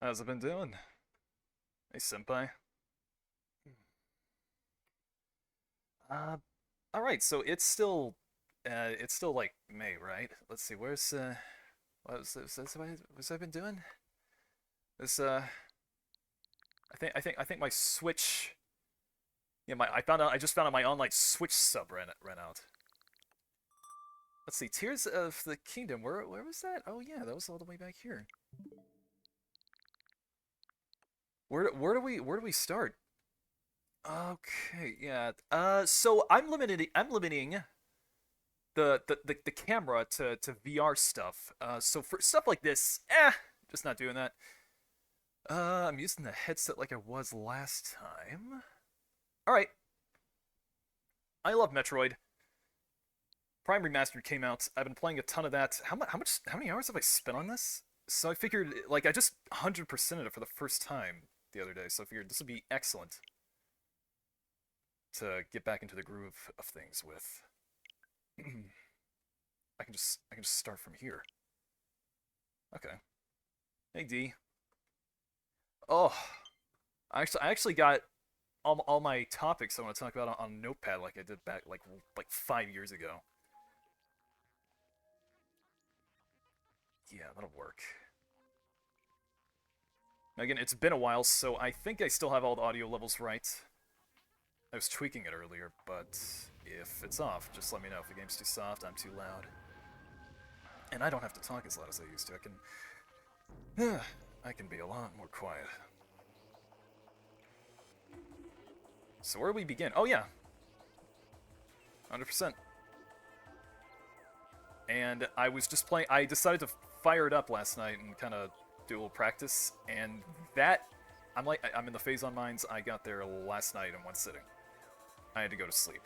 How's it been doing? Hey, senpai. Uh, all right. So it's still like May, right? Let's see. What's I been doing? This, I think my Switch. Yeah, I just found out my online Switch sub ran out. Let's see. Tears of the Kingdom. Where was that? Oh yeah, that was all the way back here. Where do we start? Okay, yeah. So I'm limiting the camera to VR stuff. So for stuff like this, just not doing that. I'm using the headset like I was last time. All right, I love Metroid. Prime Remastered came out. I've been playing a ton of that. How many hours have I spent on this? So I figured, like, I just 100%ed it for the first time the other day. So I figured this would be excellent to get back into the groove of things with. I can just start from here. Okay. Hey D. Oh, I actually got all my topics I want to talk about on Notepad like I did back like 5 years ago. Yeah, that'll work. Now again, it's been a while, so I think I still have all the audio levels right. I was tweaking it earlier, but if it's off, just let me know. If the game's too soft, I'm too loud. And I don't have to talk as loud as I used to. I can be a lot more quiet. So where do we begin? Oh yeah, 100%. And I was just playing. I decided to fire it up last night and kind of do a little practice. And that, I'm in the phase on mines. I got there last night in one sitting. I had to go to sleep.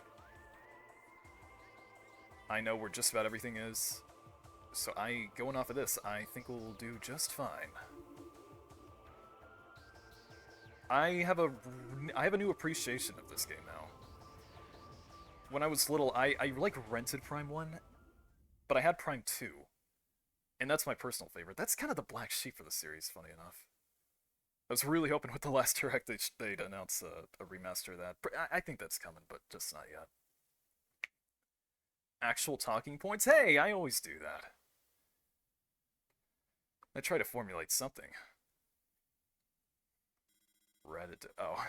I know where just about everything is. So going off of this, I think we'll do just fine. I have a new appreciation of this game now. When I was little, I like rented Prime 1, but I had Prime 2, and that's my personal favorite. That's kind of the black sheep for the series, funny enough. I was really hoping with the last direct they'd announce a remaster of that. I think that's coming, but just not yet. Actual talking points? Hey, I always do that. I try to formulate something. Reddit. Oh.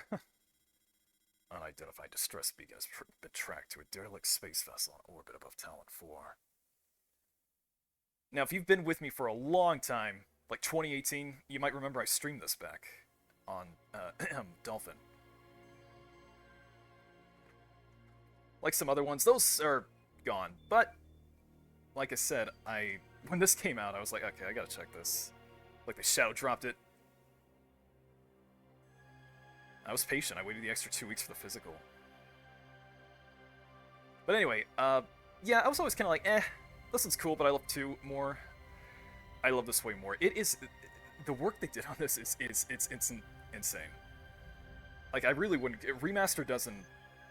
Unidentified distress beacon has been tracked to a derelict space vessel in orbit above Talon 4. Now, if you've been with me for a long time, like 2018, you might remember I streamed this back on Dolphin. Like some other ones, those are gone. But, like I said, when this came out, I was like, okay, I gotta check this. Like, they shadow dropped it. I was patient. I waited the extra 2 weeks for the physical. But anyway, yeah, I was always kind of like, this one's cool, but I love 2 more. I love this way more. It is, the work they did on this is insane. Like, I really wouldn't, Remaster doesn't,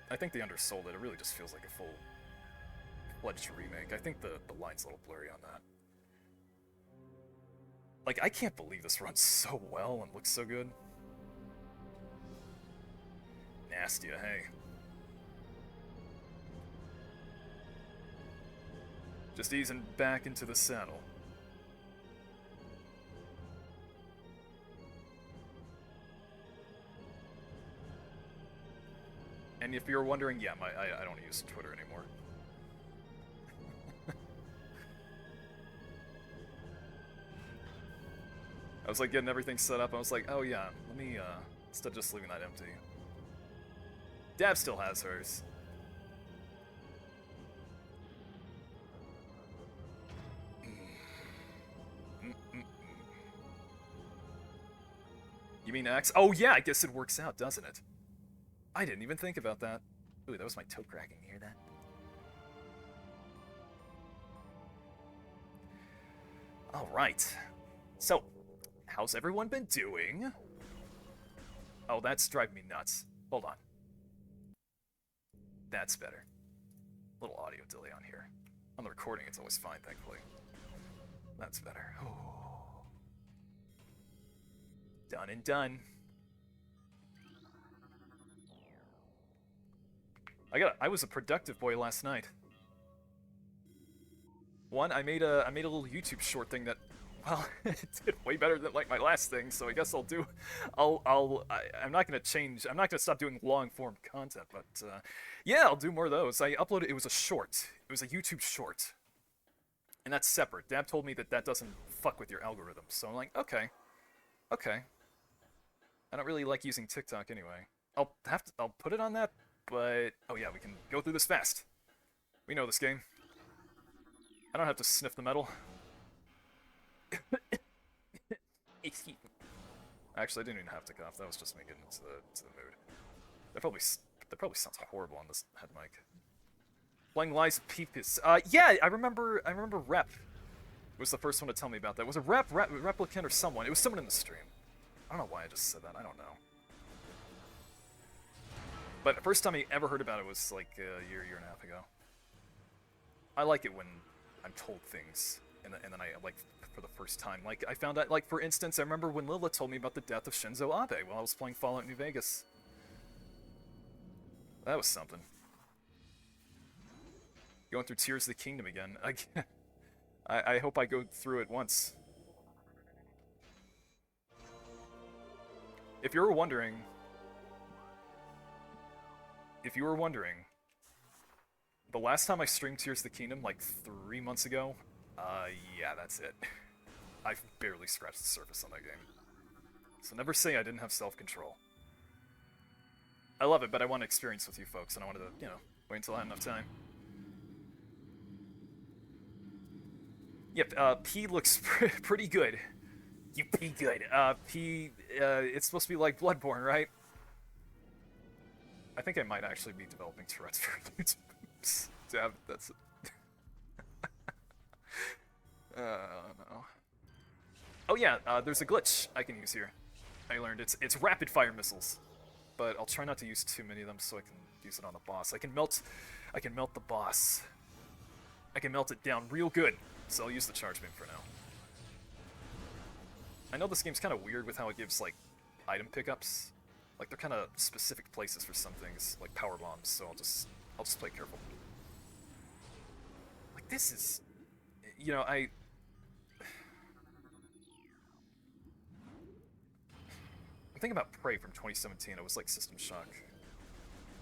I think they undersold it. It really just feels like a full-fledged remake. I think the line's a little blurry on that. Like, I can't believe this runs so well and looks so good. Nastia, hey. Just easing back into the saddle. And if you're wondering, yeah, I don't use Twitter anymore. I was like getting everything set up. I was like, oh yeah, let me, instead of just leaving that empty. Dab still has hers. You mean X? Oh yeah, I guess it works out, doesn't it? I didn't even think about that. Ooh, that was my toe cracking. You hear that? Alright. So, how's everyone been doing? Oh, that's driving me nuts. Hold on. That's better. Little audio delay on here. On the recording, it's always fine, thankfully. That's better. Oh. Done and done. I was a productive boy last night. One, I made a little YouTube short thing that, well, it did way better than like my last thing. So I guess I'm not gonna change. I'm not gonna stop doing long form content, but yeah, I'll do more of those. I uploaded. It was a short. It was a YouTube short, and that's separate. Dab told me that doesn't fuck with your algorithm. So I'm like, okay, okay. I don't really like using TikTok anyway. I'll put it on that, but oh yeah, we can go through this fast. We know this game. I don't have to sniff the metal. Excuse me. Actually, I didn't even have to cough. That was just me getting into the mood. That probably sounds horrible on this head mic. Playing Lies Peepus. Yeah, I remember Rep was the first one to tell me about that. Was it Replicant or someone? It was someone in the stream. I don't know why I just said that. I don't know. But the first time I ever heard about it was like a year and a half ago. I like it when I'm told things, and then I, like, for the first time. Like, I found out, like, for instance, I remember when Lila told me about the death of Shinzo Abe while I was playing Fallout New Vegas. That was something. Going through Tears of the Kingdom again. I hope I go through it once. If you were wondering, the last time I streamed Tears of the Kingdom, like 3 months ago, yeah, that's it. I've barely scratched the surface on that game. So never say I didn't have self-control. I love it, but I want to experience with you folks, and I wanted to, you know, wait until I had enough time. Yep, P looks pretty good. You P good. P, it's supposed to be like Bloodborne, right? I think I might actually be developing Tourette's for YouTube. Damn, that's it. No. Oh yeah, there's a glitch I can use here. I learned it's rapid fire missiles, but I'll try not to use too many of them so I can use it on the boss. I can melt the boss. I can melt it down real good, so I'll use the charge beam for now. I know this game's kind of weird with how it gives like item pickups. Like they're kind of specific places for some things, like power bombs. So I'll just play careful. Like this is, you know, I'm thinking about Prey from 2017. It was like System Shock.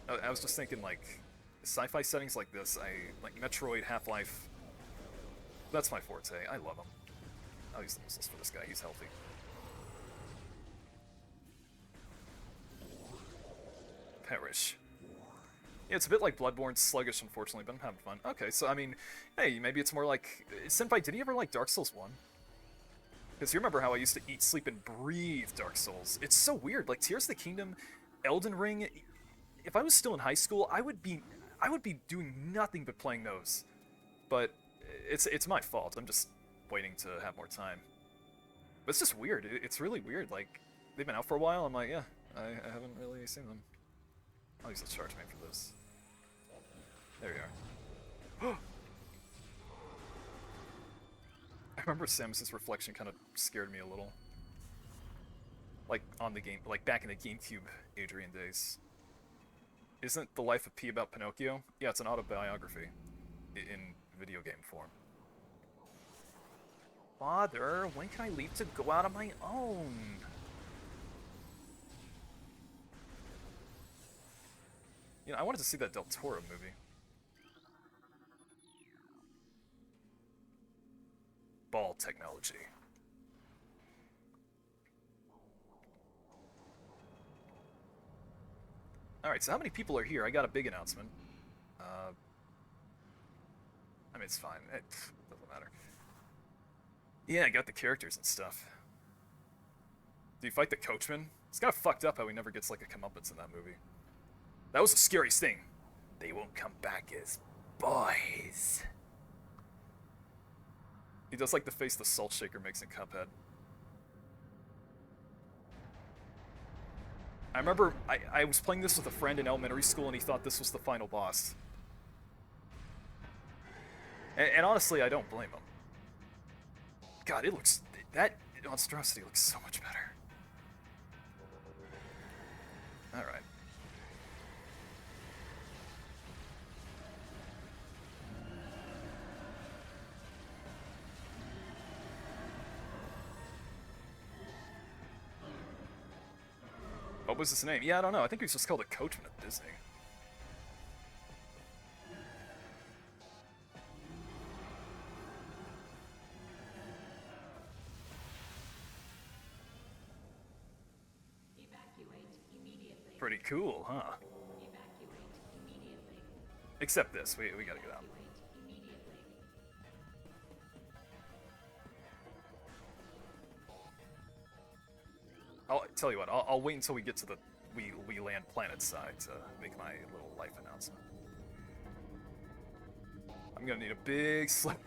I was just thinking like sci-fi settings like this. Like Metroid, Half-Life. That's my forte. I love them. I'll use the missiles for this guy. He's healthy. Perish. Yeah, it's a bit like Bloodborne, sluggish, unfortunately, but I'm having fun. Okay, so, I mean, hey, maybe it's more like... Senpai, did he ever like Dark Souls 1? Because you remember how I used to eat, sleep, and breathe Dark Souls. It's so weird. Like, Tears of the Kingdom, Elden Ring... If I was still in high school, I would be doing nothing but playing those. But it's my fault. I'm just waiting to have more time. But it's just weird. It's really weird. Like, they've been out for a while. I'm like, yeah, I haven't really seen them. I'll use the charge man for this. There we are. I remember Samus's reflection kind of scared me a little. Like, on the game, like back in the GameCube Adrian days. Isn't The Life of Pi about Pinocchio? Yeah, it's an autobiography. In video game form. Father, when can I leave to go out on my own? You know, I wanted to see that Del Toro movie. Ball technology. Alright, so how many people are here? I got a big announcement. I mean, it's fine. It doesn't matter. Yeah, I got the characters and stuff. Do you fight the coachman? It's kind of fucked up how he never gets, like, a comeuppance in that movie. That was the scariest thing. They won't come back as boys. He does, like, the face the Salt Shaker makes in Cuphead. I remember I was playing this with a friend in elementary school and he thought this was the final boss. And honestly, I don't blame him. God, it looks... That monstrosity looks so much better. Alright. What was his name? Yeah, I don't know. I think he was just called a coachman at Disney. Pretty cool, huh? Except this. We gotta get out. I'll tell you what. I'll wait until we get to the we land planet side to make my little life announcement. I'm gonna need a big slip.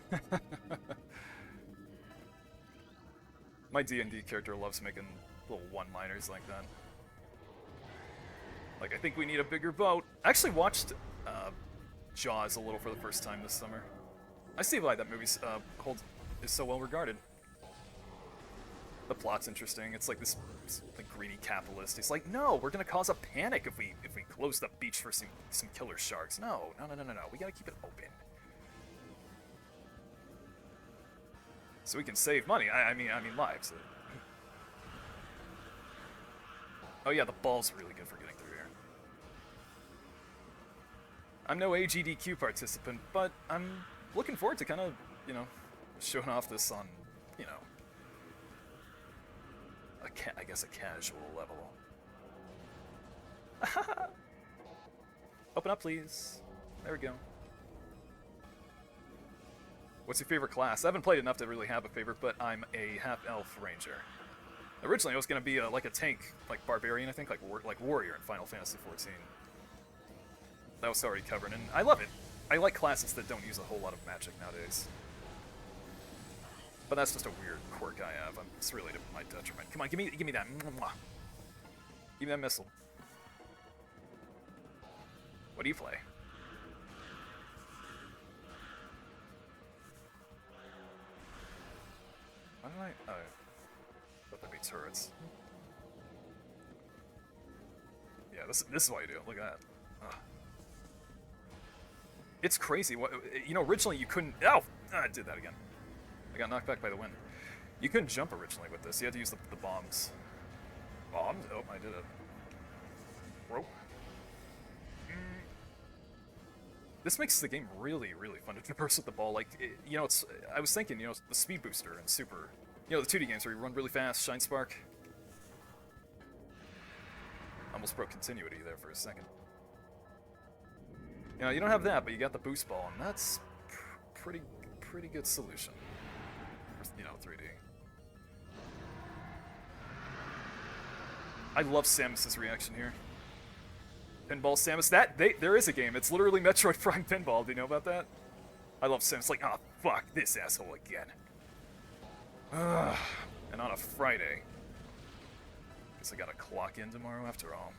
My D&D character loves making little one-liners like that. Like, I think we need a bigger boat. I actually watched Jaws a little for the first time this summer. I see why that movie is so well regarded. The plot's interesting. It's like this like greedy capitalist. He's like, no, we're gonna cause a panic if we close the beach for some killer sharks. No. We gotta keep it open. So we can save money. I mean lives. Oh yeah, the ball's really good for getting through here. I'm no AGDQ participant, but I'm looking forward to kind of, you know, showing off this on, you know, I guess a casual level. Open up, please. There we go. What's your favorite class? I haven't played enough to really have a favorite, but I'm a half-elf ranger. Originally, I was gonna be like a tank, like barbarian, I think, like warrior in Final Fantasy XIV. That was already covered, and I love it. I like classes that don't use a whole lot of magic nowadays. But that's just a weird quirk I have. It's really to my detriment. Come on, give me that. Mwah. Give me that missile. What do you play? Why did I? Oh, thought that'd be turrets. Yeah, this is what you do. Look at that. Ugh. It's crazy. What, you know, originally you couldn't. Oh, I did that again. I got knocked back by the wind. You couldn't jump originally with this. You had to use the bombs. Bombs? Oh, I did it. Rope. This makes the game really, really fun to traverse with the ball. Like, you know, I was thinking, you know, the speed booster and Super. You know, the 2D games where you run really fast, Shine Spark. Almost broke continuity there for a second. You know, you don't have that, but you got the boost ball, and that's pretty good solution. You know, 3D. I love Samus's reaction here. Pinball Samus. There is a game. It's literally Metroid Prime Pinball. Do you know about that? I love Samus. Like, oh, fuck this asshole again. Ugh. And on a Friday. Guess I gotta clock in tomorrow after all.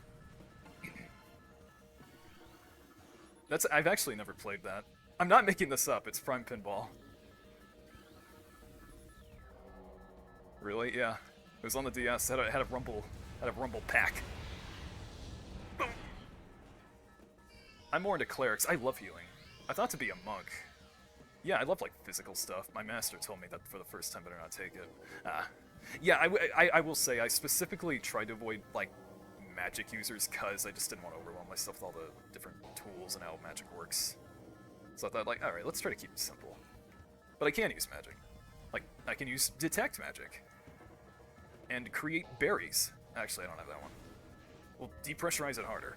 I've actually never played that. I'm not making this up. It's Prime Pinball. Really? Yeah. It was on the DS. Had a rumble pack. Boom. I'm more into clerics. I love healing. I thought to be a monk. Yeah, I love like physical stuff. My master told me that for the first time, better not take it. Yeah, I will say I specifically tried to avoid like magic users because I just didn't want to overwhelm myself with all the different tools and how magic works. So I thought like, all right, let's try to keep it simple. But I can use magic. Like I can use detect magic and create berries. Actually, I don't have that one. We'll depressurize it harder.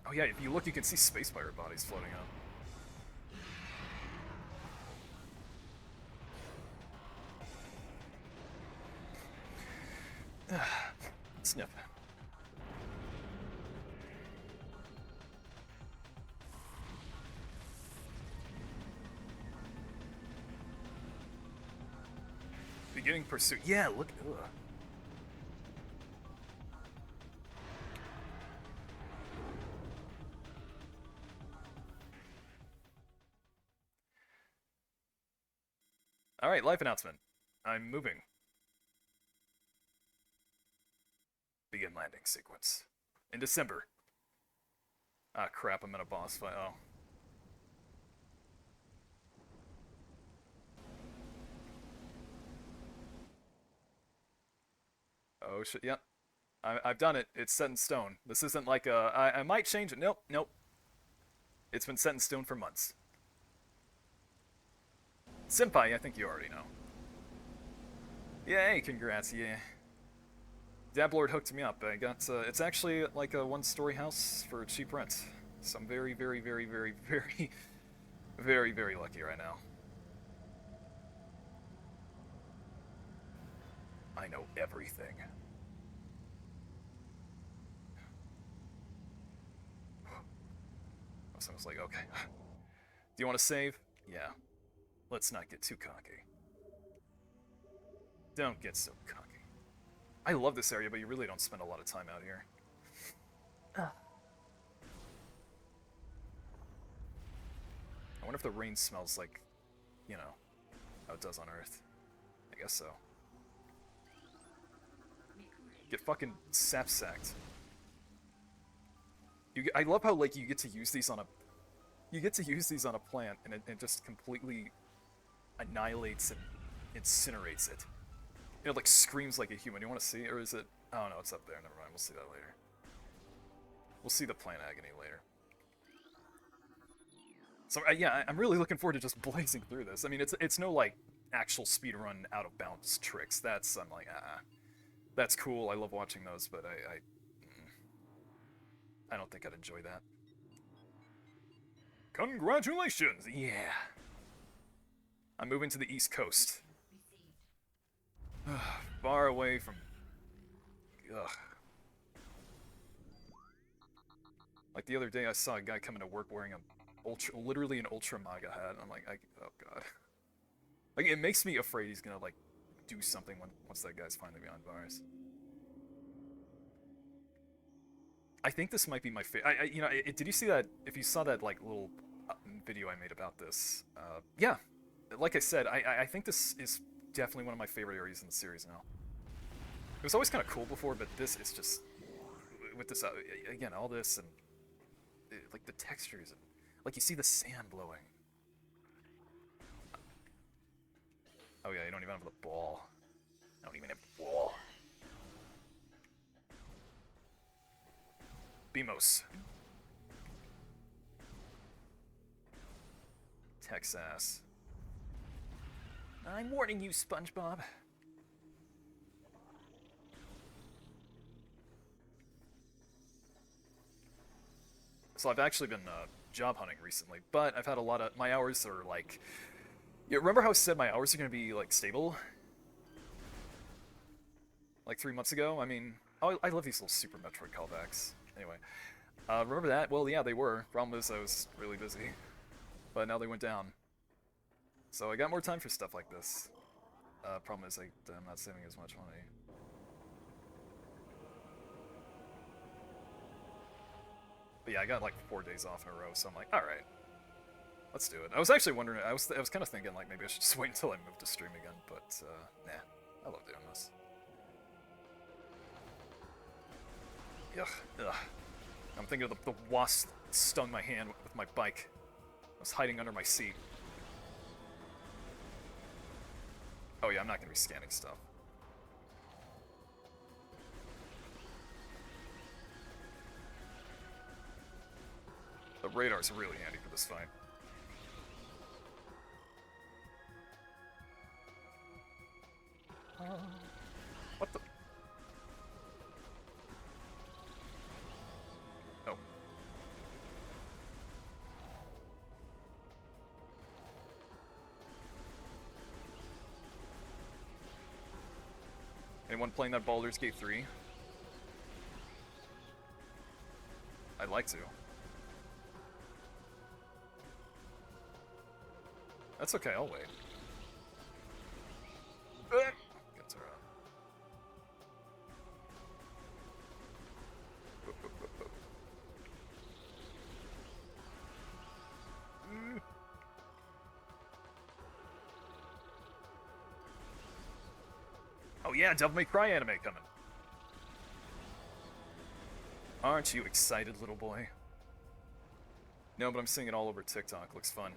Oh yeah, if you look, you can see space pirate bodies floating up. Sniff. Beginning pursuit. Yeah, look. Ugh. Alright, life announcement. I'm moving. Begin landing sequence. In December. Ah, crap, I'm in a boss fight. Oh. Oh, shit, yep. I've done it. It's set in stone. This isn't like a... I might change it. Nope, nope. It's been set in stone for months. Senpai, I think you already know. Yay, congrats, yeah. Dablord hooked me up. I got, it's actually like a one-story house for cheap rent. So I'm very, very, very, very, very, very, very lucky right now. I know everything. Someone's like, okay. Do you want to save? Yeah. Let's not get too cocky. Don't get so cocky. I love this area, but you really don't spend a lot of time out here. I wonder if the rain smells like, you know, how it does on Earth. I guess so. Get fucking sap-sacked. I love how, like, you get to use these on a plant, and it just completely annihilates and incinerates it. It, like, screams like a human. You want to see? Or is it... Oh, no, it's up there. Never mind. We'll see that later. We'll see the plant agony later. So, yeah, I'm really looking forward to just blazing through this. I mean, it's no, like, actual speedrun out-of-bounds tricks. That's, I'm like, that's cool. I love watching those, but I don't think I'd enjoy that. Congratulations! Yeah! I'm moving to the East Coast. Far away from... Ugh. Like the other day, I saw a guy coming to work wearing literally an Ultra MAGA hat. I'm like, oh god. Like, it makes me afraid he's gonna, like, do something once that guy's finally behind bars. I think this might be my favorite. You know, did you see that? If you saw that, like, little video I made about this, yeah. Like I said, I think this is definitely one of my favorite areas in the series now. It was always kind of cool before, but this is just... With this, again, all this and... like, the textures and... Like, you see the sand blowing. Oh yeah, you don't even have the ball. I don't even have the ball. Beamos. Texas. I'm warning you, SpongeBob. So I've actually been job hunting recently, but I've had a lot of... My hours are like... You remember how I said my hours are going to be, like, stable? Like 3 months ago? I mean... Oh, I love these little Super Metroid callbacks. Anyway. Remember that? Well, yeah, they were. Problem is I was really busy. But now they went down. So I got more time for stuff like this. Problem is I'm not saving as much money. But yeah, I got like 4 days off in a row, so I'm like, alright. Let's do it. I was actually wondering, I was kind of thinking like maybe I should just wait until I move to stream again, but nah. I love doing this. Ugh, ugh. I'm thinking of the wasp stung my hand with my bike. I was hiding under my seat. Oh yeah, I'm not going to be scanning stuff. The radar's really handy for this fight. What the... Oh. Anyone playing that Baldur's Gate 3? I'd like to. That's okay, I'll wait. Gets her out. Oh yeah, Devil May Cry anime coming. Aren't you excited, little boy? No, but I'm seeing it all over TikTok. Looks fun.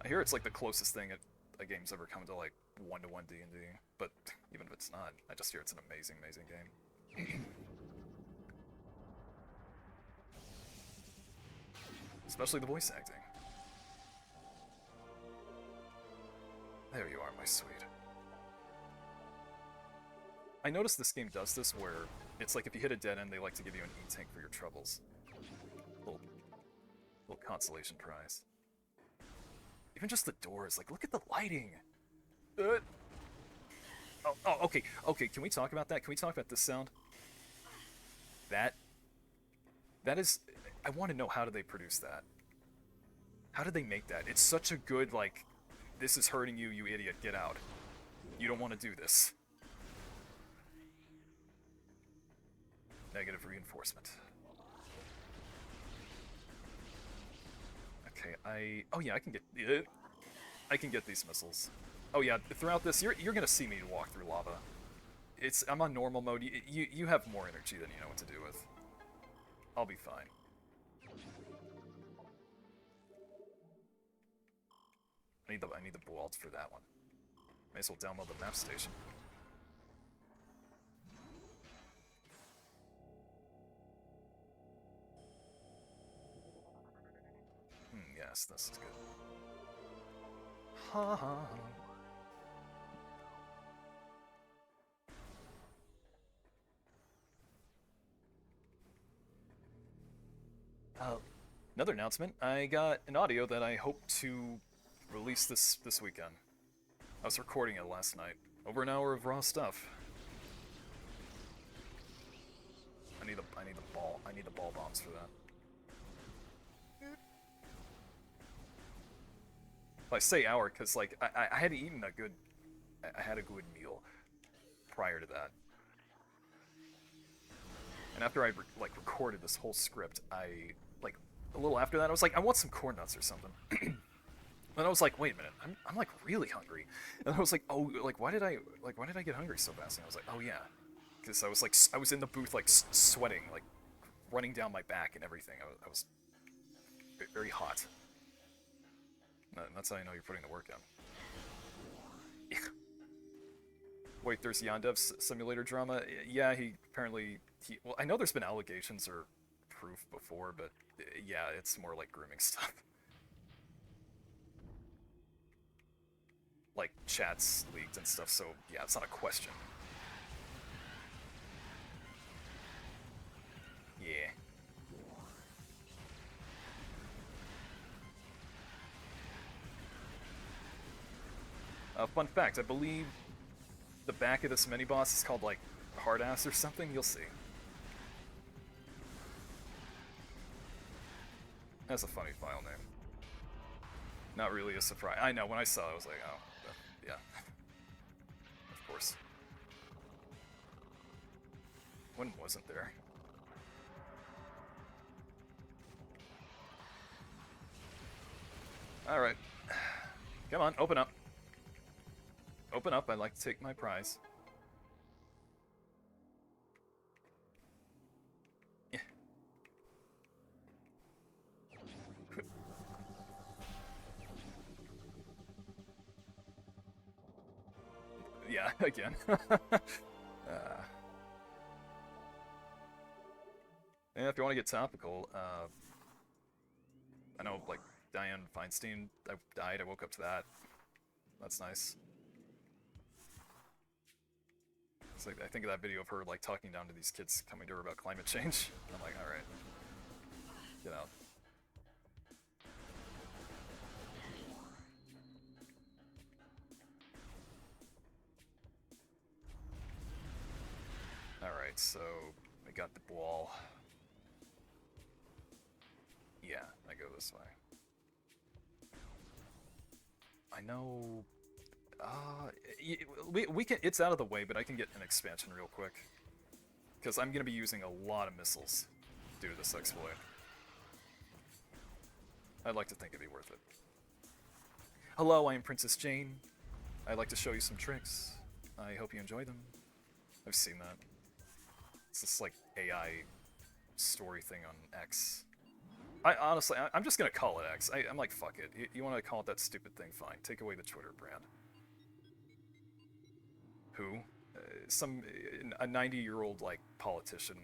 I hear it's like the closest thing a game's ever come to like one-to-one D&D. But even if it's not, I just hear it's an amazing, amazing game. Especially the voice acting. There you are, my sweet. I noticed this game does this where it's like if you hit a dead end, they like to give you an e-tank for your troubles. Little consolation prize. Even just the doors, like look at the lighting. Oh, okay, can we talk about that? Can we talk about this sound? That is, I want to know, how do they produce that? How did they make that? It's such a good, like, this is hurting you, you idiot, get out. You don't want to do this. Negative reinforcement. Okay, oh yeah, I can get these missiles. Oh yeah, throughout this, you're gonna see me walk through lava. I'm on normal mode. You have more energy than you know what to do with. I'll be fine. I need the Bualds for that one. May as well download the map station. Yes, this is good. Ha ha. Another announcement. I got an audio that I hope to release this weekend. I was recording it last night. Over an hour of raw stuff. I need the ball bombs for that. I say hour because like I had eaten I had a good meal prior to that. And after I recorded this whole script, a little after that, I was like, I want some corn nuts or something. And I was like, wait a minute, I'm like really hungry. And I was like, oh, why did I get hungry so fast? And I was like, oh yeah, because I was in the booth like sweating, like running down my back and everything. I was very hot. And that's how you know you're putting the work in. Wait, there's Yandev's simulator drama? Yeah, well, I know there's been allegations or proof before, but yeah, it's more like grooming stuff. Like, chats leaked and stuff, so yeah, it's not a question. Yeah. Fun fact, I believe the back of this mini-boss is called, like, Hard Ass or something? You'll see. That's a funny file name. Not really a surprise. I know, when I saw it, I was like, oh, yeah. Of course. When wasn't there? Alright. Come on, open up. Open up, I'd like to take my prize. Yeah. Yeah, again. And if you want to get topical, I know, like, Diane Feinstein died, I woke up to that. That's nice. It's like, I think of that video of her, like, talking down to these kids coming to her about climate change. I'm like, alright. Get out. Alright, so I got the ball. Yeah, I go this way. I know... we can. It's out of the way, but I can get an expansion real quick. Because I'm going to be using a lot of missiles due to this exploit. I'd like to think it'd be worth it. Hello, I am Princess Jane. I'd like to show you some tricks. I hope you enjoy them. I've seen that. It's this like AI story thing on X. I honestly, I'm just gonna call it X. I'm like, fuck it. You want to call it that stupid thing? Fine. Take away the Twitter brand. Who? Some a 90-year-old like politician.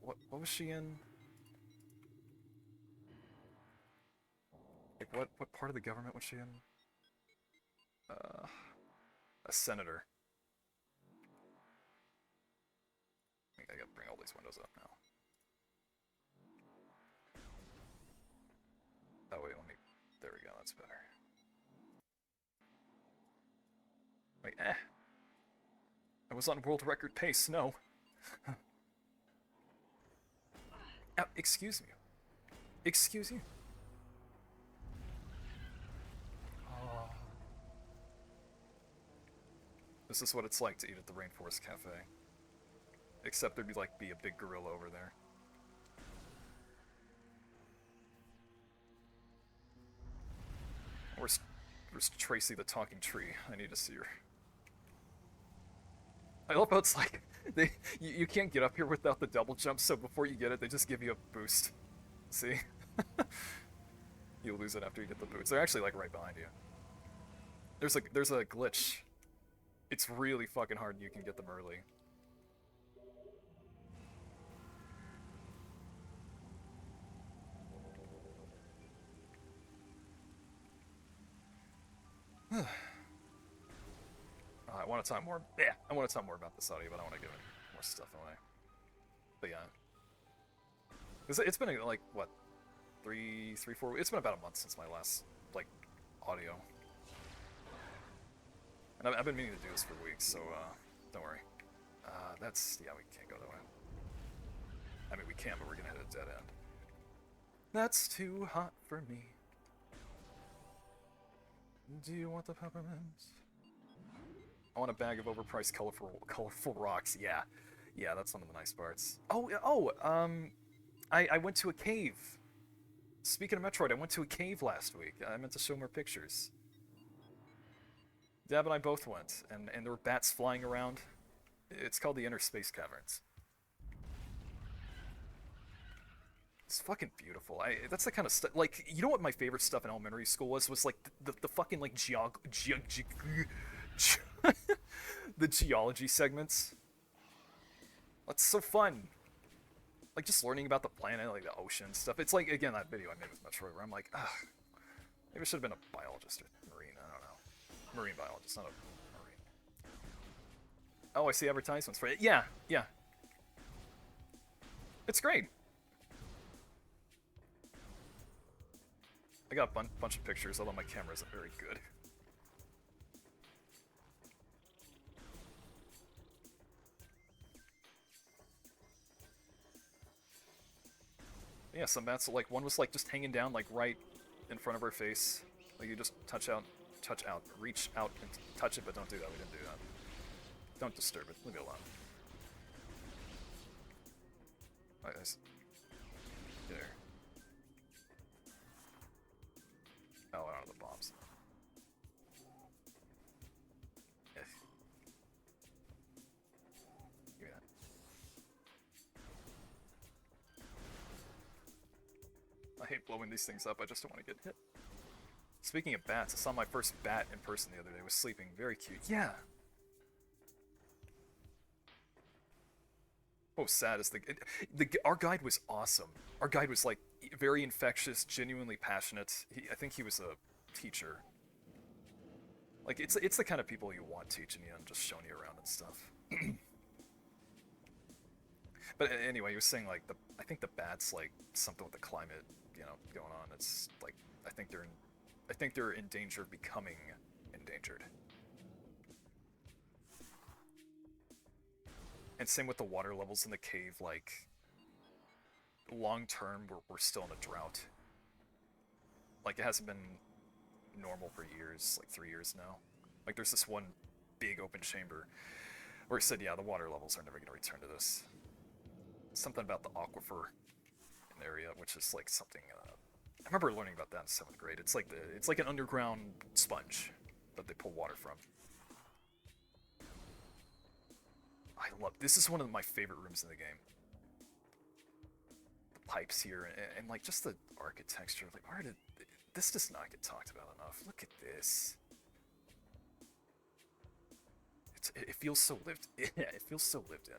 What was she in? Like what part of the government was she in? A senator. I think I gotta bring all these windows up now. Oh wait, let me. There we go. That's better. Wait, I was on world record pace. No. Excuse me. Excuse you. Oh. This is what it's like to eat at the Rainforest Cafe. Except there'd be a big gorilla over there. Where's Tracy the talking tree? I need to see her. I love how it's like you can't get up here without the double jump, so before you get it, they just give you a boost. See? You'll lose it after you get the boots. They're actually like right behind you. There's a glitch. It's really fucking hard and you can get them early. I want to talk more. Yeah, I want to talk more about this audio, but I want to give more stuff away. But yeah, it's been like what, 4. It's been about a month since my last like audio, and I've been meaning to do this for weeks, so don't worry. Yeah, we can't go that way. I mean, we can, but we're gonna hit a dead end. That's too hot for me. Do you want the peppermints? I want a bag of overpriced colorful rocks. Yeah, that's one of the nice parts. I went to a cave. Speaking of Metroid, I went to a cave last week. I meant to show more pictures. Dab and I both went, and there were bats flying around. It's called the Inner Space Caverns. It's fucking beautiful. That's the kind of stuff. Like, you know what my favorite stuff in elementary school was like the fucking like the geology segments. That's so fun. Like just learning about the planet, like the ocean stuff. It's like again that video I made with Metroid where I'm like, ugh, maybe I should have been a biologist or marine. I don't know, marine biologist, not a marine. Oh, I see advertisements for it. Yeah. It's great. I got a bunch of pictures, although my camera isn't very good. Yeah, some bats, like, one was, like, just hanging down, like, right in front of her face. Like, you just reach out and touch it, but don't do that. We didn't do that. Don't disturb it. Leave it alone. There. Oh, I don't know the bombs. Give me that. I hate blowing these things up, I just don't want to get hit. Speaking of bats, I saw my first bat in person the other day. It was sleeping. Very cute. Yeah! Oh, sad is our guide was awesome. Our guide was like very infectious, genuinely passionate. I think he was a teacher. Like it's the kind of people you want teaching you and just showing you around and stuff. But anyway, he was saying like I think the bats like something with the climate, you know, going on. It's like I think they're in danger of becoming endangered. And same with the water levels in the cave, like, long term, we're still in a drought. Like, it hasn't been normal for years, like 3 years now. Like, there's this one big open chamber where it said, yeah, the water levels are never going to return to this. Something about the aquifer in the area, which is like something, I remember learning about that in 7th grade. It's like an underground sponge that they pull water from. I love this. Is one of my favorite rooms in the game. The pipes here and like just the architecture. Like, where did this does not get talked about enough? Look at this. It feels so lived. Yeah, it feels so lived in.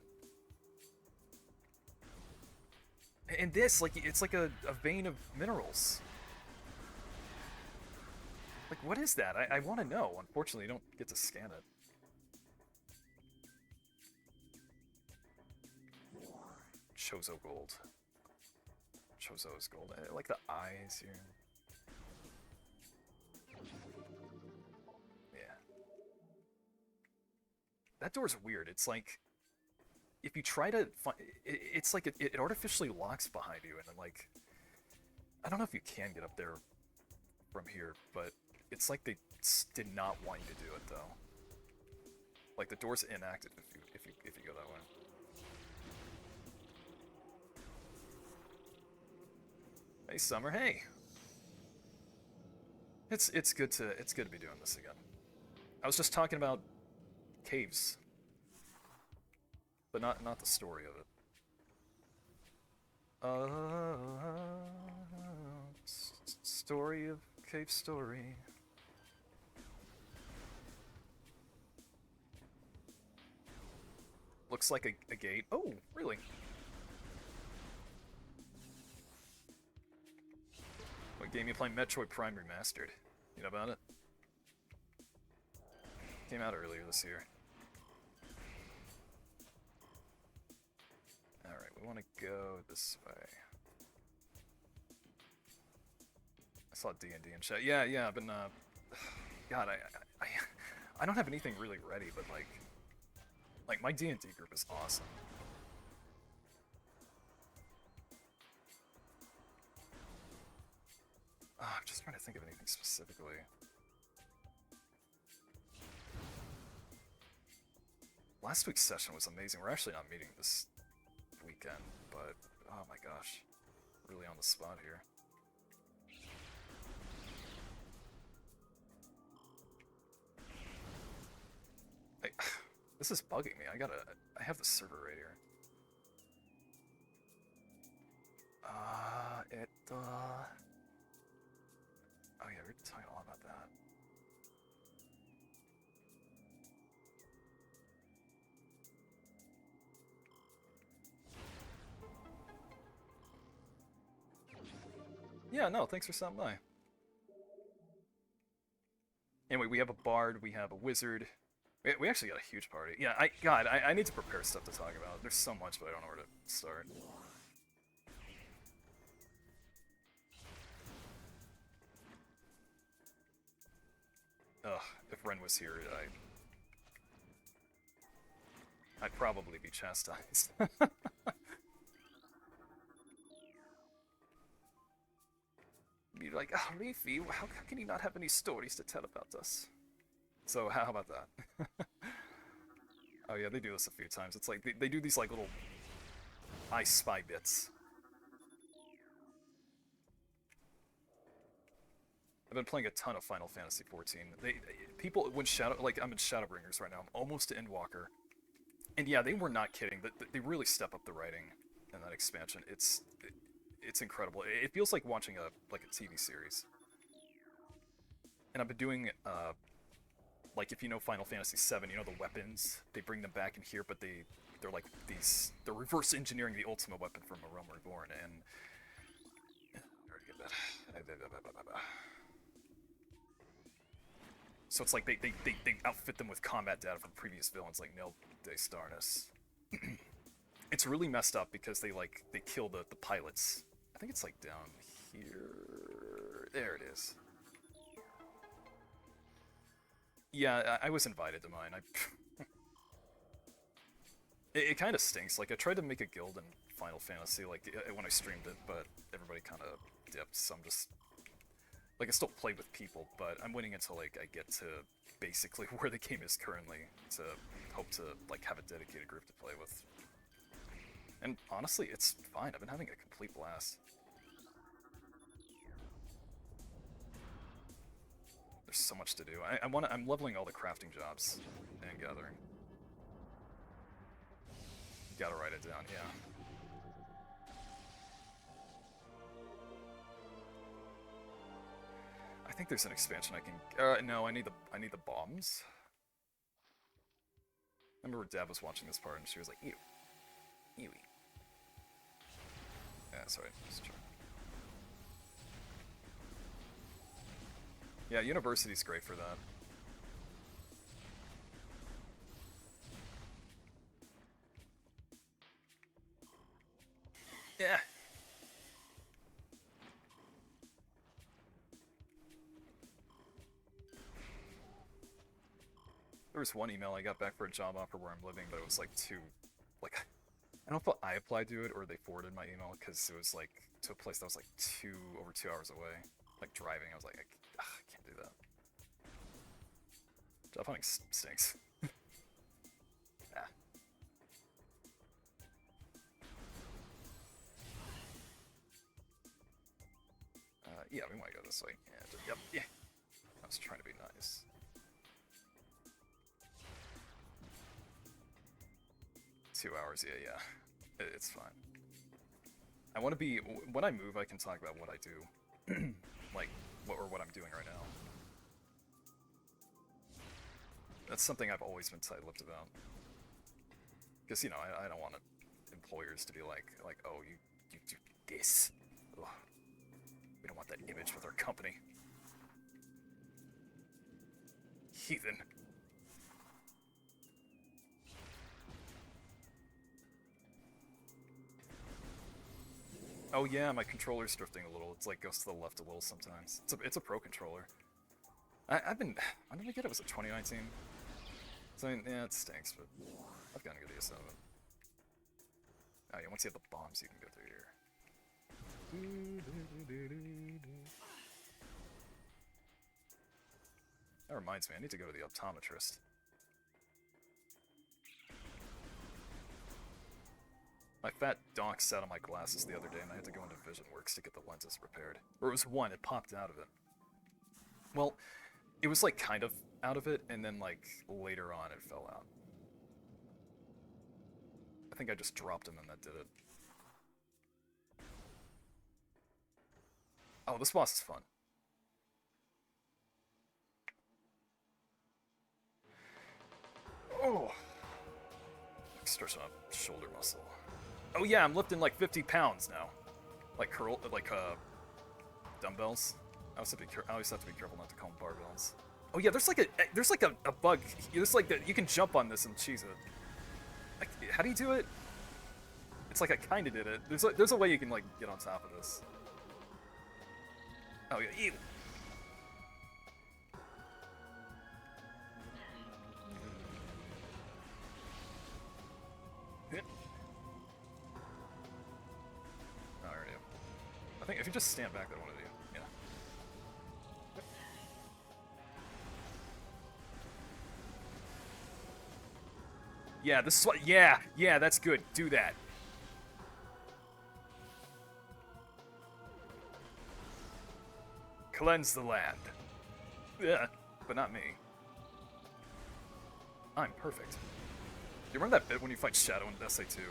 And this, like, it's like a vein of minerals. Like, what is that? I want to know. Unfortunately, I don't get to scan it. Chozo gold. Chozo is gold. I like the eyes here. Yeah. That door's weird. It's like, if you try to find, it's like it artificially locks behind you, and then like, I don't know if you can get up there from here, but it's like they did not want you to do it though. Like the door's inactive if you go that way. Hey Summer, hey. It's good to be doing this again. I was just talking about caves, but not the story of it. Story of cave story. Looks like a gate. Oh, really? What game you playing? Metroid Prime Remastered. You know about it? Came out earlier this year. Alright, we want to go this way. I saw D&D in chat. Yeah, I've been, God, I don't have anything really ready, but like my D&D group is awesome. I'm just trying to think of anything specifically. Last week's session was amazing. We're actually not meeting this weekend, but oh my gosh, really on the spot here. This is bugging me. I have the server right here. Oh yeah, we were talking a lot about that. Yeah, no, thanks for stopping by. Anyway, we have a bard, we have a wizard. We actually got a huge party. Yeah, I need to prepare stuff to talk about. There's so much, but I don't know where to start. Ugh, if Ren was here, I'd probably be chastised. Be like, oh, Leafy, how can you not have any stories to tell about us? So how about that? Oh yeah, they do this a few times. It's like they do these like little I Spy bits. I've been playing a ton of Final Fantasy XIV. People when I'm in Shadowbringers right now. I'm almost to Endwalker, and yeah, they were not kidding. They really step up the writing in that expansion. It's incredible. It feels like watching a TV series. And I've been doing like if you know Final Fantasy VII, you know the weapons. They bring them back in here, but they're like they're reverse engineering the ultimate weapon from A Realm Reborn, and so it's like they outfit them with combat data from previous villains like Nil de Starnus. It's really messed up because they kill the pilots. I think it's like down here. There it is. Yeah, I was invited to mine. It kind of stinks. Like I tried to make a guild in Final Fantasy when I streamed it, but everybody kind of dipped. So I'm just I still play with people, but I'm waiting until I get to basically where the game is currently to hope to have a dedicated group to play with. And honestly, it's fine. I've been having a complete blast. There's so much to do. I'm leveling all the crafting jobs and gathering. Gotta write it down, yeah. I think there's an expansion I can... no, I need the bombs. I remember Dad was watching this part and she was like, ew. Ewy. Yeah, sorry. Just try. Yeah, university's great for that. Yeah. There was one email I got back for a job offer where I'm living, but it was like like, I don't know if I applied to it or they forwarded my email because it was like to a place that was like over 2 hours away, like driving. I was like, I can't do that. Job hunting stinks. Yeah. Yeah, we might go this way. Yeah, yep, yeah. I was trying to be nice. Two hours, yeah. It's fine. I want to be... When I move, I can talk about what I do. Like, what I'm doing right now. That's something I've always been tight-lipped about. Because, you know, I don't want employers to be like, oh, you do this. Ugh. We don't want that image with our company. Heathen. Oh yeah, my controller's drifting a little. It's like goes to the left a little sometimes. It's a pro controller. I've been... When did I get it? Was it 2019? So, I mean, yeah, it stinks, but I've gotten a good use out of it. Oh yeah, once you have the bombs, you can go through here. That reminds me, I need to go to the optometrist. My fat donk sat on my glasses the other day and I had to go into VisionWorks to get the lenses repaired. Or it was one, it popped out of it. Well, it was like kind of out of it, and then like later on it fell out. I think I just dropped him and that did it. Oh, this boss is fun. Oh! Stretching up shoulder muscle. Oh yeah, I'm lifting like 50 pounds now. Like dumbbells. I always have to be careful not to call them barbells. Oh yeah, there's like a bug. There's like you can jump on this and cheese it. Like, how do you do it? It's like I kind of did it. There's a way you can like get on top of this. Oh yeah, ew. Alright. I think if you just stand back, that one of you. Yeah. Yeah, this is what. Yeah, that's good. Do that. Cleanse the land. Yeah, but not me. I'm perfect. You remember that bit when you fight Shadow in SA2? You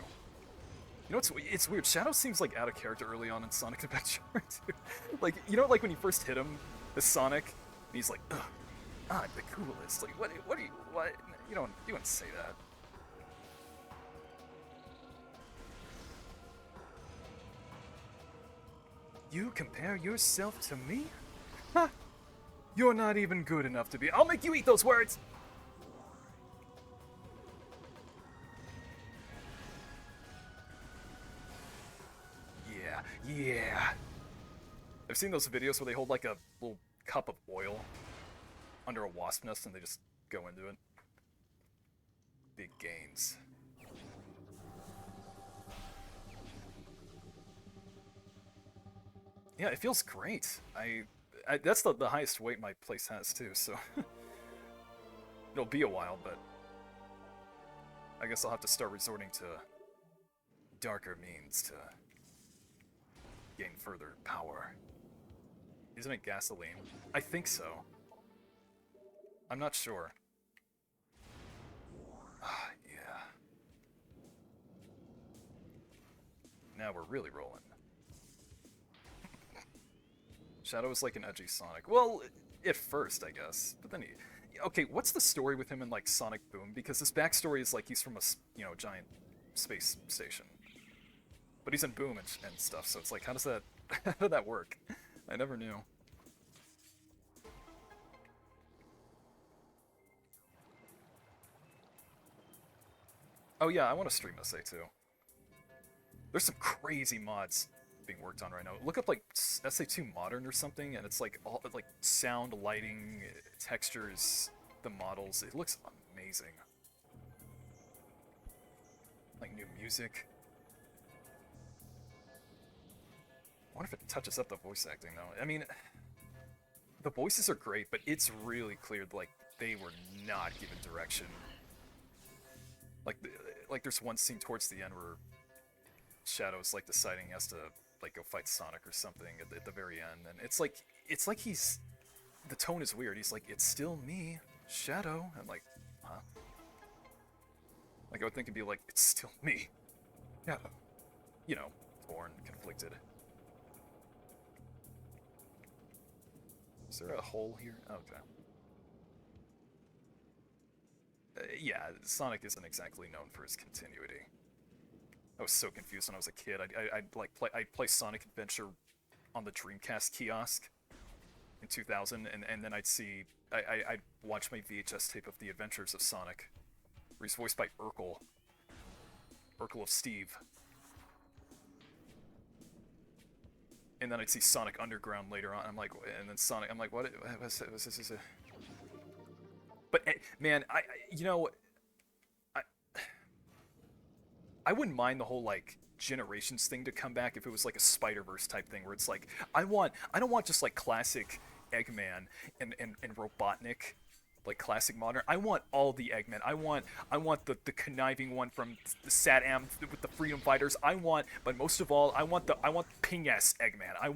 know, it's weird. Shadow seems like out of character early on in Sonic Adventure 2. Like, you know, like when you first hit him, the Sonic, and he's like, ugh, I'm the coolest. Like, what are you, what? You don't say that. You compare yourself to me? Huh. You're not even good enough to be. I'll make you eat those words! Yeah. I've seen those videos where they hold like a little cup of oil under a wasp nest and they just go into it. Big gains. Yeah, it feels great. That's the highest weight my place has too, so it'll be a while, but I guess I'll have to start resorting to darker means to gain further power. Isn't it gasoline? I think so. I'm not sure. Ah, yeah. Now we're really rolling. Shadow is like an edgy Sonic. Well, at first, I guess. But then he... Okay, what's the story with him in, like, Sonic Boom? Because his backstory is, like, he's from a, you know, giant space station. But he's in Boom and stuff, so it's like, how does that... how did that work? I never knew. Oh yeah, I want to stream SA too. There's some crazy mods being worked on right now. Look up like SA2 Modern or something, and it's like all like sound, lighting, textures, the models. It looks amazing. Like new music. I wonder if it touches up the voice acting though. I mean, the voices are great, but it's really clear like they were not given direction. Like there's one scene towards the end where Shadow's like deciding he has to like go fight Sonic or something at the very end, and it's like he's the tone is weird. He's like, it's still me, Shadow. I'm like, huh? Like I would think it'd be like, it's still me. Yeah, you know, torn, conflicted. Is there a hole here? Okay. Yeah, Sonic isn't exactly known for his continuity. I was so confused when I was a kid. I'd play Sonic Adventure on the Dreamcast kiosk in 2000, and then I'd watch my VHS tape of The Adventures of Sonic, where he's voiced by Urkel of Steve. And then I'd see Sonic Underground later on. I'm like, and then Sonic. I'm like, what was this? But man, you know, I wouldn't mind the whole like Generations thing to come back if it was like a Spider-Verse type thing where it's like I don't want just like classic Eggman and Robotnik, like classic modern. I want all the Eggman. I want the conniving one from the SatAm with the Freedom Fighters. But most of all, I want Ping-ass Eggman. I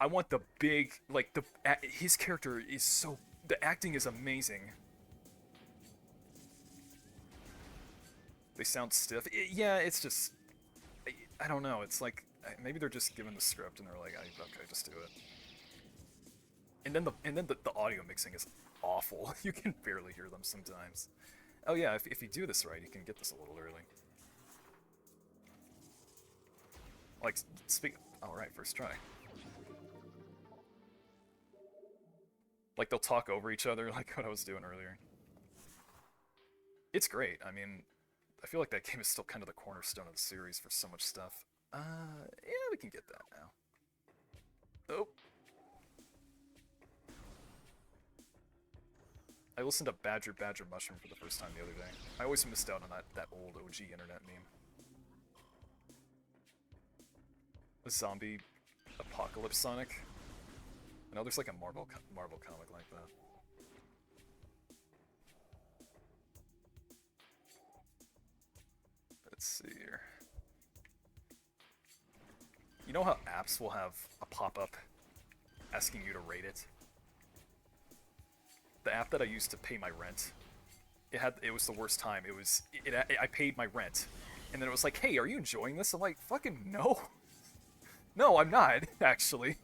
want the big, like his character is so, the acting is amazing. They sound stiff. Yeah, it's just, I don't know. It's like maybe they're just given the script and they're like, okay, just do it. And then the audio mixing is awful. You can barely hear them sometimes. Oh yeah, if you do this right, you can get this a little early. Like all right, first try. Like they'll talk over each other, like what I was doing earlier. It's great. I mean, I feel like that game is still kind of the cornerstone of the series for so much stuff. Yeah, we can get that now. Oh. I listened to Badger Mushroom for the first time the other day. I always missed out on that old OG internet meme. A zombie apocalypse Sonic. I know there's like a Marvel comic like that. Let's see here. You know how apps will have a pop-up asking you to rate it? The app that I used to pay my rent, it was the worst time. I paid my rent, and then it was like, hey, are you enjoying this? I'm like, fucking no. No, I'm not, actually.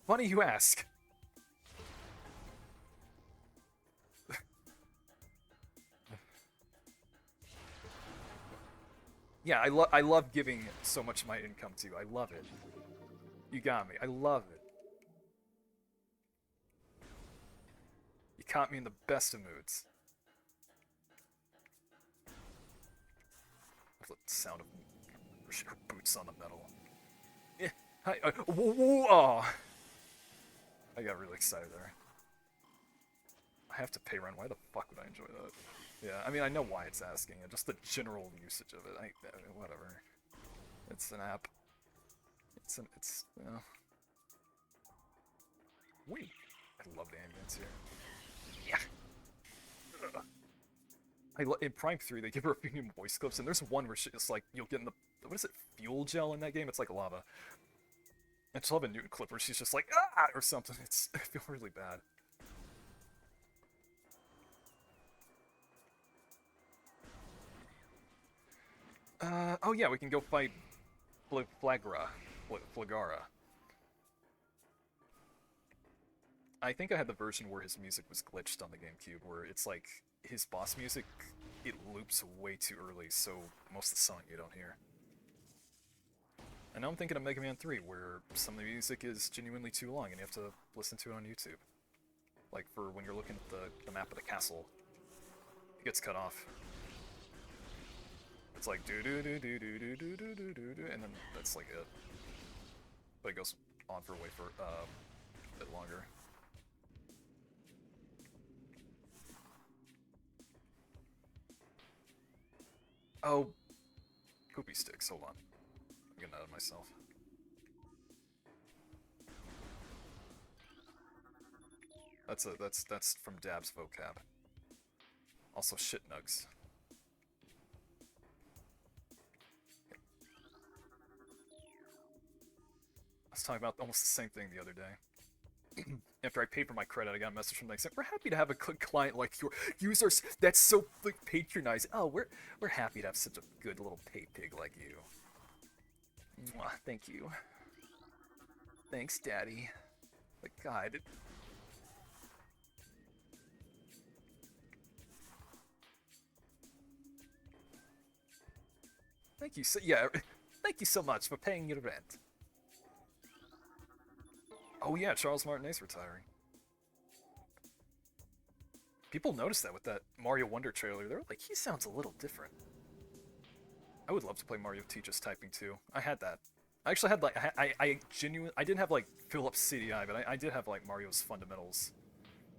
Funny you ask. Yeah, I love giving so much of my income to you. I love it. You got me. I love it. You caught me in the best of moods. The sound of her boots on the metal. Yeah. Oh. I got really excited there. I have to pay rent. Why the fuck would I enjoy that? Yeah, I mean, I know why it's asking. Just the general usage of it. I mean, whatever. It's an app. It's you know. Wait. I love the ambience here. Yeah. In Prime 3, they give her a few new voice clips, and there's one where it's like, you'll get in the, what is it, fuel gel in that game? It's like lava. And she'll have a new clip where she's just like, ah, or something. I feel really bad. Oh yeah, we can go fight Flagara. I think I had the version where his music was glitched on the GameCube, where it's like his boss music, it loops way too early, so most of the song you don't hear. And now I'm thinking of Mega Man 3, where some of the music is genuinely too long and you have to listen to it on YouTube. Like for when you're looking at the map of the castle, it gets cut off. It's like do do do do do do do do do do, and then that's like it. But it goes on for a bit longer. Oh, poopy sticks. Hold on, I'm getting out of myself. That's from Dab's vocab. Also, shit nugs. I was talking about almost the same thing the other day. After I paid for my credit, I got a message from them saying, "We're happy to have a good client like your users. That's so like, patronizing. Oh, we're happy to have such a good little pay pig like you. Mwah, thank you. Thanks, Daddy. Like God." Thank you so yeah. Thank you so much for paying your rent. Oh yeah, Charles Martinet's retiring. People noticed that with that Mario Wonder trailer. They're like, he sounds a little different. I would love to play Mario Teaches Typing 2. I had that. I actually had like I genuinely I didn't have like Philips CDI, but I did have like Mario's fundamentals.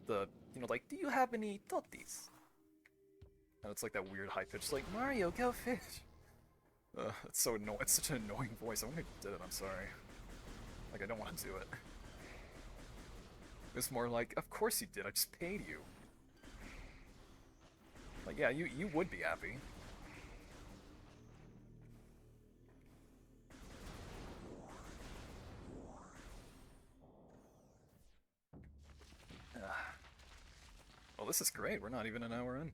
The like, do you have any totis? And it's like that weird high pitch, like Mario, go fish. It's so annoying. It's such an annoying voice. I wonder if I did it. I'm sorry. Like I don't want to do it. It's more like, of course you did. I just paid you. Like yeah, you would be happy. Well, this is great. We're not even an hour in.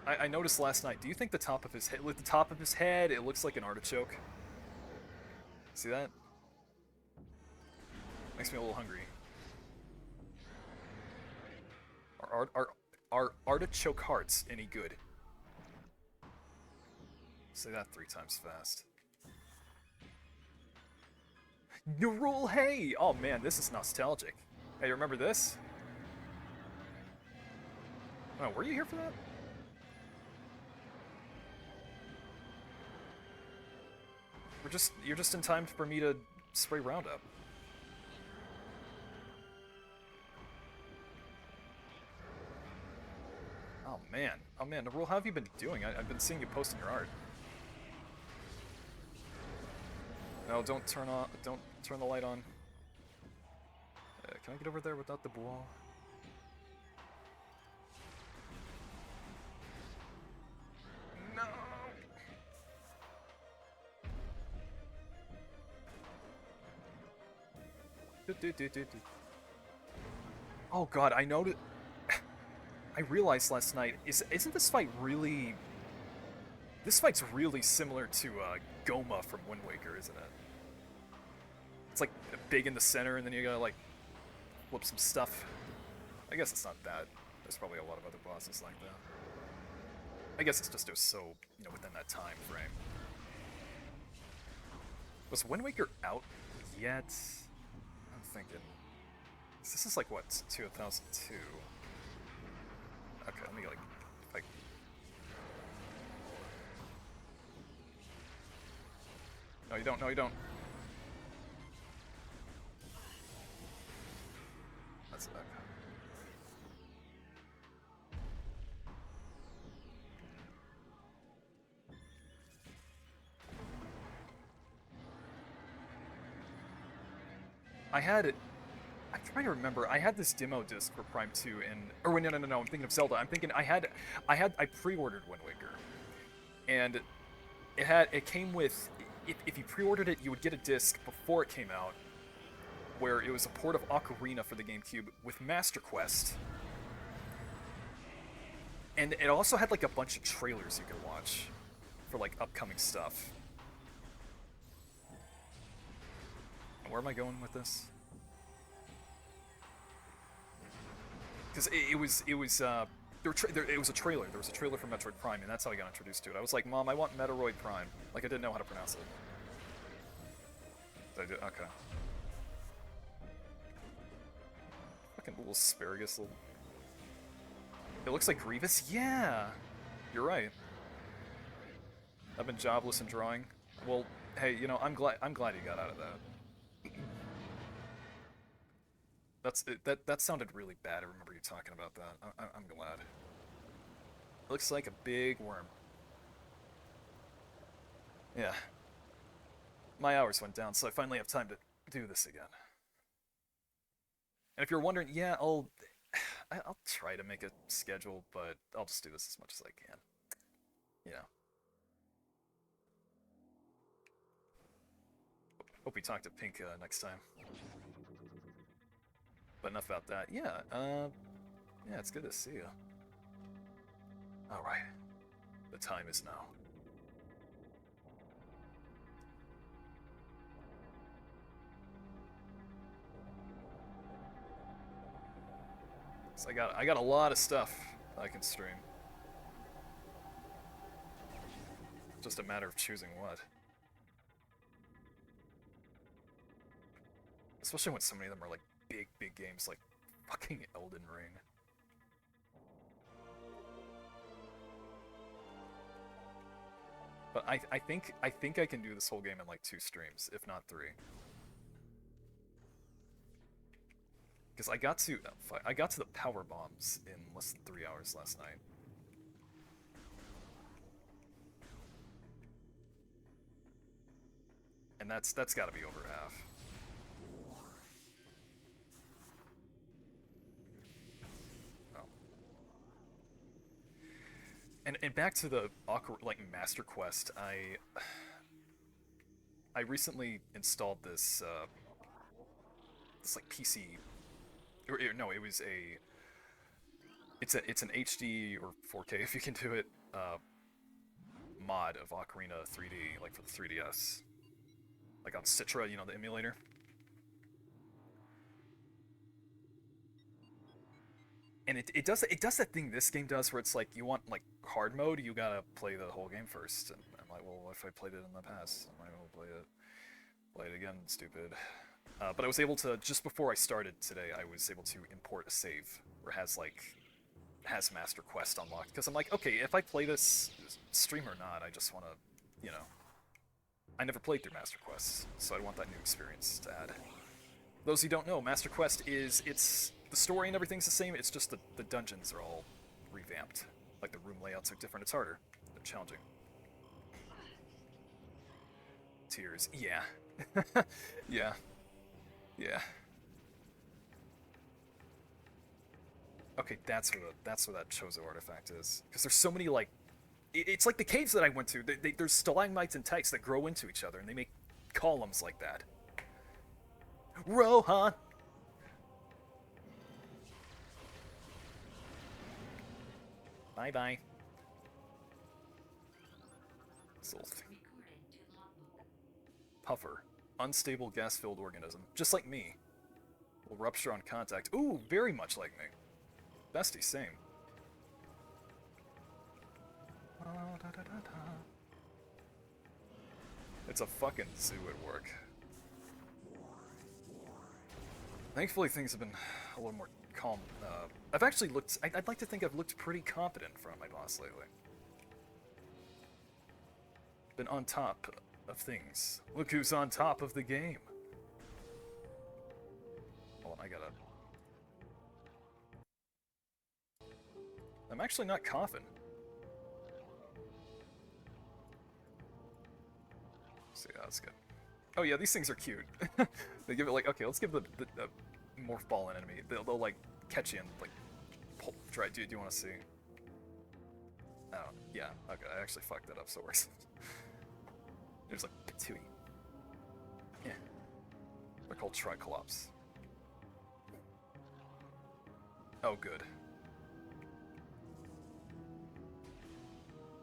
I noticed last night. Do you think the top of his head, with the top of his head, it looks like an artichoke? See that? Makes me a little hungry. Are artichoke hearts any good? Say that 3 times fast. Nurul, hey! Oh man, this is nostalgic. Hey, remember this? Oh, were you here for that? You're just in time for me to spray Roundup. Oh man, Nurul, how have you been doing? I've been seeing you posting your art. No, don't turn the light on. Can I get over there without the wall? No. Oh god, I noticed. I realized last night, isn't this fight really... This fight's really similar to Goma from Wind Waker, isn't it? It's like big in the center, and then you gotta like flip some stuff. I guess it's not that. There's probably a lot of other bosses like that. I guess it's just so, within that time frame. Was Wind Waker out yet? I'm thinking. This is like, what, 2002? Okay, let me, like... No, you don't. No, you don't. That's it. I had it. I'm trying to remember. I had this demo disc for Prime 2 in... Or wait, no. I'm thinking of Zelda. I'm thinking I pre-ordered Wind Waker. And it came with... if you pre-ordered it, you would get a disc before it came out, where it was a port of Ocarina for the GameCube with Master Quest. And it also had like a bunch of trailers you could watch for like upcoming stuff. Where am I going with this? Because it was it was a trailer. There was a trailer for Metroid Prime, and that's how I got introduced to it. I was like, Mom, I want Metroid Prime. Like, I didn't know how to pronounce it. Did I do? Okay. Fucking little asparagus. Little... It looks like Grievous? Yeah! You're right. I've been jobless and drawing. Well, hey, you know, I'm glad you got out of that. That sounded really bad. I remember you talking about that. I'm glad. It looks like a big worm. Yeah. My hours went down, so I finally have time to do this again. And if you're wondering, yeah, I'll try to make a schedule, but I'll just do this as much as I can. You know. Hope we talk to Pink next time. But enough about that. Yeah, yeah, it's good to see you. Alright. The time is now. So I got a lot of stuff I can stream. Just a matter of choosing what. Especially when so many of them are like big games like fucking Elden Ring. But I think I can do this whole game in like 2 streams, if not 3. Because I got to the power bombs in less than 3 hours last night. And that's got to be over half. And back to the awkward, like, Master Quest, I recently installed this, this, like, PC, no, it was it's an HD, or 4K if you can do it, mod of Ocarina 3D, like, for the 3DS. Like, on Citra, you know, the emulator. And it does that thing this game does where it's like, you want like hard mode, you gotta play the whole game first. And I'm like, well, what if I played it in the past? I'm like, well, play it again, stupid. But I was able to, just before I started today, I was able to import a save where it has Master Quest unlocked. Because I'm like, okay, if I play this, stream or not, I just want to, you know, I never played through Master Quest, so I want that new experience to add. Those who don't know, Master Quest it's the story and everything's the same, it's just the dungeons are all revamped. Like, the room layouts are different, it's harder. They're challenging. Tears. Yeah. Yeah. Yeah. Okay, that's where that Chozo artifact is. Because there's so many, like... It's like the caves that I went to. There's stalagmites and tights that grow into each other, and they make columns like that. Rohan! Bye-bye. This little thing. Puffer. Unstable gas-filled organism. Just like me. Will rupture on contact. Ooh, very much like me. Bestie, same. It's a fucking zoo at work. Thankfully, things have been a little more calm. I've actually looked... I'd like to think I've looked pretty competent in front of my boss lately. Been on top of things. Look who's on top of the game. Hold on, I gotta... I'm actually not coughing. See, that's good. Oh yeah, these things are cute. They give it like, okay, let's give the morph ball an enemy. They'll like catch you and like pull, try. Do you want to see? Oh yeah, okay. I actually fucked that up. So worse. There's like Patui. Yeah. They're called Triclops. Oh, good.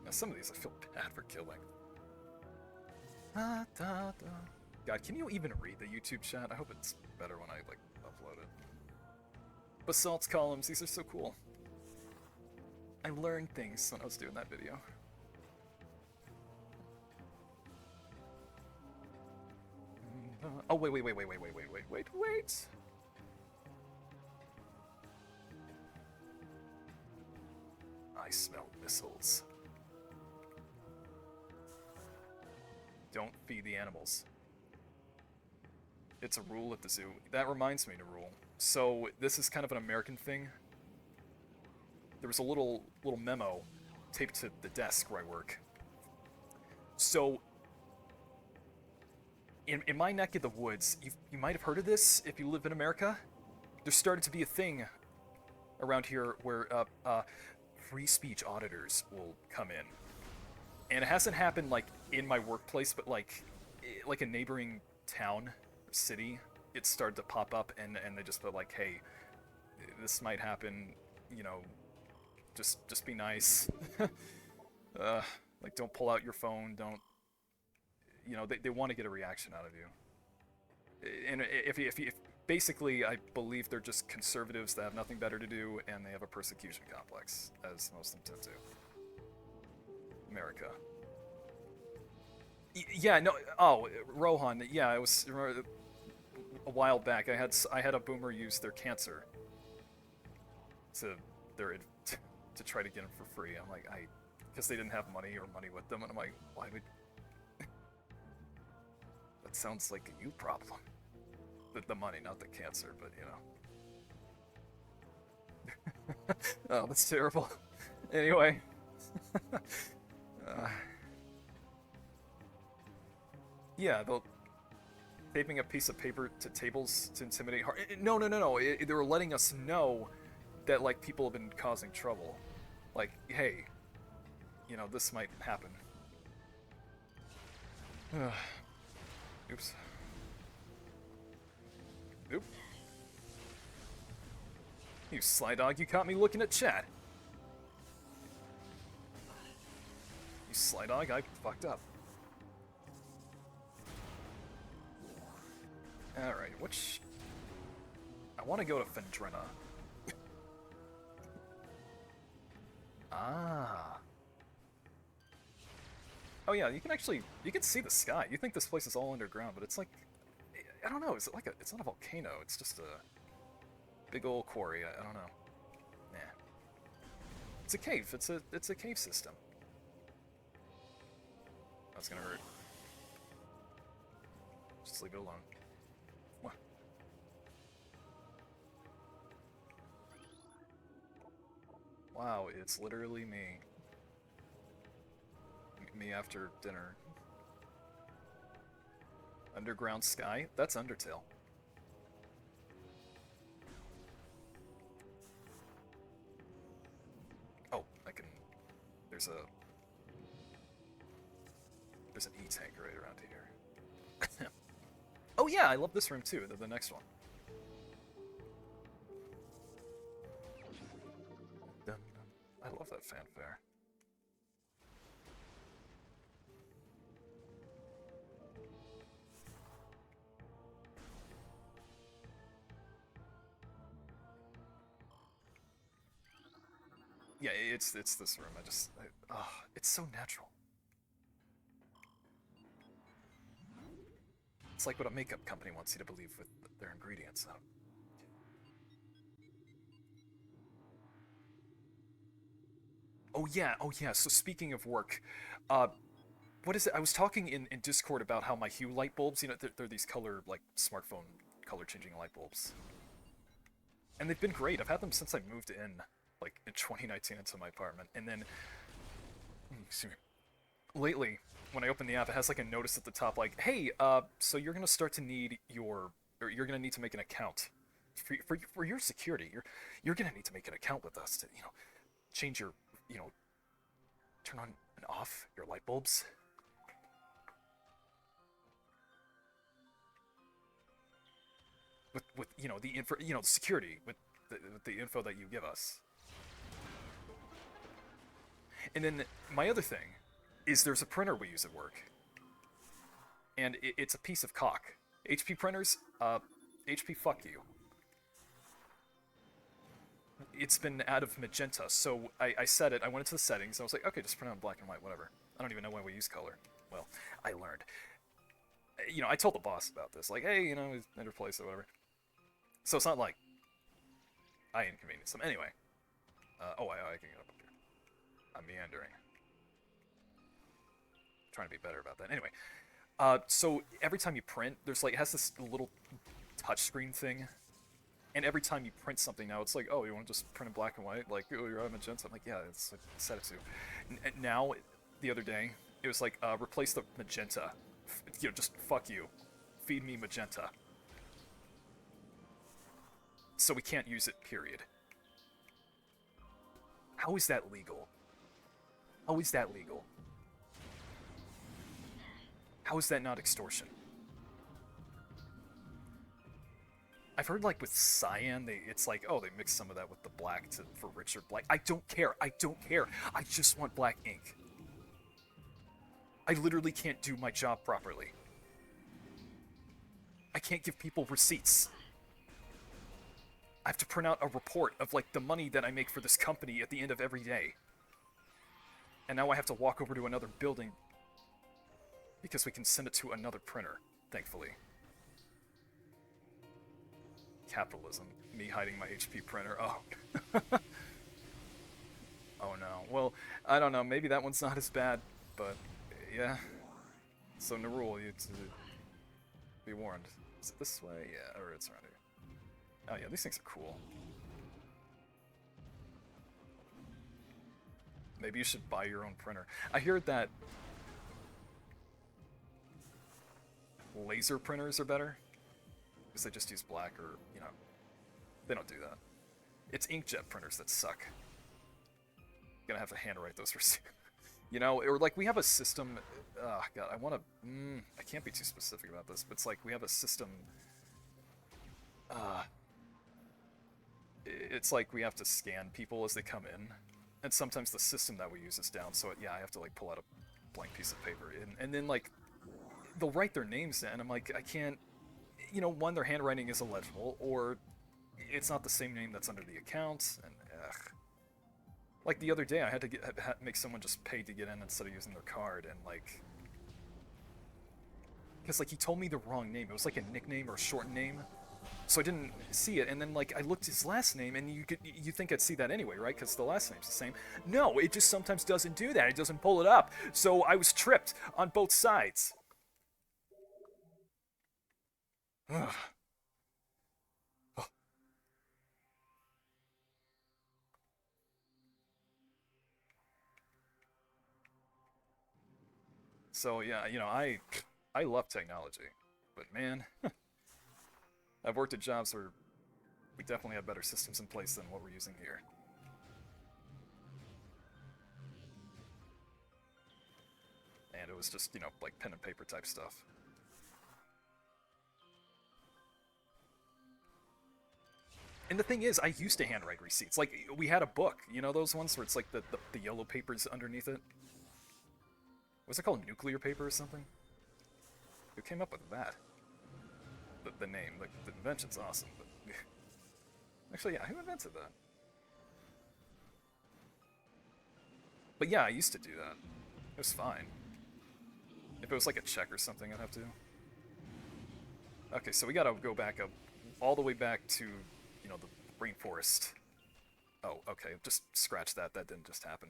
Now, some of these I feel bad for killing. God, can you even read the YouTube chat? I hope it's better when I, like, upload it. Basalt columns, these are so cool. I learned things when I was doing that video. Oh, wait. I smell missiles. Don't feed the animals. It's a rule at the zoo. That reminds me to rule. So this is kind of an American thing. There was a little memo taped to the desk where I work. So in my neck of the woods, you might have heard of this if you live in America. There started to be a thing around here where free speech auditors will come in. And it hasn't happened like in my workplace, but like a neighboring town, city, it started to pop up, and they just put like, hey, this might happen, you know, just be nice. Like, don't pull out your phone, don't, you know, they want to get a reaction out of you. And if basically, I believe they're just conservatives that have nothing better to do, and they have a persecution complex, as most of them tend to. America. Yeah, no. Oh, Rohan. Yeah, it was a while back. I had a boomer use their cancer to try to get them for free. I'm like, because they didn't have money with them, and I'm like, why would? That sounds like a you problem. The money, not the cancer, but you know. Oh, that's terrible. Anyway. Yeah, they'll taping a piece of paper to tables to intimidate. No. They were letting us know that like people have been causing trouble. Like, hey, you know, this might happen. Oops. Oop. You sly dog, you caught me looking at chat. You sly dog, I fucked up. Alright, which... I want to go to Fendrina. Ah. Oh yeah, you can see the sky. You think this place is all underground, but it's like... I don't know, it's not a volcano, it's just a big old quarry, I don't know. Nah. It's a cave, it's a cave system. That's gonna hurt. Just leave it alone. What? Wow, it's literally me. Me after dinner. Underground sky? That's Undertale. Oh, I can... There's an E-tank right around here. Oh yeah, I love this room too, the next one. I love that fanfare. Yeah, it's this room. It's so natural. It's like what a makeup company wants you to believe with their ingredients. Oh yeah. So speaking of work, what is it? I was talking in Discord about how my Hue light bulbs, you know, they're these color, like, smartphone color-changing light bulbs. And they've been great. I've had them since I moved in, like, in 2019 into my apartment. And then, excuse me, lately, when I open the app, it has, like, a notice at the top, like, hey, so you're gonna start to need you're gonna need to make an account. For your security, you're gonna need to make an account with us to, you know, change your, you know, turn on and off your light bulbs. with the info, the security with the info that you give us. And then my other thing is there's a printer we use at work, and it's a piece of cock. HP printers, HP, fuck you. It's been out of magenta, so I set it. I went into the settings. I was like, okay, just print on black and white, whatever. I don't even know why we use color. Well, I learned. I told the boss about this, like, hey, I'd replace it, whatever. So it's not like I inconvenience them. Anyway. I can get up here. I'm meandering. I'm trying to be better about that. Anyway. So every time you print, there's like, it has this little touchscreen thing. And every time you print something now, it's like, oh, you want to just print in black and white? Like, oh, you're out of magenta. I'm like, yeah, it's set it to. Now, the other day, it was like, replace the magenta. Just fuck you. Feed me magenta. So we can't use it, period. How is that legal? How is that legal? How is that not extortion? I've heard, like, with cyan, it's like, oh, they mix some of that with the black for richer black. I don't care. I don't care. I just want black ink. I literally can't do my job properly. I can't give people receipts. I have to print out a report of, like, the money that I make for this company at the end of every day. And now I have to walk over to another building because we can send it to another printer, thankfully. Capitalism. Me hiding my HP printer. Oh. Oh no. Well, I don't know. Maybe that one's not as bad, but yeah. So Nerul, you to be warned. Is it this way? Yeah, or it's around here. Oh yeah, these things are cool. Maybe you should buy your own printer. I hear that laser printers are better. Because they just use black or, they don't do that. It's inkjet printers that suck. Gonna have to handwrite those receipts. Or like we have a system, oh god, I can't be too specific about this, but it's like we have a system, it's like we have to scan people as they come in, and sometimes the system that we use is down, so I have to like pull out a blank piece of paper, and then like, they'll write their names in, I'm like, I can't, one, their handwriting is illegible, or it's not the same name that's under the account, and ugh. Like the other day, I had to make someone just pay to get in instead of using their card, and like, because like he told me the wrong name. It was like a nickname or a short name, so I didn't see it. And then like I looked his last name, and you think I'd see that anyway, right? Because the last name's the same. No, it just sometimes doesn't do that. It doesn't pull it up. So I was tripped on both sides. Ugh. So yeah, I love technology, but man, I've worked at jobs where we definitely have better systems in place than what we're using here. And it was just, like pen and paper type stuff. And the thing is, I used to handwrite receipts. Like, we had a book, those ones where it's like the yellow papers underneath it? What's it called? Nuclear paper or something? Who came up with that? The name. Like, the invention's awesome, but... Actually, yeah, who invented that? But yeah, I used to do that. It was fine. If it was like a check or something, I'd have to... Okay, so we gotta go back up, all the way back to, the rainforest. Oh, okay, just scratch that. That didn't just happen.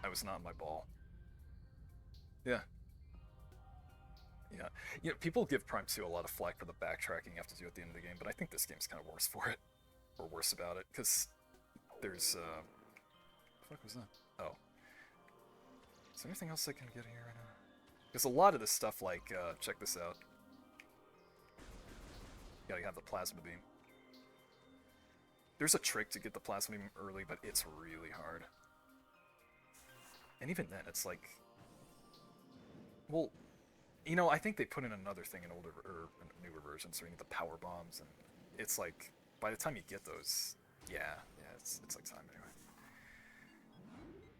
I was not in my ball. Yeah. Yeah. People give Prime 2 a lot of flack for the backtracking you have to do at the end of the game, but I think this game's kind of worse for it. Or worse about it, because there's, what the fuck was that? Oh. Is there anything else I can get here right now? Because a lot of this stuff, like, check this out. You gotta have the plasma beam. There's a trick to get the plasma beam early, but it's really hard. And even then, it's like... Well, You know, I think they put in another thing in older or in newer versions, so you need the power bombs, and it's like by the time you get those, yeah, it's like time anyway.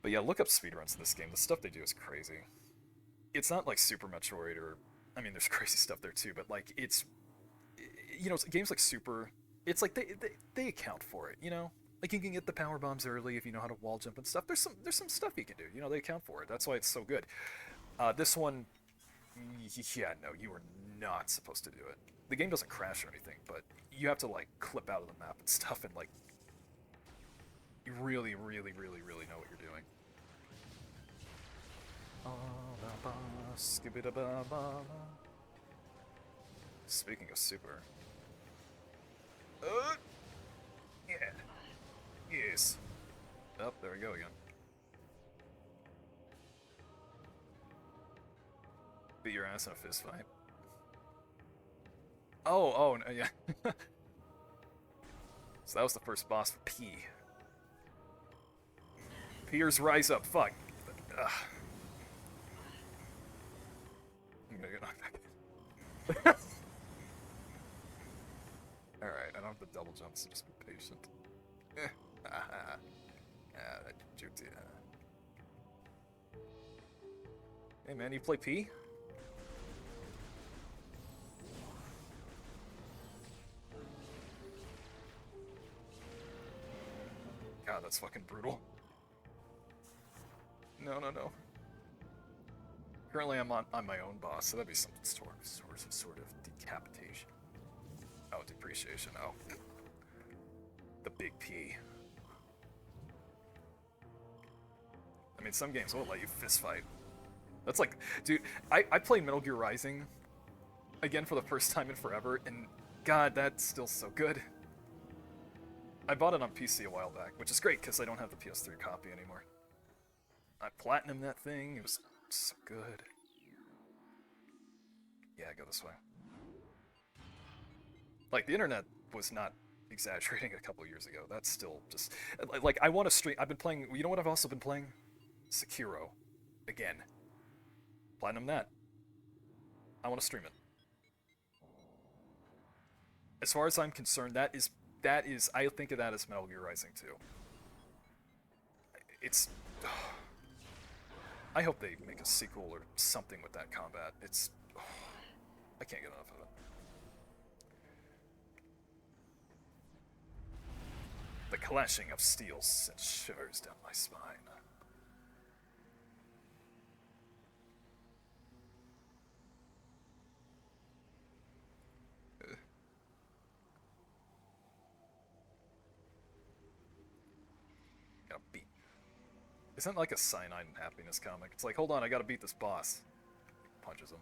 But yeah, look up speedruns in this game. The stuff they do is crazy. It's not like Super Metroid or, I mean, there's crazy stuff there too, but like it's, you know, games like Super, it's like they account for it, you know. Like you can get the power bombs early if you know how to wall jump and stuff. There's some stuff you can do. You know, they account for it. That's why it's so good. This one, yeah, no, you are not supposed to do it. The game doesn't crash or anything, but you have to like clip out of the map and stuff, and like you really, really, really, really know what you're doing. Speaking of super, uh, yeah, yes. Oh, there we go again. Beat your ass in a fist fight. Oh, no, yeah. So that was the first boss for P. Piers Rise Up. Fuck. Ugh. I'm gonna get knocked back. Alright, I don't have the double jumps, so just be patient. That juked you. Hey man, you play P? God, that's fucking brutal. No. Currently, I'm on my own boss, so that'd be some sort of decapitation. Oh, depreciation. Oh, the big P. I mean, some games won't let you fist fight. That's like, dude, I played Metal Gear Rising again for the first time in forever, and God, that's still so good. I bought it on PC a while back, which is great because I don't have the PS3 copy anymore. I platinumed that thing. It was so good. Yeah, go this way. Like, the internet was not exaggerating a couple years ago. That's still just... Like, I want to stream... I've been playing... You know what I've also been playing? Sekiro. Again. Platinum that. I want to stream it. As far as I'm concerned, that is... I think of that as Metal Gear Rising 2. It's... I hope they make a sequel or something with that combat. It's... I can't get enough of it. The clashing of steel sent shivers down my spine. Gotta beat. Isn't it like a cyanide and happiness comic? It's like, hold on, I gotta beat this boss. He punches him.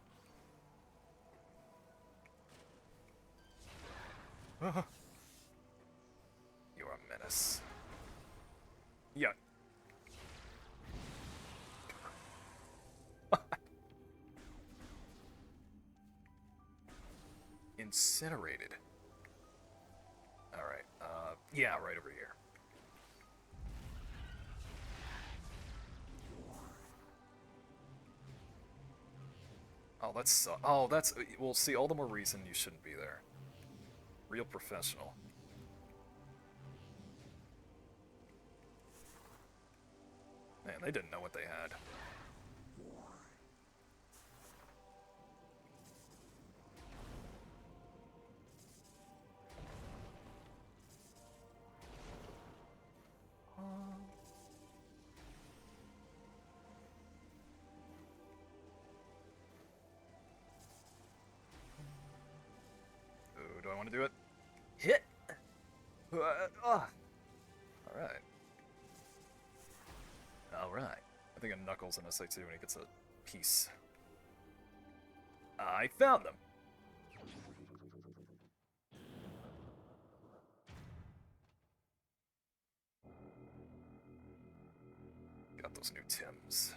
You're a menace. Yeah. Incinerated. Alright, yeah, right over here. Oh, that's... Well, see, all the more reason you shouldn't be there. Real professional. Man, they didn't know what they had. Ooh, do I want to do it? Hit! Alright. Alright. I think a Knuckles in SA2 when he gets a piece. I found them! Got those new Tims.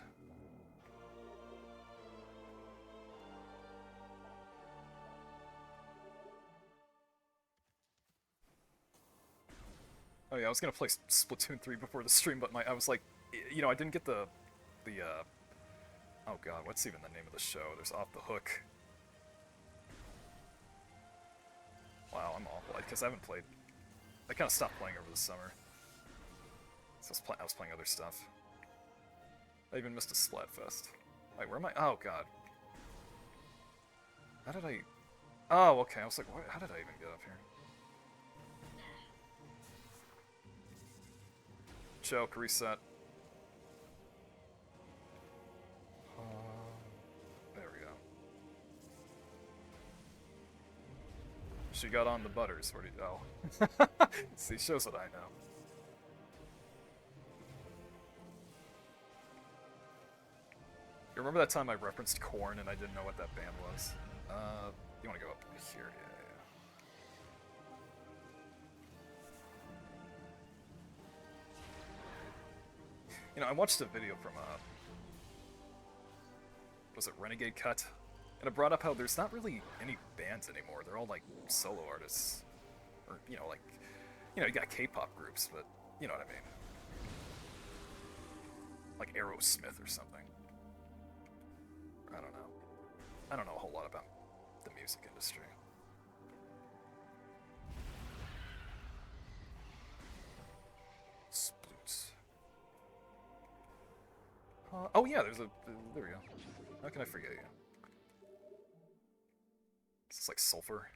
Oh yeah, I was gonna play Splatoon 3 before the stream, but I was like, you know, I didn't get the Oh god, what's even the name of the show? There's Off the Hook. Wow, I'm awful, because I haven't played... I kind of stopped playing over the summer. So I was playing other stuff. I even missed a Splatfest. Wait, where am I? Oh god. How did I... Oh, okay, I was like, how did I even get up here? Choke, reset. There we go. She got on the butters. Where did you go? See, shows what I know. You remember that time I referenced Korn and I didn't know what that band was? You want to go up here? Yeah. You know, I watched a video from, was it Renegade Cut? And it brought up how there's not really any bands anymore. They're all, like, solo artists. Or, you know, like, you got K-pop groups, but you know what I mean. Like Aerosmith or something. I don't know. I don't know a whole lot about the music industry. Sploots. Oh yeah, there we go. How can I forget you? It's like sulfur.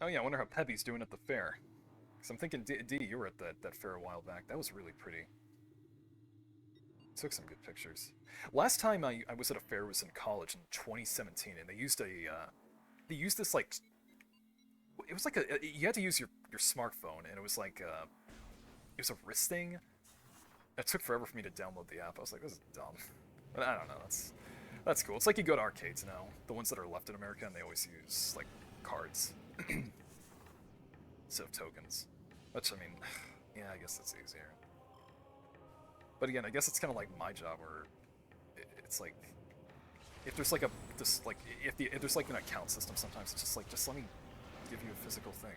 Oh yeah, I wonder how Pebby's doing at the fair. Because I'm thinking, D, you were at that fair a while back. That was really pretty. Took some good pictures. Last time I was at a fair was in college in 2017, and they used this like, it was like you had to use your smartphone, and it was like, it was a wrist thing. It took forever for me to download the app. I was like, this is dumb. But I don't know, that's cool. It's like you go to arcades now, the ones that are left in America, and they always use, like, cards. Instead of tokens. Which, I mean, yeah, I guess that's easier. But again, I guess it's kind of like my job, where it's like, if there's like if there's like an account system, sometimes it's just like, just let me give you a physical thing.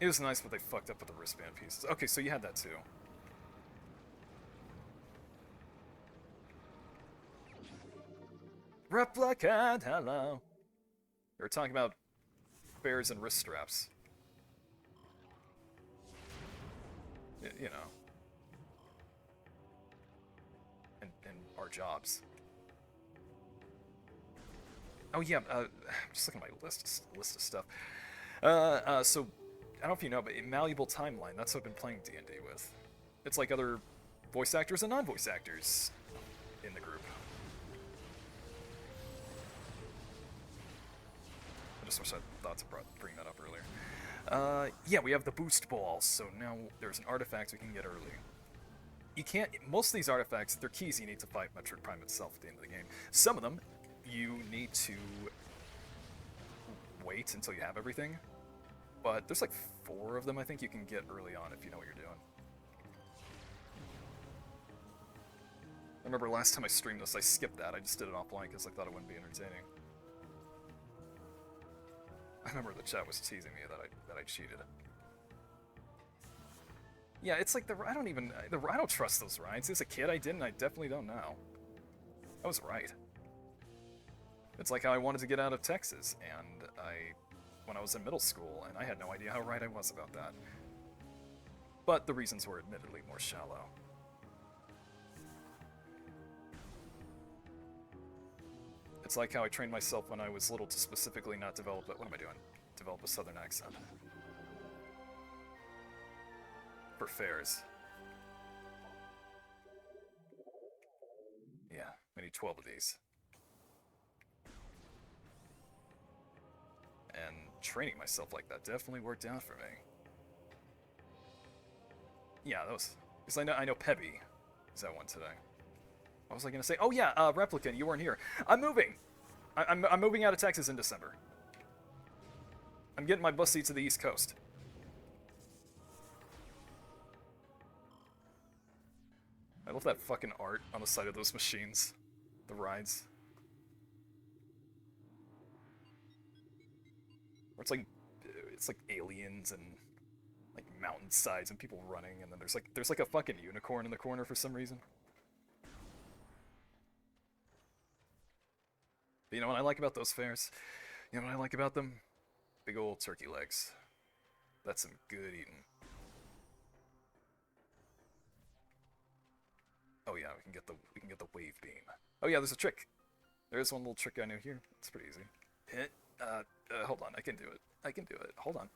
It was nice, but they fucked up with the wristband pieces. Okay, so you had that too. Replicant, hello. We were talking about bears and wrist straps. You know. And our jobs. Oh yeah, I'm just looking at my list of stuff. So, I don't know if you know, but Malleable Timeline, that's what I've been playing D&D with. It's like other voice actors and non-voice actors in the group. I just wish I thought to bring that up earlier. Yeah, we have the boost balls, so now there's an artifact we can get early. You can't... Most of these artifacts, they're keys you need to fight Metroid Prime itself at the end of the game. Some of them, you need to wait until you have everything. But there's like 4 of them I think you can get early on if you know what you're doing. I remember last time I streamed this, I skipped that. I just did it offline because I thought it wouldn't be entertaining. I remember the chat was teasing me that I cheated. Yeah, it's like I don't trust those rides. As a kid, I didn't. I definitely don't now. I was right. It's like how I wanted to get out of Texas, and when I was in middle school, and I had no idea how right I was about that. But the reasons were admittedly more shallow. It's like how I trained myself when I was little to specifically not develop what am I doing? Develop a southern accent. For fairs. Yeah, we need 12 of these. And training myself like that definitely worked out for me. Yeah, that was... Because I know Pebby is at one today. What was I gonna say? Oh yeah, Replicant, you weren't here. I'm moving! I'm moving out of Texas in December. I'm getting my bus seat to the East Coast. I love that fucking art on the side of those machines. the rides. Or it's like aliens and like mountainsides and people running, and then there's like a fucking unicorn in the corner for some reason. But you know what I like about those fairs? You know what I like about them? Big old turkey legs. That's some good eating. Oh yeah, we can get the wave beam. Oh yeah, there's a trick. There's one little trick I know here. It's pretty easy. Hit. Hold on, I can do it. I can do it. Hold on.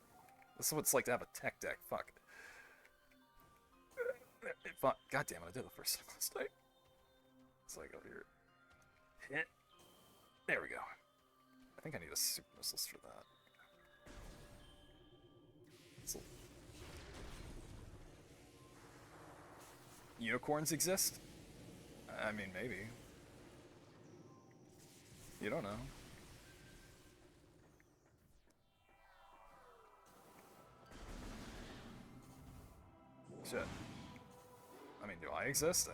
This is what it's like to have a tech deck. Fuck. Fuck. God damn it, I did it the first time last night. It's like over here. Hit. There we go. I think I need a super missiles for that. So, unicorns exist? I mean, maybe. You don't know. Shit. I mean, do I exist?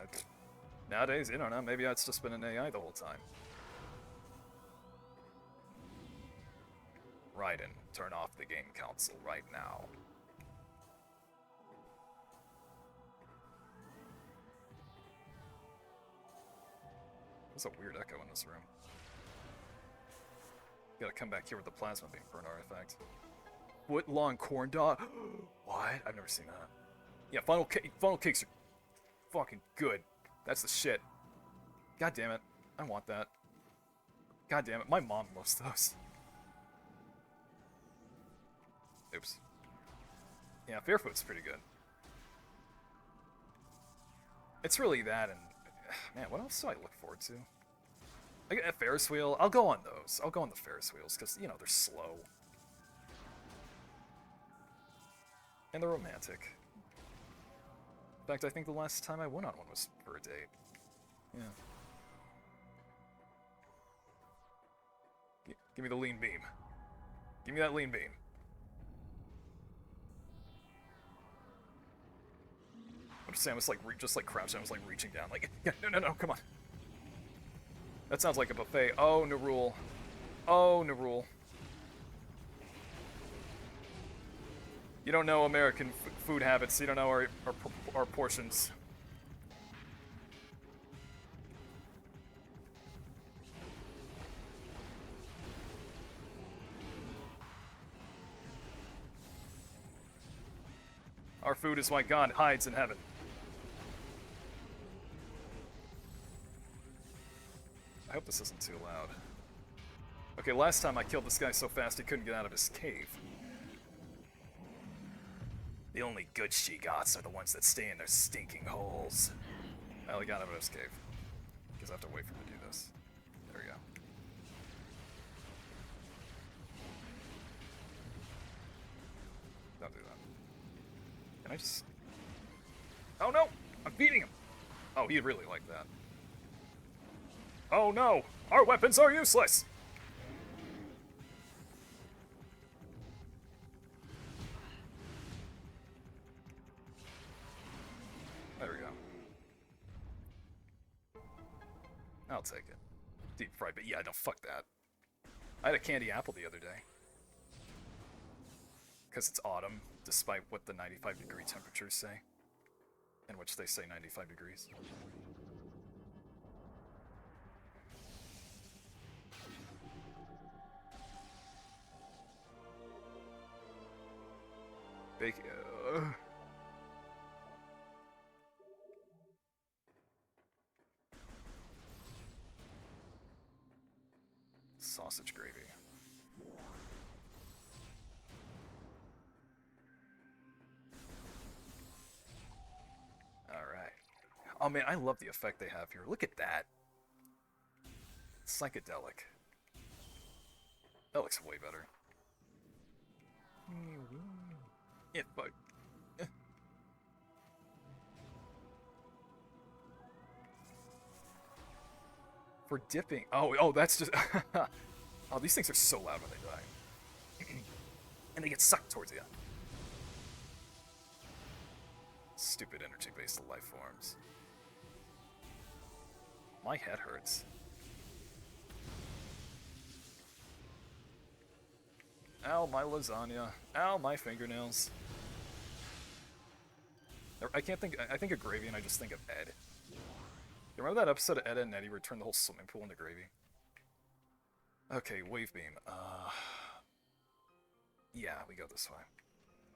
Nowadays, you don't know. Maybe it's just been an AI the whole time. Raiden, turn off the game console right now. There's a weird echo in this room. Gotta come back here with the plasma beam for an artifact. Foot-long corn dog? What? I've never seen that. Yeah, funnel cakes are fucking good. That's the shit. God damn it. I want that. God damn it. My mom loves those. Oops. Yeah, Fairfoot's pretty good. It's really that, and man, what else do I look forward to? I get a Ferris wheel. I'll go on those. I'll go on the Ferris wheels because you know they're slow and they're romantic. In fact, I think the last time I went on one was for a date. Yeah. Give me the lean beam. Give me that lean beam. I'm just saying, I was like, just like crouching, I was like reaching down, like, yeah, no, come on. That sounds like a buffet. Oh, no rule. Oh, no rule. You don't know American food habits. You don't know our portions. Our food is why God hides in heaven. I hope this isn't too loud. Okay, last time I killed this guy so fast he couldn't get out of his cave. The only good she-goths are the ones that stay in their stinking holes. Well, he got out of his cave. Because I have to wait for him to do this. There we go. Don't do that. Can I just... Oh no! I'm beating him! Oh, he really liked that. Oh no! Our weapons are useless! There we go. I'll take it. Deep fried, but yeah, no, fuck that. I had a candy apple the other day. Because it's autumn, despite what the 95-degree temperatures say. In which they say 95 degrees. Sausage gravy. Alright. Oh man, I love the effect they have here. Look at that. Psychedelic. That looks way better. Yeah, but... For dipping. Oh, that's just... Oh, these things are so loud when they die. And they get sucked towards you. Stupid energy-based life forms. My head hurts. Ow, my lasagna. Ow, my fingernails. I can't think. I think of gravy and I just think of Ed. You remember that episode of Ed and Eddie where he turned the whole swimming pool into gravy? Okay, wave beam. Yeah, we go this way.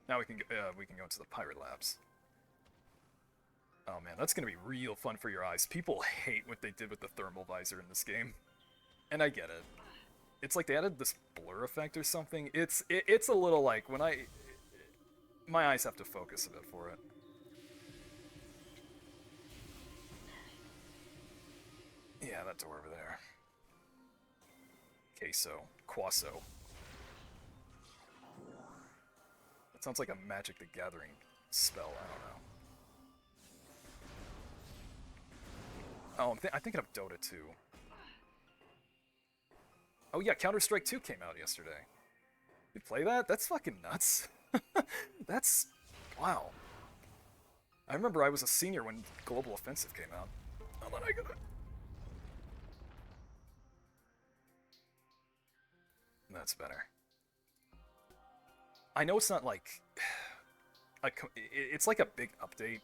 Now we can go into the pirate labs. Oh man, that's gonna be real fun for your eyes. People hate what they did with the thermal visor in this game, and I get it. It's like they added this blur effect or something. It's a little like when my eyes have to focus a bit for it. Yeah, that door over there. Queso. Quasso. That sounds like a Magic the Gathering spell, I don't know. Oh, I'm thinking of Dota 2. Oh yeah, Counter-Strike 2 came out yesterday. You play that? That's fucking nuts. That's... wow. I remember I was a senior when Global Offensive came out. Hold on, I gotta... That's better. I know it's not like... it's like a big update.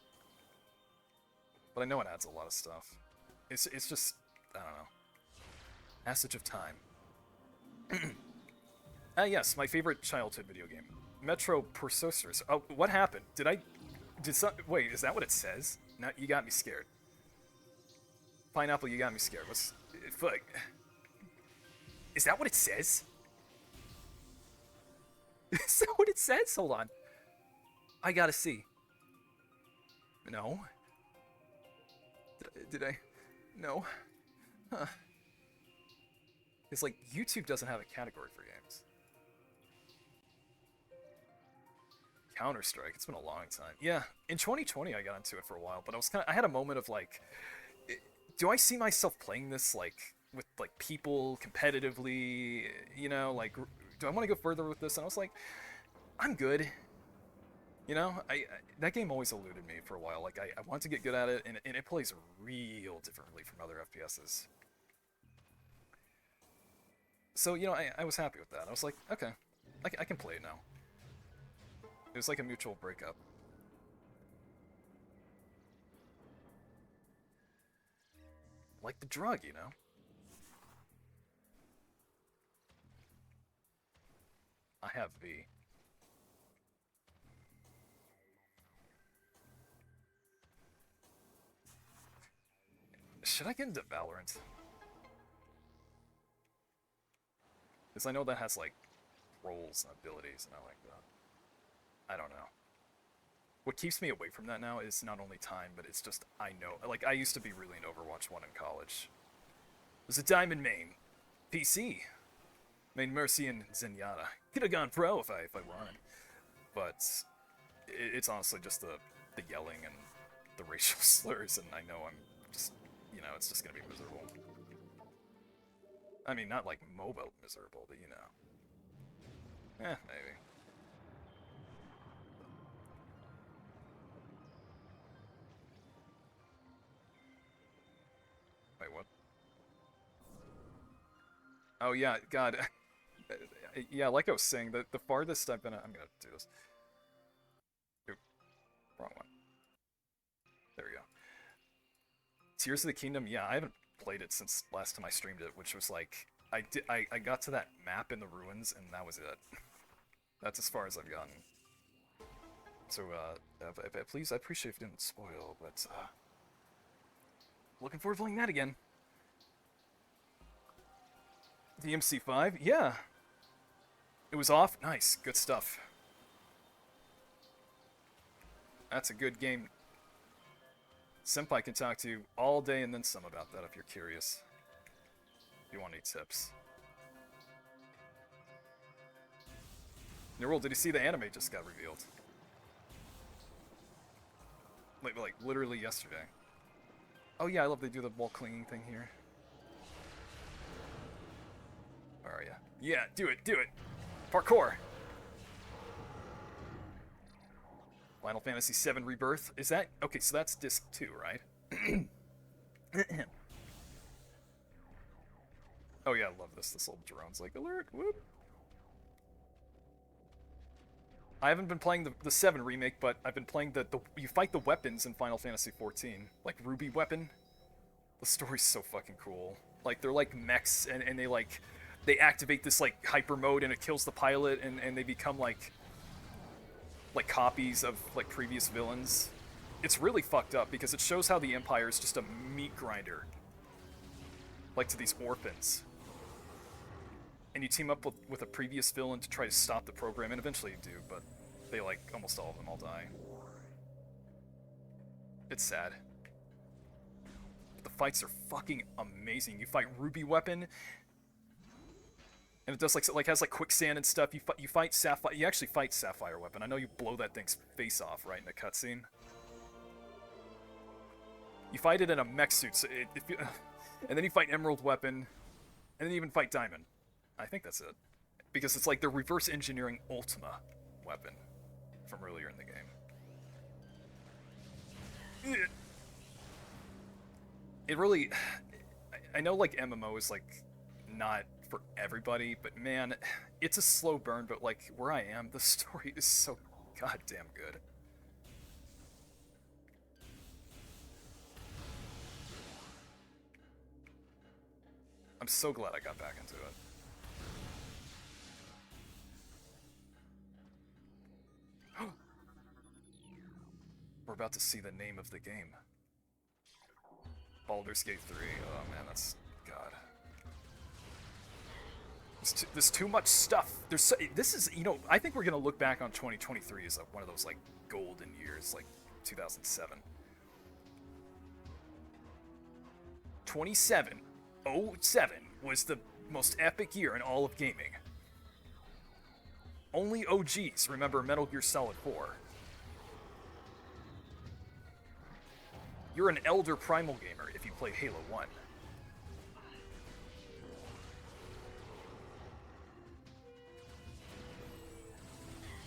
But I know it adds a lot of stuff. It's just... I don't know. Passage of time. Yes, my favorite childhood video game. Metro Processors. Oh, what happened? Wait, is that what it says? Now, you got me scared. Pineapple, you got me scared. Fuck. Is that what it says? Is that what it says? Hold on. I gotta see. No. Did I? No. Huh. It's like, YouTube doesn't have a category for games. Counter-Strike, it's been a long time. Yeah, in 2020 I got into it for a while, but I had a moment of like, do I see myself playing this like, with like people competitively, you know, like, do I want to go further with this? And I was like, I'm good. You know, that game always eluded me for a while. Like, I wanted to get good at it, and it plays real differently from other FPSs. So, you know, I was happy with that. I was like, okay, I can play it now. It was like a mutual breakup. Like the drug, you know? I have V. Should I get into Valorant? Because I know that has, like, roles and abilities, and I like that. I don't know. What keeps me away from that now is not only time, but it's just, I know. Like, I used to be really into Overwatch 1 in college. There's a Diamond main. PC. Main Mercy and Zenyatta. Could have gone pro if I wanted. But it's honestly just the yelling and the racial slurs, and I know I'm just, you know, it's just gonna be miserable. I mean, not like mobile miserable, but you know. Maybe. Wait, what? Oh yeah, God. Yeah, like I was saying, the farthest I've been... I'm gonna do this. Oop, wrong one. There we go. Tears of the Kingdom, yeah, I haven't played it since last time I streamed it, which was like... I got to that map in the ruins, and that was it. That's as far as I've gotten. So, please, I appreciate if you didn't spoil, but, looking forward to playing that again. DMC5? Yeah. It was off? Nice. Good stuff. That's a good game. Senpai can talk to you all day and then some about that if you're curious. If you want any tips. Neural, did you see the anime just got revealed? Like literally yesterday. Oh yeah, I love they do the wall clinging thing here. Where are ya? Yeah, do it, do it! Parkour! Final Fantasy VII Rebirth. Is that... okay, so that's disc 2, right? Oh yeah, I love this. This little drone's like, alert, whoop! I haven't been playing the 7 remake, but I've been playing the you fight the weapons in Final Fantasy 14, like Ruby weapon. The story's so fucking cool. Like they're like mechs, and they activate this like hyper mode, and it kills the pilot, and they become like copies of like previous villains. It's really fucked up because it shows how the Empire is just a meat grinder, like to these orphans. And you team up with a previous villain to try to stop the program, and eventually you do, but they like almost all of them all die. It's sad. But the fights are fucking amazing. You fight Ruby weapon, and it does like has like quicksand and stuff. You fight Sapphire. You actually fight Sapphire weapon. I know you blow that thing's face off right in the cutscene. You fight it in a mech suit, so and then you fight Emerald weapon, and then you even fight Diamond. I think that's it, because it's like the reverse engineering Ultima weapon from earlier in the game. It really, I know like MMO is like not for everybody, but man, it's a slow burn. But like where I am, the story is so goddamn good. I'm so glad I got back into it. We're about to see the name of the game. Baldur's Gate 3. Oh man, that's... God. There's too much stuff. This is, you know, I think we're gonna look back on 2023 as one of those, like, golden years, like 2007. 2707 was the most epic year in all of gaming. Only OGs remember Metal Gear Solid 4. You're an elder primal gamer if you play Halo 1.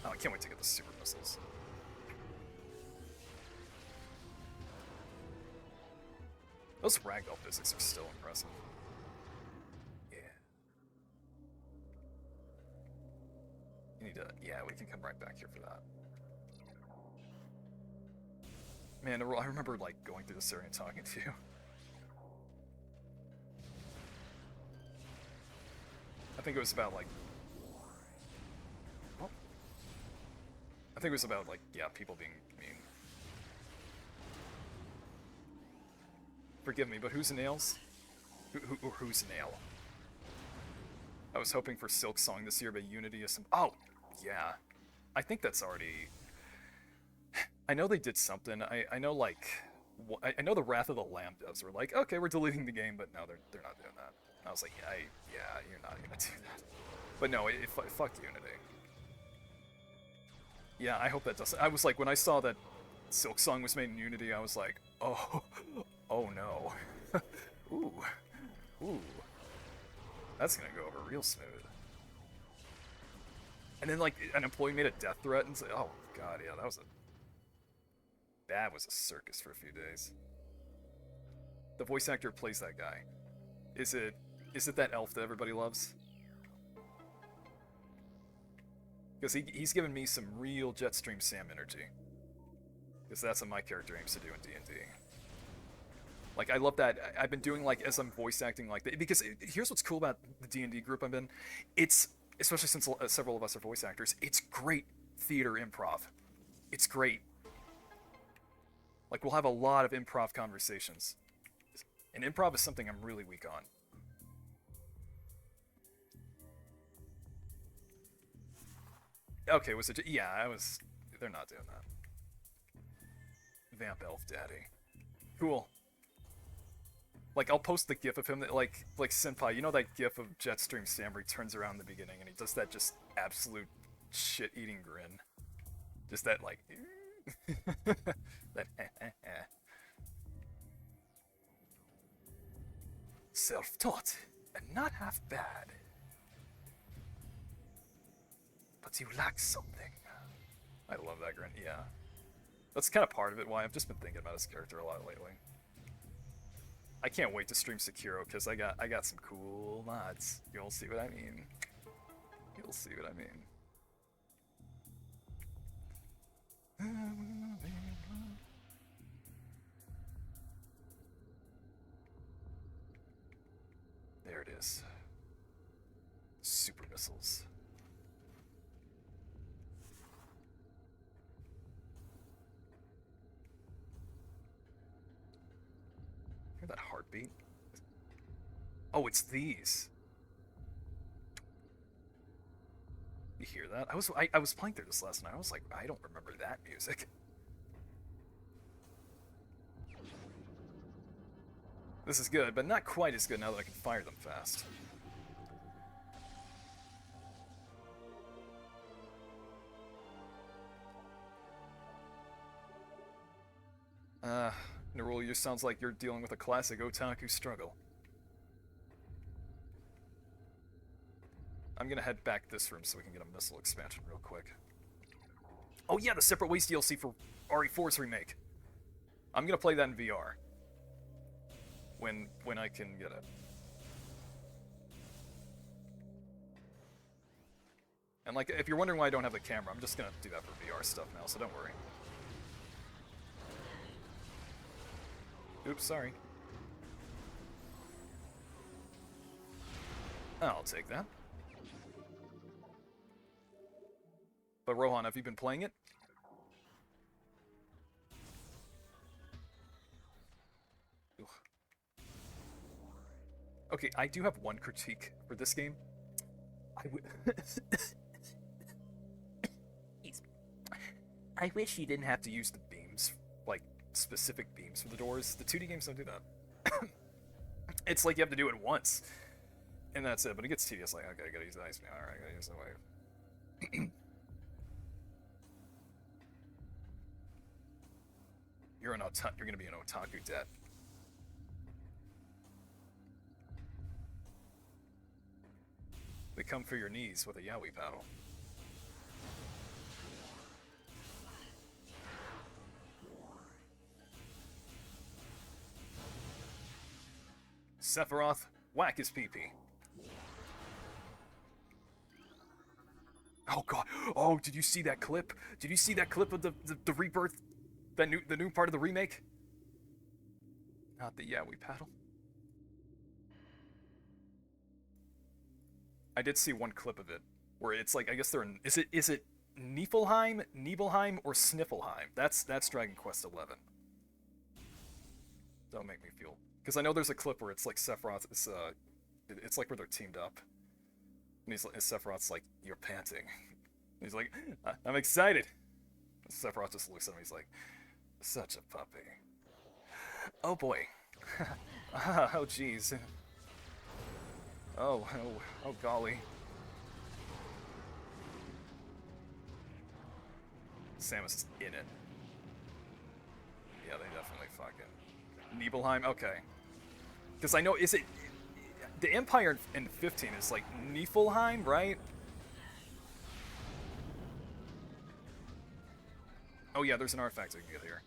Oh, I can't wait to get the super missiles. Those ragdoll physics are still impressive. Yeah. You need to... Yeah, we can come right back here for that. Man, I remember, like, going through this area and talking to you. I think it was about, like... Well, I think it was about, like, yeah, people being mean. Forgive me, but who's Nails? Who's Nail? I was hoping for Silk Song this year, but Unity is some... Oh! Yeah. I think that's already... I know they did something. I know, like... I know the Wrath of the Lamb devs were like, okay, we're deleting the game, but no, they're not doing that. And I was like, yeah, you're not gonna do that. But no, fuck Unity. Yeah, I hope that doesn't... I was like, when I saw that Silk Song was made in Unity, I was like, oh no. Ooh. That's gonna go over real smooth. And then, like, an employee made a death threat and said, oh god, yeah, that was a circus for a few days. The voice actor plays that guy. Is it that elf that everybody loves? Because he's given me some real Jetstream Sam energy. Because that's what my character aims to do in D&D. Like, I love that. I've been doing, like, as I'm voice acting like that. Because here's what's cool about the D&D group I'm in. It's, especially since several of us are voice actors, it's great theater improv. It's great. Like, we'll have a lot of improv conversations. And improv is something I'm really weak on. Okay, was it... Yeah, they're not doing that. Vamp Elf Daddy. Cool. Like, I'll post the gif of him that, like Senpai, you know that gif of Jetstream Sam where he turns around in the beginning and he does that just absolute shit-eating grin. Just that, like... that Self-taught and not half bad. But you lack something. I love that grin, yeah. That's kind of part of it why I've just been thinking about his character a lot lately. I can't wait to stream Sekiro because I got some cool mods. You'll see what I mean. You'll see what I mean. There it is. Super missiles. Hear that heartbeat? Oh, it's these. You hear that? I was playing through this last night. I was like, I don't remember that music. This is good, but not quite as good now that I can fire them fast. Nerul, you sounds like you're dealing with a classic otaku struggle. I'm gonna head back this room so we can get a missile expansion real quick. Oh yeah, the Separate Ways DLC for RE4's remake. I'm gonna play that in VR. When I can get it. And like, if you're wondering why I don't have the camera, I'm just gonna do that for VR stuff now, so don't worry. Oops, sorry. I'll take that. But Rohan, have you been playing it? Ugh. Okay, I do have one critique for this game. I wish you didn't have to use the beams, like specific beams for the doors. The 2D games don't do that. It's like you have to do it once, and that's it. But it gets tedious. Like, okay, I gotta use the ice beam. All right, I gotta use the wave. You're gonna be an otaku dad. They come for your knees with a yaoi paddle. Sephiroth, whack his pee-pee. Oh god. Oh, did you see that clip? Did you see that clip of the rebirth? The new part of the remake? Not the yaoi paddle. I did see one clip of it where it's like, I guess they're in, is it Niflheim, or Sniffleheim? That's Dragon Quest XI. Don't make me feel, because I know there's a clip where it's like Sephiroth, it's like where they're teamed up, and Sephiroth's like, you're panting. He's like, I'm excited. Sephiroth just looks at him. He's like, such a puppy. Oh boy. Oh jeez. Oh golly. Samus is in it. Yeah, they definitely fucking... Nibelheim? Okay. Because I know, is it... The Empire in 15 is like Niflheim, right? Oh yeah, there's an artifact I can get here.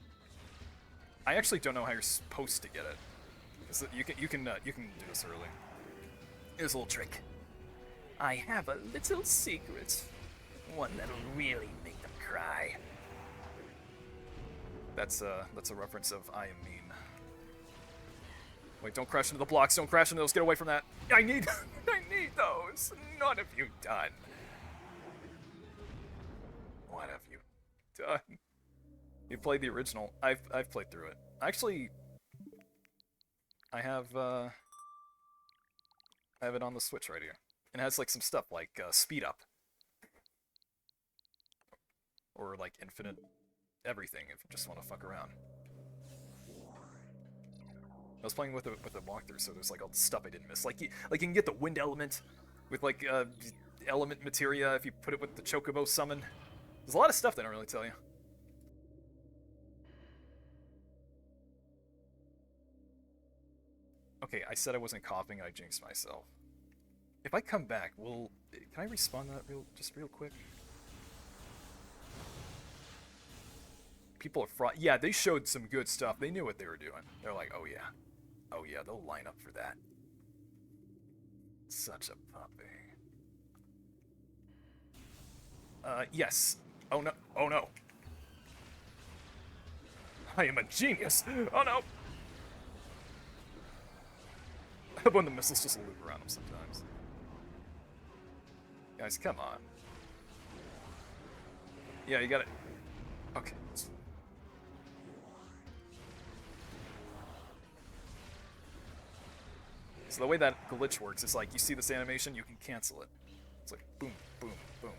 I actually don't know how you're supposed to get it. You can do this early. Here's a little trick. I have a little secret. One that'll really make them cry. That's a reference of I Am Mean. Wait, don't crash into the blocks, don't crash into those, get away from that. I need those. What have you done? What have you done? You played the original. I've played through it. Actually, I have it on the Switch right here. And it has like some stuff like speed up. Or like infinite everything if you just want to fuck around. I was playing with a walkthrough, so there's like all the stuff I didn't miss. Like you can get the wind element with like element materia if you put it with the Chocobo summon. There's a lot of stuff they don't really tell you. Okay, I said I wasn't coughing, I jinxed myself. If I come back, can I respawn that just real quick? People are fraud. Yeah, they showed some good stuff. They knew what they were doing. They're like, oh yeah, they'll line up for that. Such a puppy. Yes. Oh no. I am a genius! Oh no! When the missiles just loop around him sometimes. Guys, come on. Yeah, you gotta... Okay. So the way that glitch works is like, you see this animation, you can cancel it. It's like, boom, boom, boom.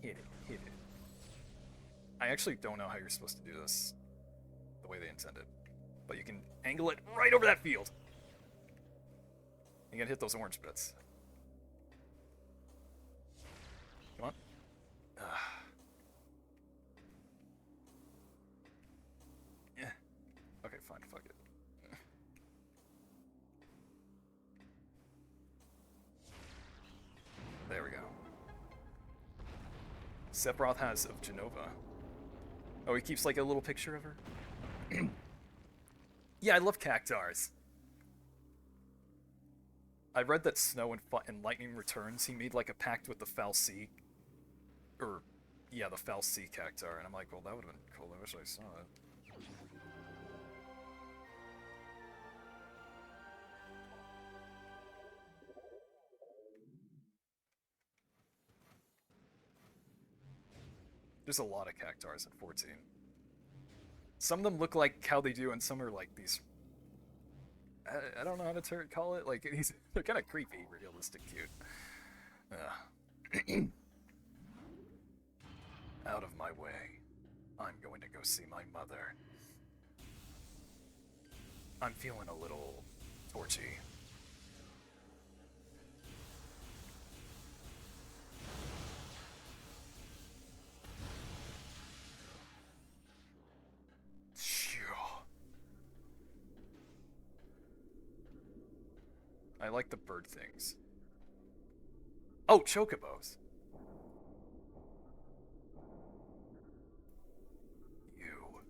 Hit it, hit it. I actually don't know how you're supposed to do this the way they intended. But you can angle it right over that field. You gotta hit those orange bits. Come on. Yeah. Okay, fine, fuck it. There we go. Sephiroth has of Genova. Oh, he keeps like a little picture of her? Yeah, I love cactars. I read that Snow in Lightning Returns, he made like a pact with the Fal'Cie. Or, yeah, the Fal'Cie cactar. And I'm like, well, that would have been cool. I wish I saw it. There's a lot of cactars at 14. Some of them look like how they do, and some are like these... I don't know how to call it. Like, they're kind of creepy, realistic, cute. Out of my way. I'm going to go see my mother. I'm feeling a little torchy. I like the bird things. Oh, chocobos. You.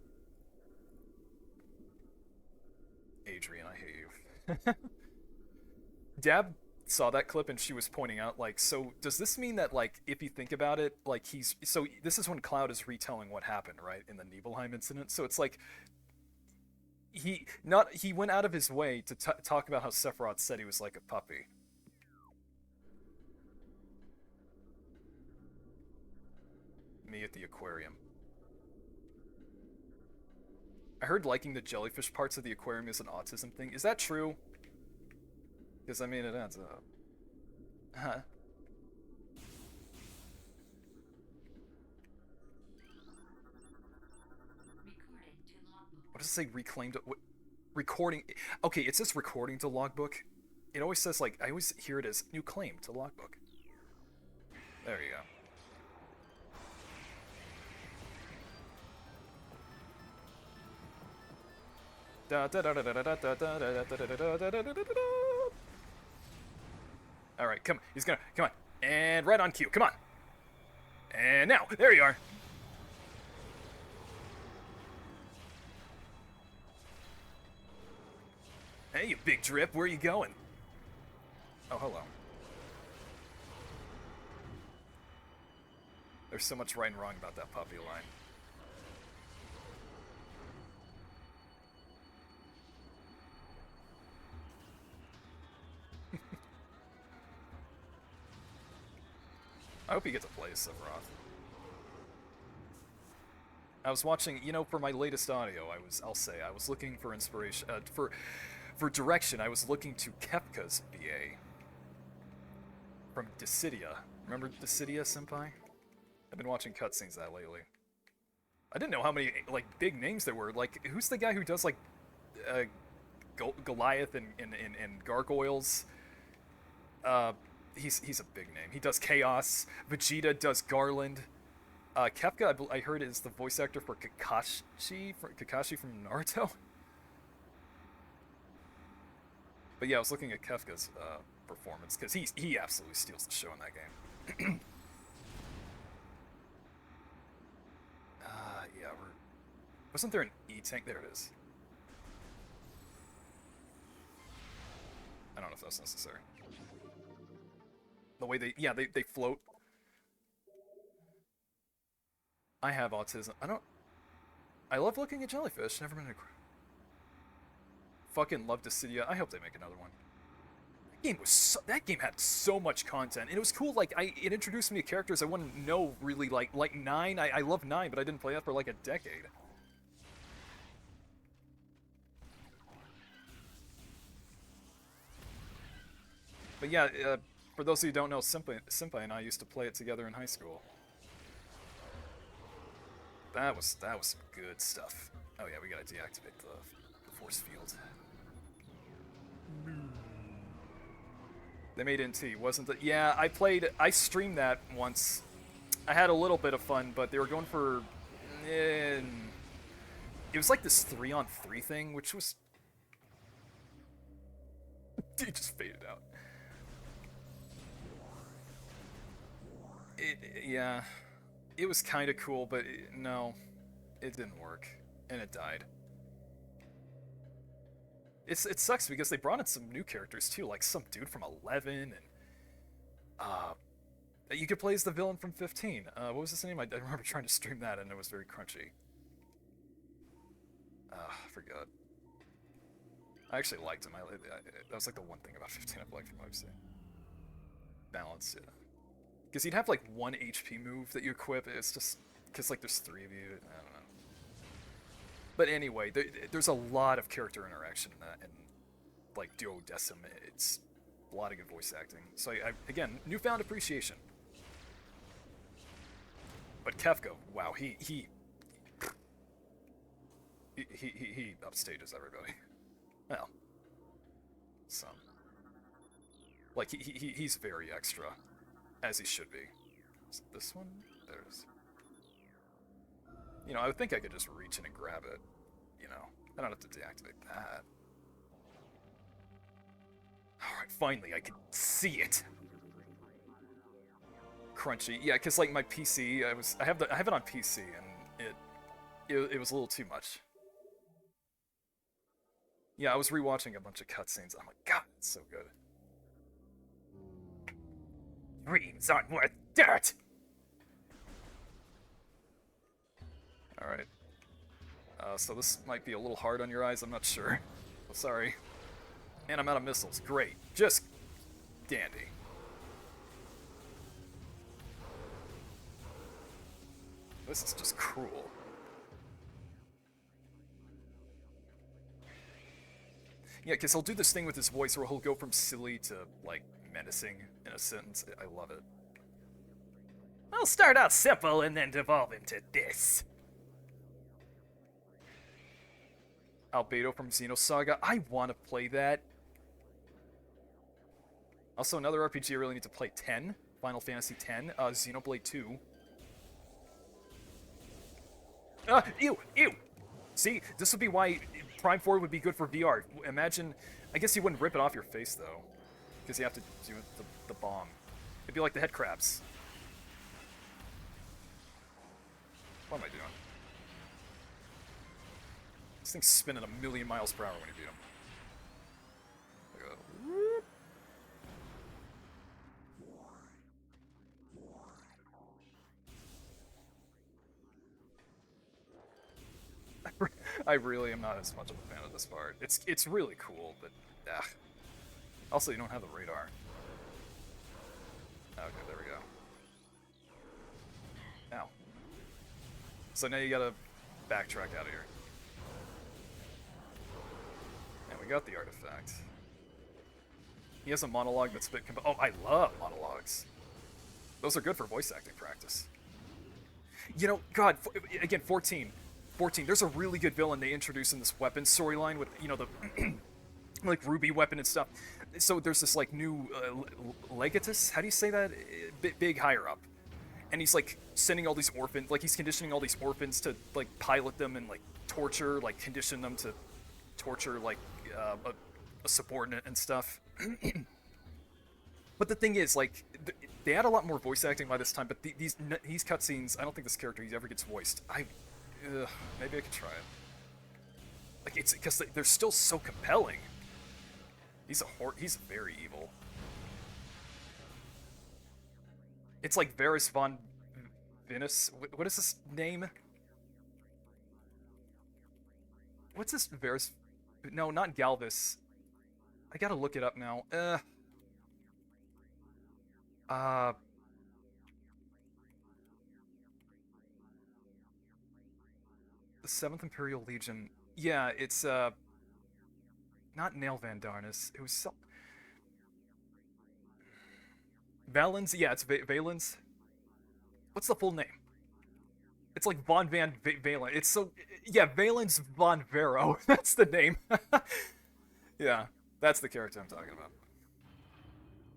Adrian, I hate you. Dab saw that clip and she was pointing out, like, so does this mean that, like, if you think about it, like, so this is when Cloud is retelling what happened, right, in the Nibelheim incident, so it's like, he went out of his way to talk about how Sephiroth said he was like a puppy. Me at the aquarium. I heard liking the jellyfish parts of the aquarium is an autism thing. Is that true? Because, I mean, it adds up. Huh? What does it say? Reclaimed... Recording... Okay, it says recording to logbook. It always says, like... I always hear it as new claim to logbook. There you go. Alright, come on. He's gonna... Come on. And right on cue. Come on. And now. There you are. Hey, you big drip. Where are you going? Oh, hello. There's so much right and wrong about that puppy line. I hope you get to play as Sephiroth. I was watching, you know, for my latest audio, I'll say, I was looking for inspiration, for direction, I was looking to Kefka's VA. From Dissidia. Remember Dissidia, Senpai? I've been watching cutscenes of that lately. I didn't know how many, like, big names there were. Like, who's the guy who does, like, Goliath and Gargoyles? He's a big name. He does Chaos. Vegeta does Garland. Kefka, I heard, is the voice actor for Kakashi from Naruto. But yeah, I was looking at Kefka's performance because he absolutely steals the show in that game. Yeah, wasn't there an E-tank? There it is. I don't know if that's necessary. The way they float. I have autism. I love looking at jellyfish. Never been a... Fucking love Dissidia. I hope they make another one. That game had so much content, and it was cool. Like, it introduced me to characters I wouldn't know really. Like 9. I love 9, but I didn't play that for like a decade. But yeah, for those of you who don't know, Senpai and I used to play it together in high school. That was some good stuff. Oh yeah, we gotta deactivate the force field. They made NT, wasn't it? Yeah, I streamed that once. I had a little bit of fun, but they were going for... it was like this 3-on-3 thing, which was... It just faded out. Yeah. It was kind of cool, but no. It didn't work. And it died. It sucks because they brought in some new characters too, like some dude from 11, and you could play as the villain from 15. What was his name? I remember trying to stream that, and it was very crunchy. I forgot. I actually liked him. That was like the one thing about 15 I've liked from what I've seen. Balance, yeah. Because he'd have like 1 HP move that you equip. It's just because like there's 3 of you. I don't know. But anyway, there's a lot of character interaction in that, and like Duodecim, it's a lot of good voice acting. So again, newfound appreciation. But Kefka, wow, he upstages everybody. Well, some. Like he's very extra, as he should be. Is it this one? There's. You know, I would think I could just reach in and grab it. You know, I don't have to deactivate that. Alright, finally, I can see it! Crunchy. Yeah, because, like, my PC, I have it on PC, and it was a little too much. Yeah, I was rewatching a bunch of cutscenes. I'm like, God, it's so good. Dreams aren't worth dirt! Alright. So this might be a little hard on your eyes, I'm not sure. Oh, sorry. And I'm out of missiles. Great. Just dandy. This is just cruel. Yeah, because he'll do this thing with his voice where he'll go from silly to, like, menacing in a sentence. I love it. I'll start out simple and then devolve into this. Albedo from Xenosaga. I want to play that. Also, another RPG I really need to play, 10. Final Fantasy X. Xenoblade 2. Ew! Ew! See, this would be why Prime 4 would be good for VR. Imagine... I guess you wouldn't rip it off your face, though. Because you have to do the bomb. It'd be like the head crabs. What am I doing? This thing's spinning a million miles per hour when you beat him. I really am not as much of a fan of this part. It's really cool, but also you don't have the radar. Okay, there we go. Now. So now you gotta backtrack out of here. And we got the artifact. He has a monologue that's a bit... Oh, I love monologues. Those are good for voice acting practice. You know, God, again, 14. There's a really good villain they introduced in this weapon storyline with, you know, the... like, ruby weapon and stuff. So there's this, like, new legatus? How do you say that? Big higher up. And he's, like, sending all these orphans... Like, he's conditioning all these orphans to, like, pilot them and, like, torture, like, condition them to torture, like, a subordinate and stuff. But the thing is, like, they add a lot more voice acting by this time, but these cutscenes, I don't think this character ever gets voiced. Maybe I could try it. Like, it's because they're still so compelling. He's very evil. It's like Varys von Venus. What is this name? What's this Varus? No, not Galvis. I gotta look it up now. Uh, the Seventh Imperial Legion. Yeah, it's not Nail Van Darnus. It was Valens. Yeah, it's Valens. What's the full name? It's like Von Van Valen. It's so yeah, Valens Von Vero. That's the name. Yeah, that's the character I'm talking about.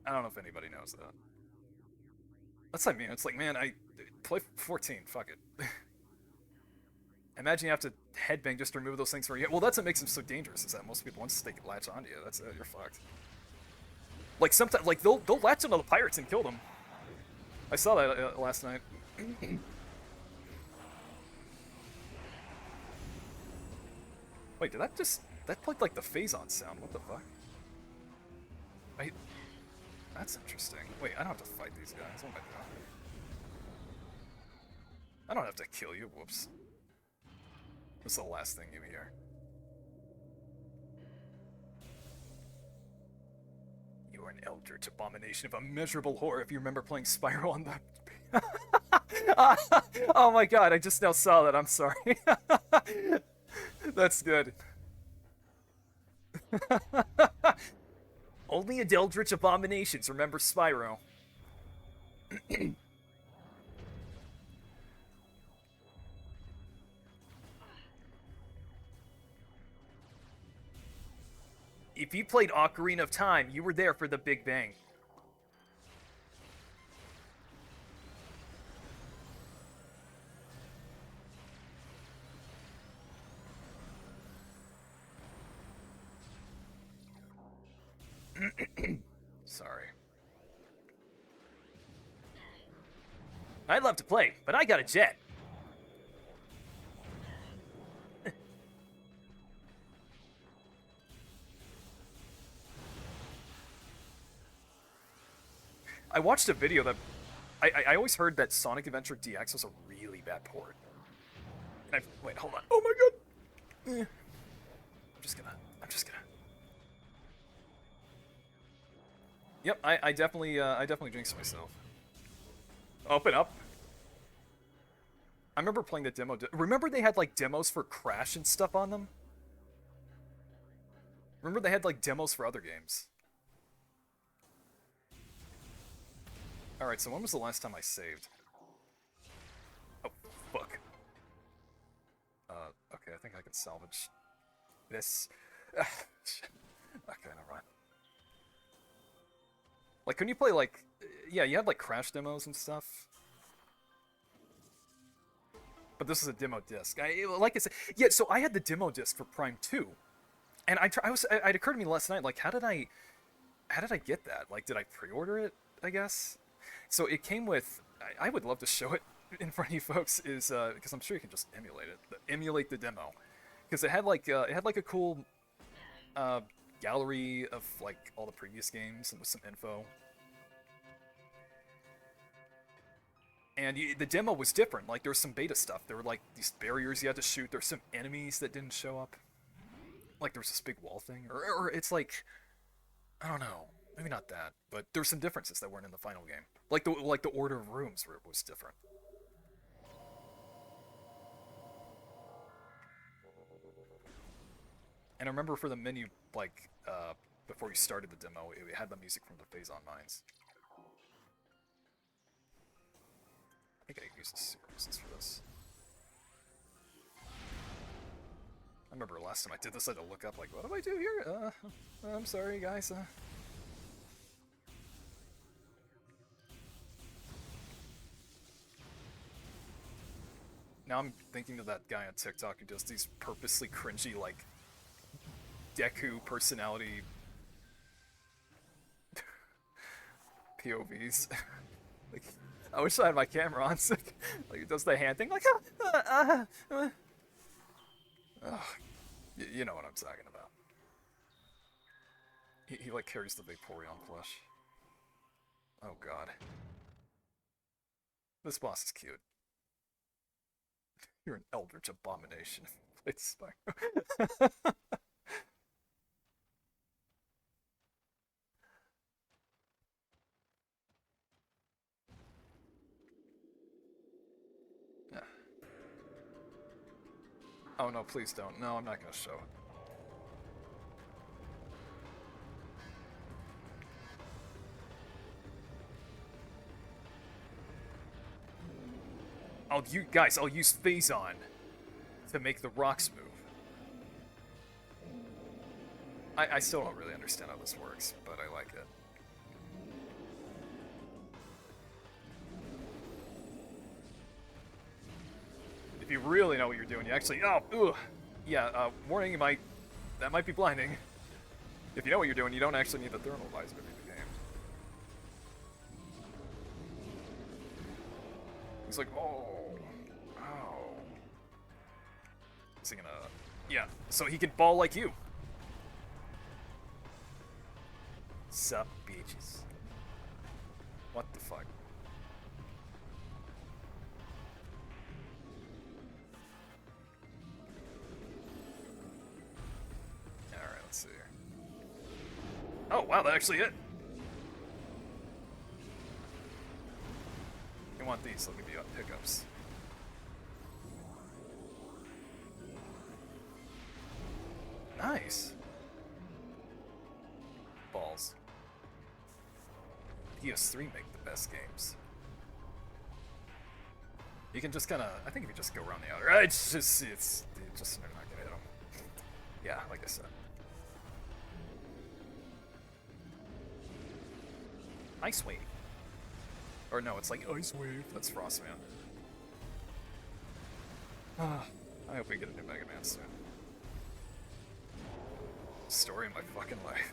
I don't know if anybody knows that. That's like me. It's like, man, I play 14. Fuck it. Imagine you have to headbang just to remove those things from you. Well, that's what makes them so dangerous. Is that most people once they latch onto you, that's it. You're fucked. Like sometimes, like they'll latch onto the pirates and kill them. I saw that last night. Wait, did that played like the Phazon sound? What the fuck? Wait, that's interesting. Wait, I don't have to fight these guys. What am I doing? I don't have to kill you. Whoops. What's the last thing you hear? You are an eldritch abomination of immeasurable horror. If you remember playing Spyro on the... Oh my god, I just now saw that. I'm sorry. That's good. Only eldritch abominations remember Spyro. If you played Ocarina of Time, you were there for the Big Bang. Sorry. I'd love to play, but I got a jet. I watched a video that I always heard that Sonic Adventure DX was a really bad port. And wait, hold on. Oh my god. I'm just gonna. Yep, I definitely jinxed myself. Open up. I remember playing the demo. Remember they had like demos for Crash and stuff on them? Remember they had like demos for other games? Alright, so when was the last time I saved? Oh, fuck. Okay, I think I can salvage this. Okay, never mind. Like, couldn't you play, like... Yeah, you had, like, Crash demos and stuff. But this is a demo disc. Like I said... Yeah, so I had the demo disc for Prime 2. And it occurred to me last night, like, how did I get that? Like, did I pre-order it, I guess? So it came with, I would love to show it in front of you folks, is because I'm sure you can just emulate it. Emulate the demo, because it had like a cool gallery of like all the previous games and with some info. And the demo was different. Like there was some beta stuff. There were like these barriers you had to shoot. There's some enemies that didn't show up. Like there was this big wall thing, or it's like, I don't know. Maybe not that, but there's some differences that weren't in the final game. Like the order of rooms was different. And I remember for the menu, like before you started the demo, it had the music from the Phazon Mines. I think I could use the super resistance for this. I remember last time I did this, I had to look up like, what do I do here? I'm sorry, guys. Now I'm thinking of that guy on TikTok who does these purposely cringy, like, Deku personality POVs. Like, I wish I had my camera on, so, like, he does the hand thing, like, you know what I'm talking about. He like, carries the Vaporeon plush. Oh, God. This boss is cute. You're an eldritch abomination. It's fine. Yeah. Oh no, please don't. No, I'm not gonna show. I'll use Phazon to make the rocks move. I still don't really understand how this works, but I like it. If you really know what you're doing, you actually... Oh, ugh. Yeah, warning, that might be blinding. If you know what you're doing, you don't actually need the thermal visor to beat the game. He's like, oh. Is he gonna... Yeah, so he can ball like you. Sup, bitches. What the fuck? Alright, let's see here. Oh, wow, that actually hit. You want these, they'll give you pickups. Nice. Balls. PS3 make the best games. You can just kind of, I think if you just go around the outer, it's just you're not gonna hit them. Yeah, like I said. Ice Wave. Or no, it's like Ice Wave. That's Frostman. I hope we get a new Mega Man soon. Story of my fucking life.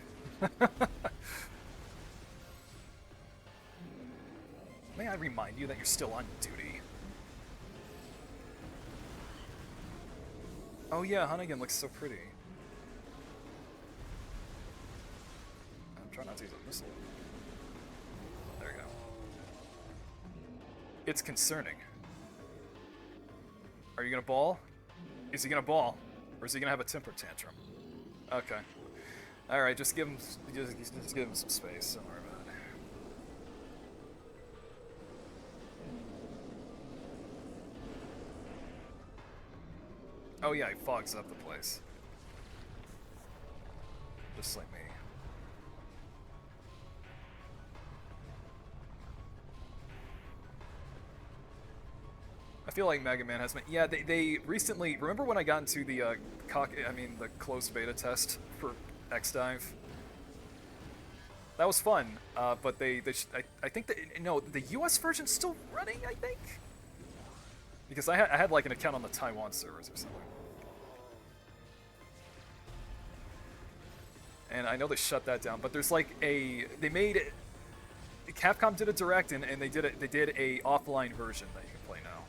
May I remind you that you're still on duty? Oh yeah, Hunnigan looks so pretty. I'm trying not to use a missile. There you go. It's concerning. Are you gonna ball? Is he gonna ball? Or is he gonna have a temper tantrum? Okay. Alright, just give him some space. Don't worry about it. Oh yeah, he fogs up the place. Just like me. I feel like Mega Man has been... Yeah, they recently... Remember when I got into the, the closed beta test for X-Dive? That was fun, but I think that... No, the US version's still running, I think? Because I had like an account on the Taiwan servers or something. And I know they shut that down, but there's like a... They made... Capcom did a direct, and they did a offline version that you can play now.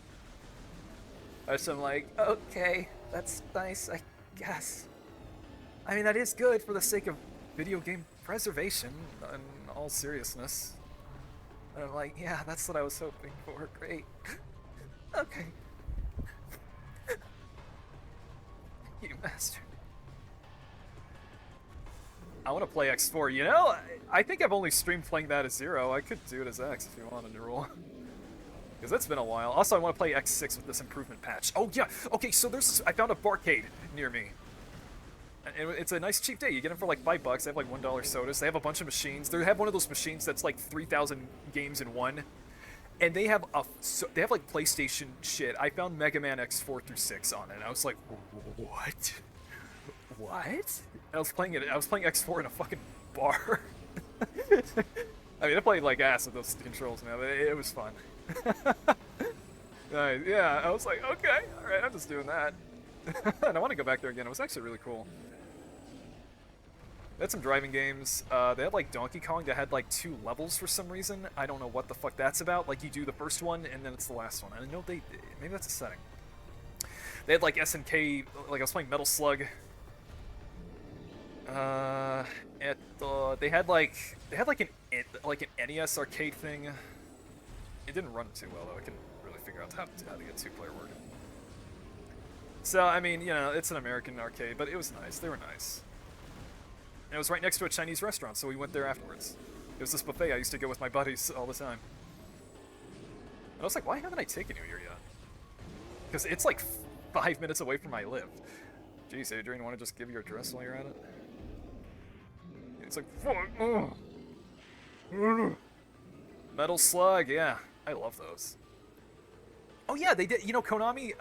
So I'm like, okay, that's nice, I guess. I mean, that is good for the sake of video game preservation, in all seriousness. And I'm like, yeah, that's what I was hoping for, great. Okay. You bastard. I want to play X4. You know, I think I've only streamed playing that as Zero. I could do it as X if you wanted to roll. Because it's been a while. Also, I want to play X6 with this improvement patch. Oh, yeah. Okay, so I found a barcade near me. And it's a nice cheap day. You get them for like $5. They have like $1 sodas. They have a bunch of machines. They have one of those machines that's like 3,000 games in one. And they have like PlayStation shit. I found Mega Man X4 through 6 on it. And I was like, what? What? And I was playing X4 in a fucking bar. I mean, I played like ass with those controls, man. But it was fun. Yeah, I was like, okay, all right, I'm just doing that. And I want to go back there again. It was actually really cool. They had some driving games. They had like Donkey Kong that had like 2 levels for some reason. I don't know what the fuck that's about. Like you do the first one and then it's the last one. I know maybe that's a setting. They had like SNK. Like I was playing Metal Slug. They had like an NES arcade thing. It didn't run too well though. I couldn't really figure out how to get 2-player working. So, I mean, you know, it's an American arcade, but it was nice. They were nice. And it was right next to a Chinese restaurant, so we went there afterwards. It was this buffet I used to go with my buddies all the time. And I was like, why haven't I taken you here yet? Because it's like 5 minutes away from where I live. Jeez, Adrian, want to just give your address while you're at it? It's like, fuck. Metal Slug, yeah. I love those. Oh yeah, they did, you know, Konami,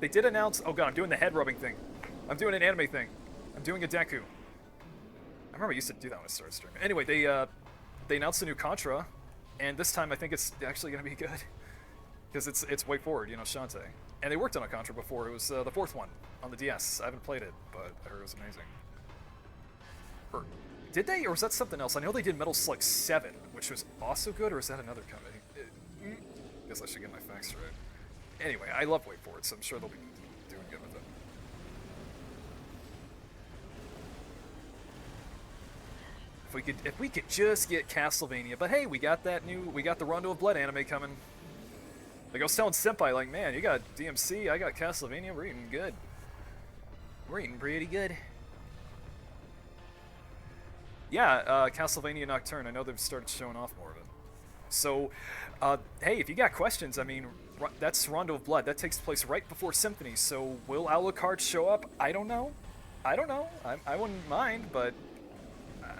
they did announce, oh god, I'm doing the head rubbing thing. I'm doing an anime thing. I'm doing a Deku. I remember I used to do that when I started streaming. Anyway, they announced a new Contra, and this time I think it's actually going to be good. Because it's way forward, you know, Shantae. And they worked on a Contra before. It was the fourth one on the DS. I haven't played it, but I heard it was amazing. Or, did they? Or was that something else? I know they did Metal Slug 7, which was also good, or is that another company? Guess I should get my facts straight. Anyway, I love Way Forward, so I'm sure they'll be doing good with it. If we could just get Castlevania, but hey, we got the Rondo of Blood anime coming. Like I was telling Senpai, like, man, you got DMC, I got Castlevania, we're eating good. We're eating pretty good. Yeah, Castlevania Nocturne, I know they've started showing off more of it. So, hey, if you got questions, I mean, that's Rondo of Blood. That takes place right before Symphony, so will Alucard show up? I don't know. I wouldn't mind, but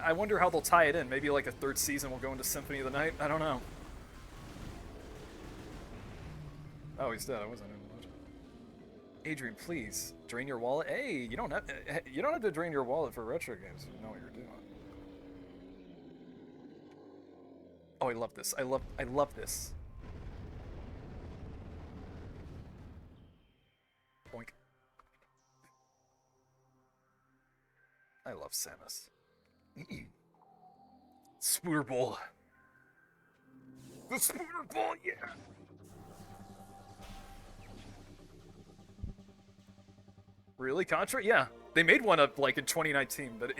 I wonder how they'll tie it in. Maybe like a third season will go into Symphony of the Night? I don't know. Oh, he's dead. I wasn't even watching. Adrian, please, drain your wallet. Hey, you don't have to drain your wallet for retro games. You know what you're doing. Oh, I love this. I love this. Boink. I love Samus. Spooter Bowl. The Spooter Bowl, yeah. Really, Contra? Yeah, they made one up like in 2019, but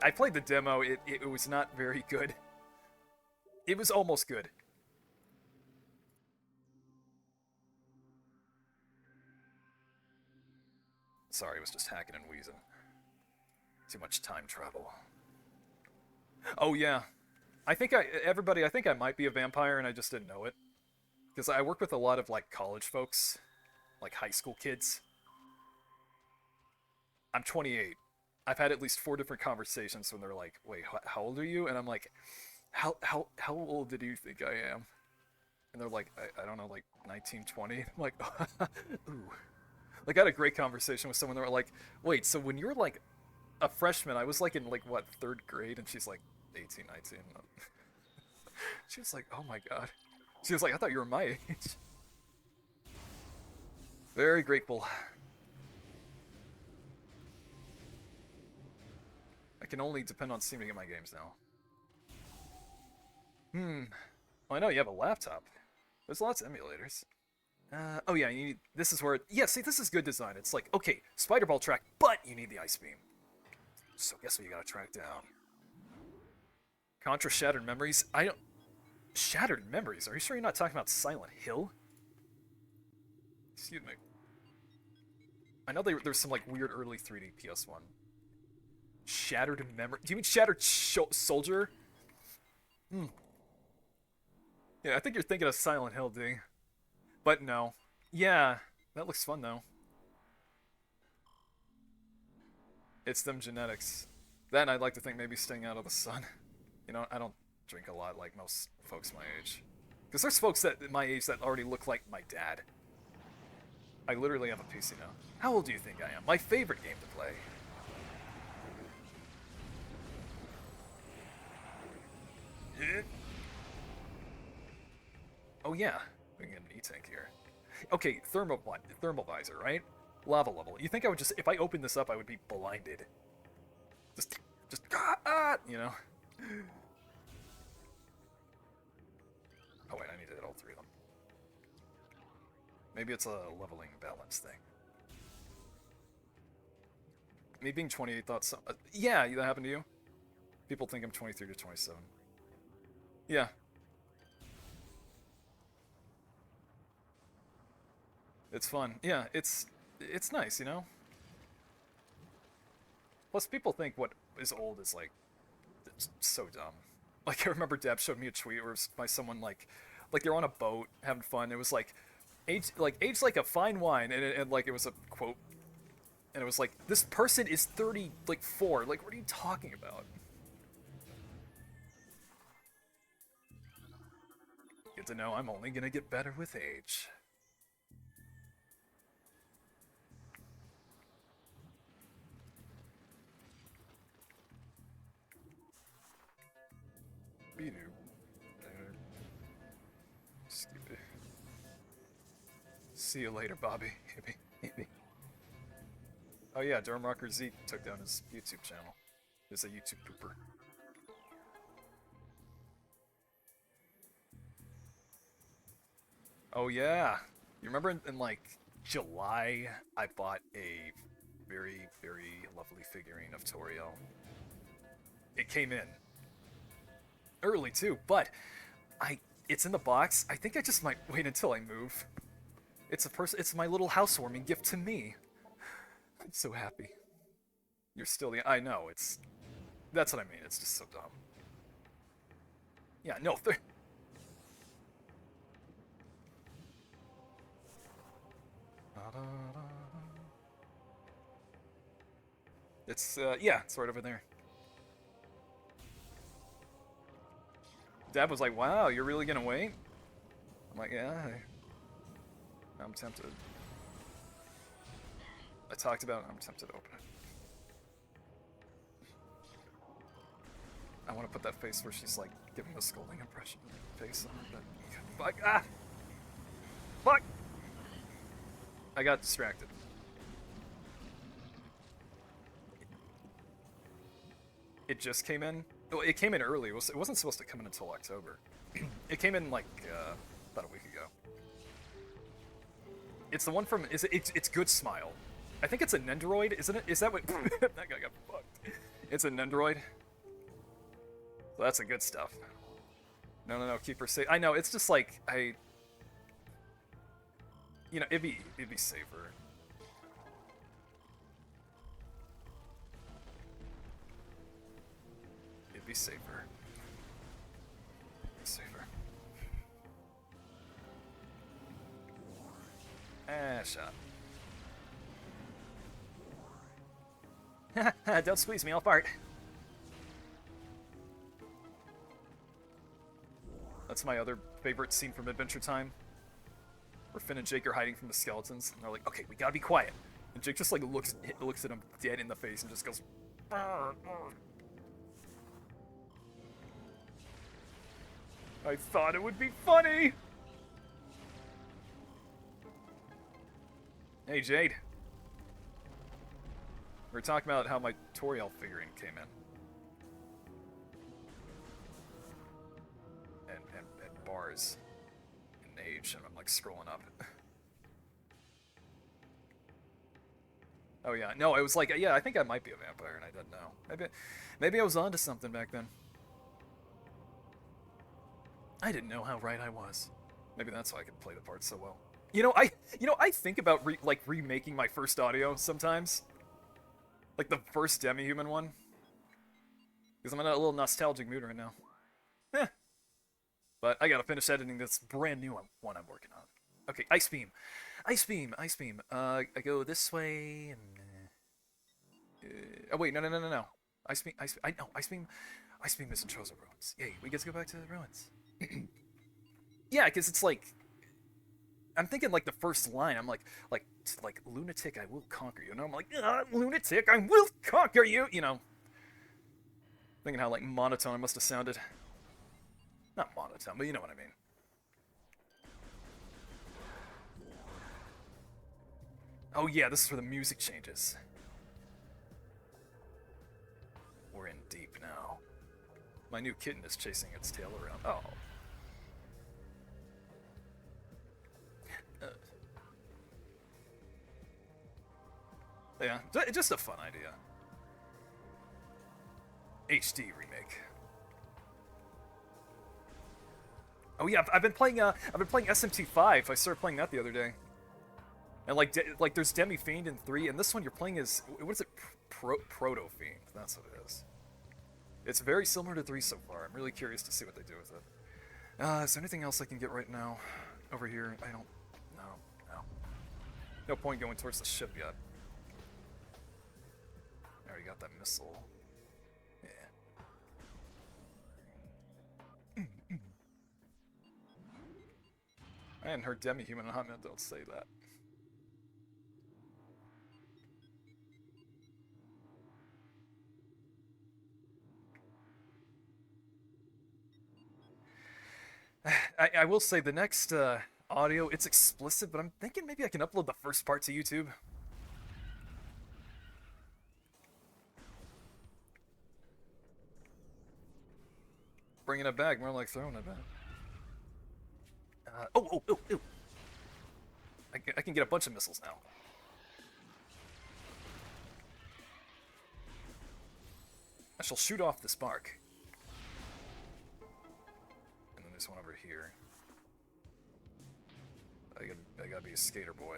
I played the demo. It was not very good. It was almost good. Sorry, I was just hacking and wheezing. Too much time travel. Oh yeah, I think I might be a vampire and I just didn't know it. Because I work with a lot of like college folks, like high school kids. I'm 28. I've had at least 4 different conversations when they're like, "Wait, how old are you?" And I'm like, "How old do you think I am?" And they're like, I don't know, like 19, 20. I'm like, ooh. Like I had a great conversation with someone. They were like, "Wait, so when you were like a freshman, I was like in like what 3rd grade?" And she's like 18, 19. She was like, "Oh my god." She was like, "I thought you were my age." Very grateful. I can only depend on Steam to get my games now. Well, I know you have a laptop. There's lots of emulators. Oh yeah, you need, this is where, yeah, see, this is good design. It's like, okay, Spider Ball track, but you need the Ice Beam. So guess what you gotta track down? Contra Shattered Memories? I don't... Shattered Memories? Are you sure you're not talking about Silent Hill? Excuse me. I know there's some like weird early 3D PS1. Shattered Memory? Do you mean Shattered Soldier? Yeah, I think you're thinking of Silent Hill, D. But no. Yeah, that looks fun though. It's them genetics. Then I'd like to think maybe staying out of the sun. You know, I don't drink a lot like most folks my age. Because there's folks that my age that already look like my dad. I literally have a PC now. How old do you think I am? My favorite game to play. Oh yeah, we can get an E-tank here. Okay, thermal visor, right? Lava level. You think I would just, if I open this up, I would be blinded? Just, you know? Oh wait, I need to hit all 3 of them. Maybe it's a leveling balance thing. Me being 28 thought so. Yeah, that happened to you? People think I'm 23 to 27. Yeah. It's fun. Yeah, it's it's nice, you know? Plus, people think what is old is, like, it's so dumb. Like, I remember Deb showed me a tweet where it was by someone, like they're on a boat having fun. It was, like, age like a fine wine, and like, it was a quote, and it was like, this person is 30, like, 4. Like, what are you talking about? Good to know I'm only gonna get better with age. Stupid. See you later, Bobby. Oh yeah, Rocker Z took down his YouTube channel. He's a YouTube pooper. Oh yeah, you remember in like July, I bought a very, very lovely figurine of Toriel. It came in early too, but it's in the box. I think I just might wait until I move. It's my little housewarming gift to me. I'm so happy. You're still the I know, that's what I mean. It's just so dumb. Yeah, no. It's yeah, it's right over there. Dad was like, "Wow, you're really gonna wait?" I'm like, "Yeah, I'm tempted." I talked about it, I'm tempted to open it. I want to put that face where she's like giving the scolding impression face on it, but fuck, ah! Fuck! I got distracted. It just came in? Well, it came in early. It wasn't supposed to come in until October. It came in like about a week ago. It's the one from it's Good Smile. I think it's a Nendoroid, isn't it? Is that what that guy got fucked? It's a Nendoroid. So that's the good stuff. No, keep her safe. I know, it's just like you know, it'd be safer. It'd be safer. Safer. Shot. Don't squeeze me, I'll fart. That's my other favorite scene from Adventure Time. Where Finn and Jake are hiding from the skeletons, and they're like, "Okay, we gotta be quiet." And Jake just like looks at him dead in the face and just goes, "Brr, brr." I thought it would be funny. Hey, Jade. We were talking about how my Toriel figurine came in. And bars. And age, and I'm like scrolling up. Oh yeah, no, it was like, yeah, I think I might be a vampire and I didn't know. Maybe I was onto something back then. I didn't know how right I was. Maybe that's why I could play the part so well. You know, I think about remaking my first audio sometimes. Like the first demi-human one. Because I'm in a little nostalgic mood right now. Eh. But I gotta finish editing this brand new one I'm working on. Okay, Ice Beam. Ice Beam. I go this way and... oh wait, no. Ice Beam, I know, Ice Beam is in Chozo Ruins. Yay, we get to go back to the ruins. Yeah, because it's like... I'm thinking like the first line, I'm like, lunatic, I will conquer you. And I'm like, lunatic, I will conquer you! You know. Thinking how like monotone it must have sounded. Not monotone, but you know what I mean. Oh yeah, this is where the music changes. We're in deep now. My new kitten is chasing its tail around. Oh. Yeah, just a fun idea. HD remake. Oh yeah, I've been playing SMT5. I started playing that the other day. And like there's Demi Fiend in 3, and this one you're playing as what is it? Proto Fiend. That's what it is. It's very similar to 3 so far. I'm really curious to see what they do with it. Is there anything else I can get right now over here? I don't. No, no. No point going towards the ship yet. I already got that missile. Yeah. I hadn't heard demi-human in a hot minute, don't say that. I will say the next audio, it's explicit, but I'm thinking maybe I can upload the first part to YouTube. Bringing it back, more like throwing it back. Oh! I can get a bunch of missiles now. I shall shoot off this spark. And then there's one over here. I gotta be a skater boy.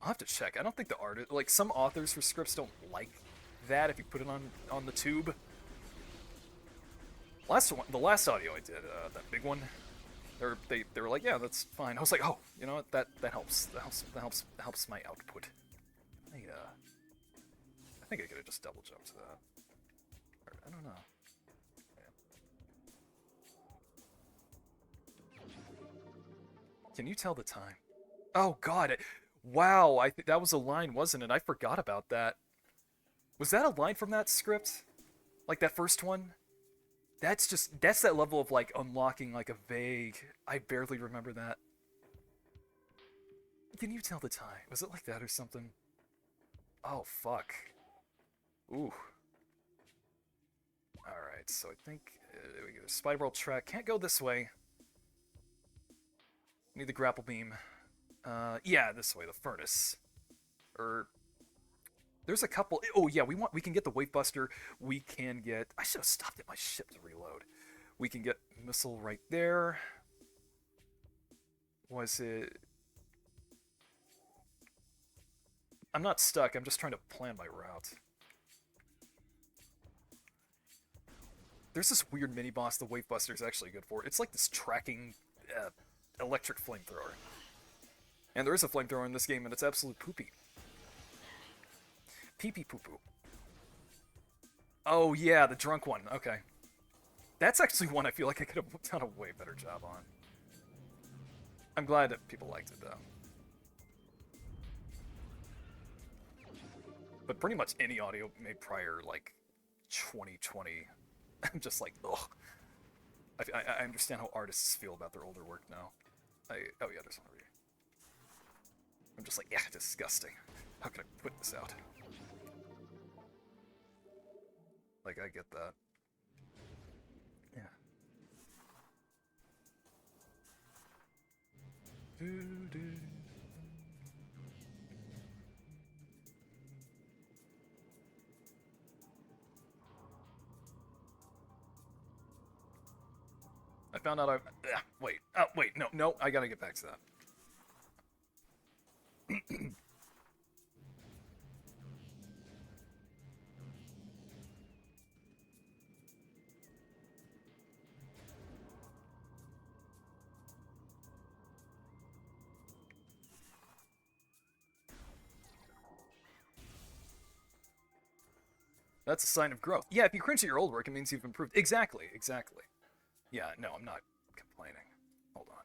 I'll have to check. I don't think the artist, like some authors for scripts don't like that if you put it on the tube. The last audio I did, that big one, they were like, yeah, that's fine. I was like, oh, you know what? That helps. That helps my output. I think I could have just double jumped to that. Or, I don't know. Yeah. Can you tell the time? Oh God! Wow, I think that was a line, wasn't it? I forgot about that. Was that a line from that script? Like that first one? That's that level of like unlocking like a vague. I barely remember that. Can you tell the time? Was it like that or something? Oh fuck. Ooh. Alright, so I think we get a spiral track. Can't go this way. Need the grapple beam. Yeah, this way, the furnace. There's a couple. Oh yeah, we can get the wave buster. We can get. I should have stopped at my ship to reload. We can get missile right there. Was it? I'm not stuck. I'm just trying to plan my route. There's this weird mini boss the wave buster is actually good for. It's like this tracking electric flamethrower. And there is a flamethrower in this game, and it's absolute poopy. Pee-pee poo-poo. Oh, yeah, the drunk one. Okay. That's actually one I feel like I could have done a way better job on. I'm glad that people liked it, though. But pretty much any audio made prior, like, 2020, I'm just like, ugh. I understand how artists feel about their older work now. Oh, yeah, there's one over here. I'm just like, yeah, disgusting. How can I put this out? Like, I get that. Yeah. I found out wait. Oh, wait, no, I gotta get back to that. That's a sign of growth. Yeah, if you cringe at your old work, it means you've improved. Exactly. Yeah, no, I'm not complaining. Hold on.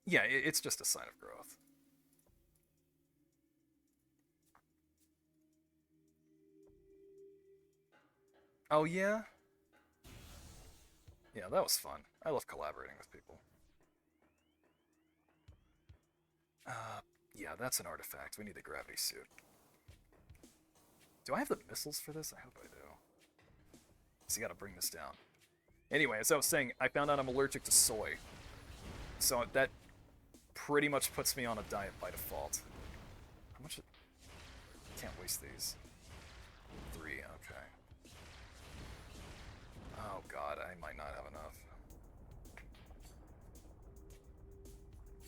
Yeah, it's just a sign of growth. Oh, yeah? Yeah, that was fun. I love collaborating with people. Yeah, that's an artifact. We need the gravity suit. Do I have the missiles for this? I hope I do. So you gotta bring this down. Anyway, as I was saying, I found out I'm allergic to soy. So that pretty much puts me on a diet by default. How much? Can't waste these. 3, okay. Oh god, I might not have enough.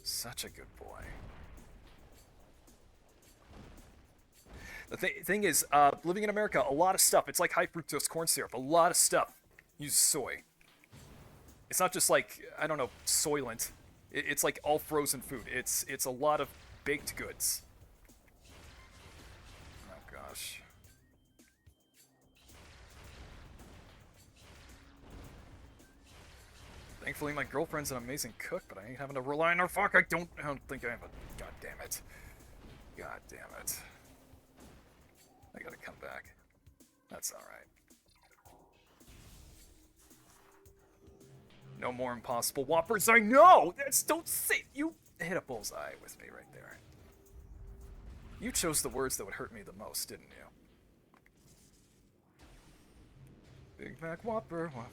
Such a good boy. The thing is, living in America, a lot of stuff, it's like high fructose corn syrup. A lot of stuff uses soy. It's not just like, I don't know, Soylent. It's like all frozen food. It's a lot of baked goods. Oh gosh. Thankfully, my girlfriend's an amazing cook, but I ain't having to rely on her. Fuck, I don't think I have a... God damn it. God damn it. I gotta come back. That's alright. No more impossible whoppers, I know! That's, don't say... You hit a bullseye with me right there. You chose the words that would hurt me the most, didn't you? Big Mac Whopper, Whopper.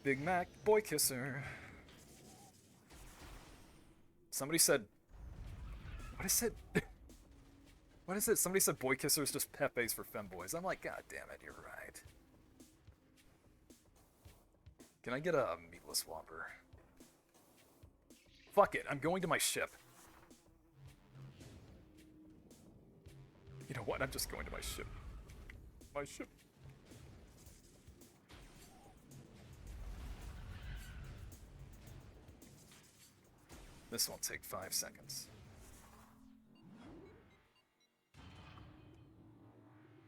Big Mac Boy Kisser. Somebody said... What is it? What is it? Somebody said Boy Kisser is just Pepe's for femboys. I'm like, god damn it, you're right. Can I get a meatless Whopper? Fuck it, I'm going to my ship. You know what? I'm just going to my ship. My ship. This won't take 5 seconds.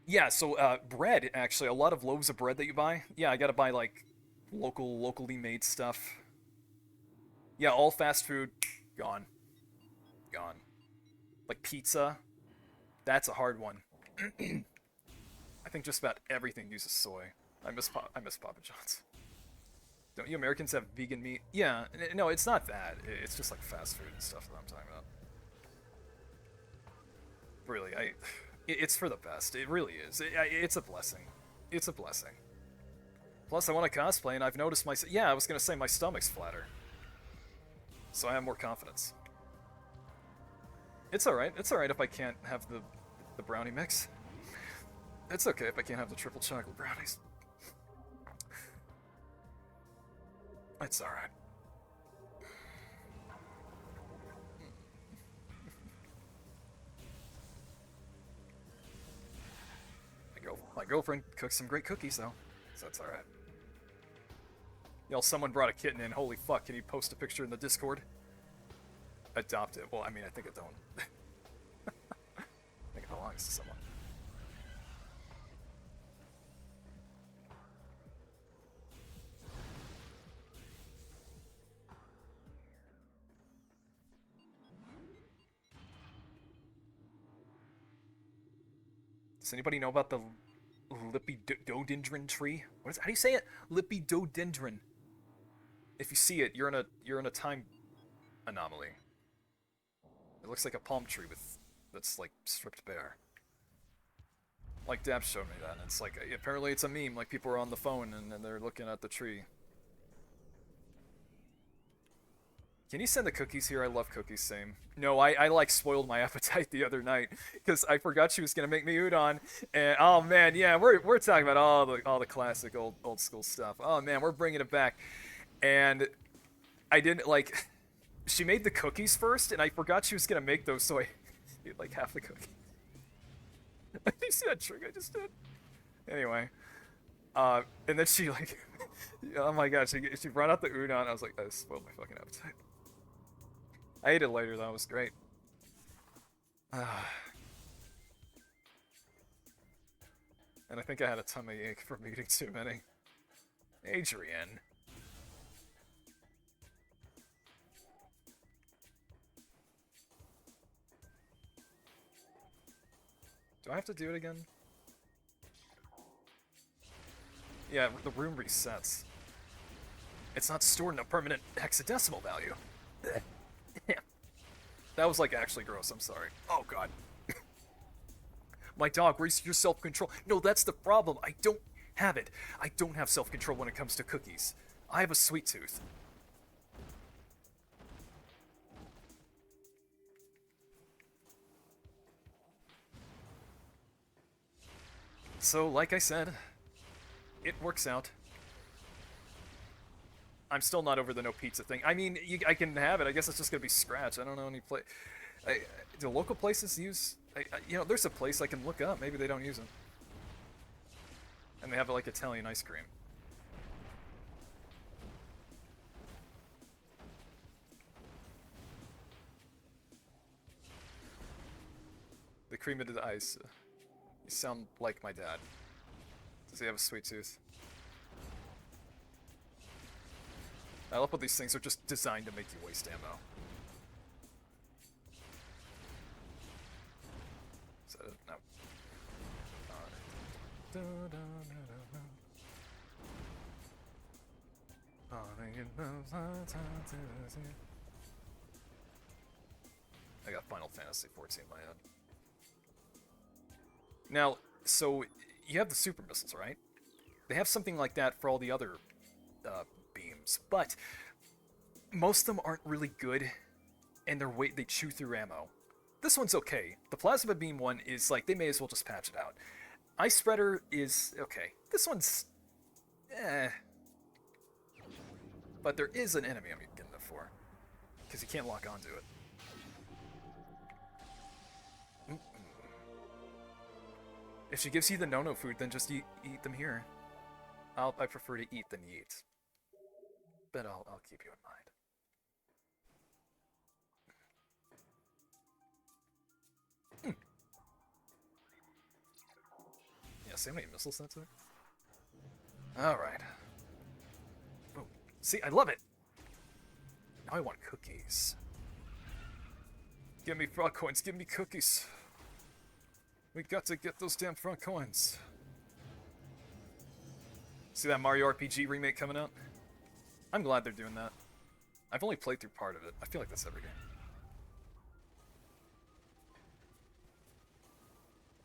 Yeah, so bread, actually, a lot of loaves of bread that you buy. Yeah, I gotta buy, like, locally made stuff. Yeah, all fast food, gone. Gone. Like pizza, that's a hard one. I think just about everything uses soy. I miss Papa John's. Don't you Americans have vegan meat? Yeah, no, it's not that. It's just like fast food and stuff that I'm talking about. Really, it's for the best. It really is. It's a blessing. It's a blessing. Plus, I want to cosplay, and I've noticed my... Yeah, I was going to say my stomach's flatter. So I have more confidence. It's alright. It's alright if I can't have the brownie mix. It's okay if I can't have the triple chocolate brownies. It's alright. My girlfriend cooks some great cookies, though, so that's alright. Y'all, someone brought a kitten in. Holy fuck, can you post a picture in the Discord? Adopt it. Well, I mean, I think it don't. I think it belongs to someone. Does anybody know about the Lepidodendron tree? What is? How do you say it? Lepidodendron. If you see it, you're in a time anomaly. It looks like a palm tree that's like stripped bare. Like Dab showed me that, and it's like apparently it's a meme. Like people are on the phone and they're looking at the tree. Can you send the cookies here? I love cookies, same. No, I like spoiled my appetite the other night because I forgot she was gonna make me udon, and oh man, yeah, we're talking about all the classic old school stuff. Oh man, we're bringing it back, and I didn't like. She made the cookies first, and I forgot she was gonna make those, so I ate like half the cookie. You see that trick I just did? Anyway, and then she like, oh my god, she brought out the udon. I was like, I spoiled my fucking appetite. I ate it later though, it was great. And I think I had a tummy ache from eating too many. Adrian. Do I have to do it again? Yeah, the room resets. It's not stored in a permanent hexadecimal value. That was like actually gross. I'm sorry. Oh god. My dog, where's your self-control? No, that's the problem. I don't have it. I don't have self-control when it comes to cookies. I have a sweet tooth. So, like I said, it works out. I'm still not over the no pizza thing. I mean, I can have it. I guess it's just gonna be scratch. I don't know any place. Do local places use? You know, there's a place I can look up. Maybe they don't use it. And they have like Italian ice cream. The cream into the ice. You sound like my dad. Does he have a sweet tooth? I love how these things are just designed to make you waste ammo. Is that it? No. I got Final Fantasy 14 in my head. Now, so you have the super missiles, right? They have something like that for all the other beams, but most of them aren't really good, and they chew through ammo. This one's okay. The plasma beam one is like they may as well just patch it out. Ice spreader is okay. This one's but there is an enemy I'm getting it for because you can't lock onto it. If she gives you the no-no food, then just eat them here. I prefer to eat than eat. But I'll keep you in mind. Yeah, see how many missiles that's there? Alright. Oh, see, I love it! Now I want cookies. Give me frog coins, give me cookies. We got to get those damn front coins. See that Mario RPG remake coming out? I'm glad they're doing that. I've only played through part of it. I feel like that's every game.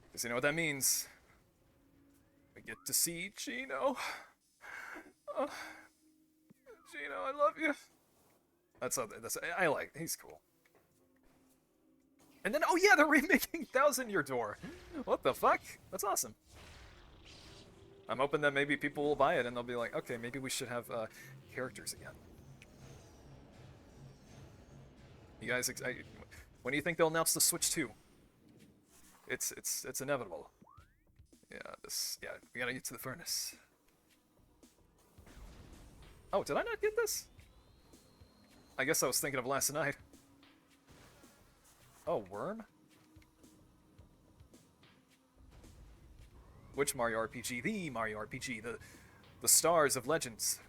Because you know what that means? We get to see Gino. Oh, Gino, I love you. I like. He's cool. And then, oh yeah, they're remaking Thousand Year Door. What the fuck? That's awesome. I'm hoping that maybe people will buy it and they'll be like, okay, maybe we should have characters again. You guys, when do you think they'll announce the Switch 2? It's inevitable. Yeah, we gotta get to the furnace. Oh, did I not get this? I guess I was thinking of last night. Oh, worm? Which Mario RPG? The Mario RPG, the Stars of Legends.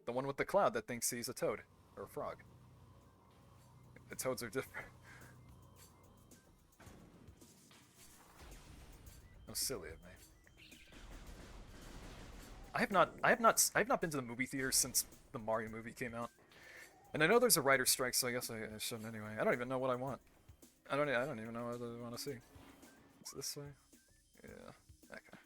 The one with the cloud that thinks he's a toad. Or a frog. The toads are different. How silly of me. I have not been to the movie theater since the Mario movie came out. And I know there's a writer's strike, so I guess I shouldn't anyway. I don't even know what I want. I don't even know what I want to see. It's this way? Yeah. Okay.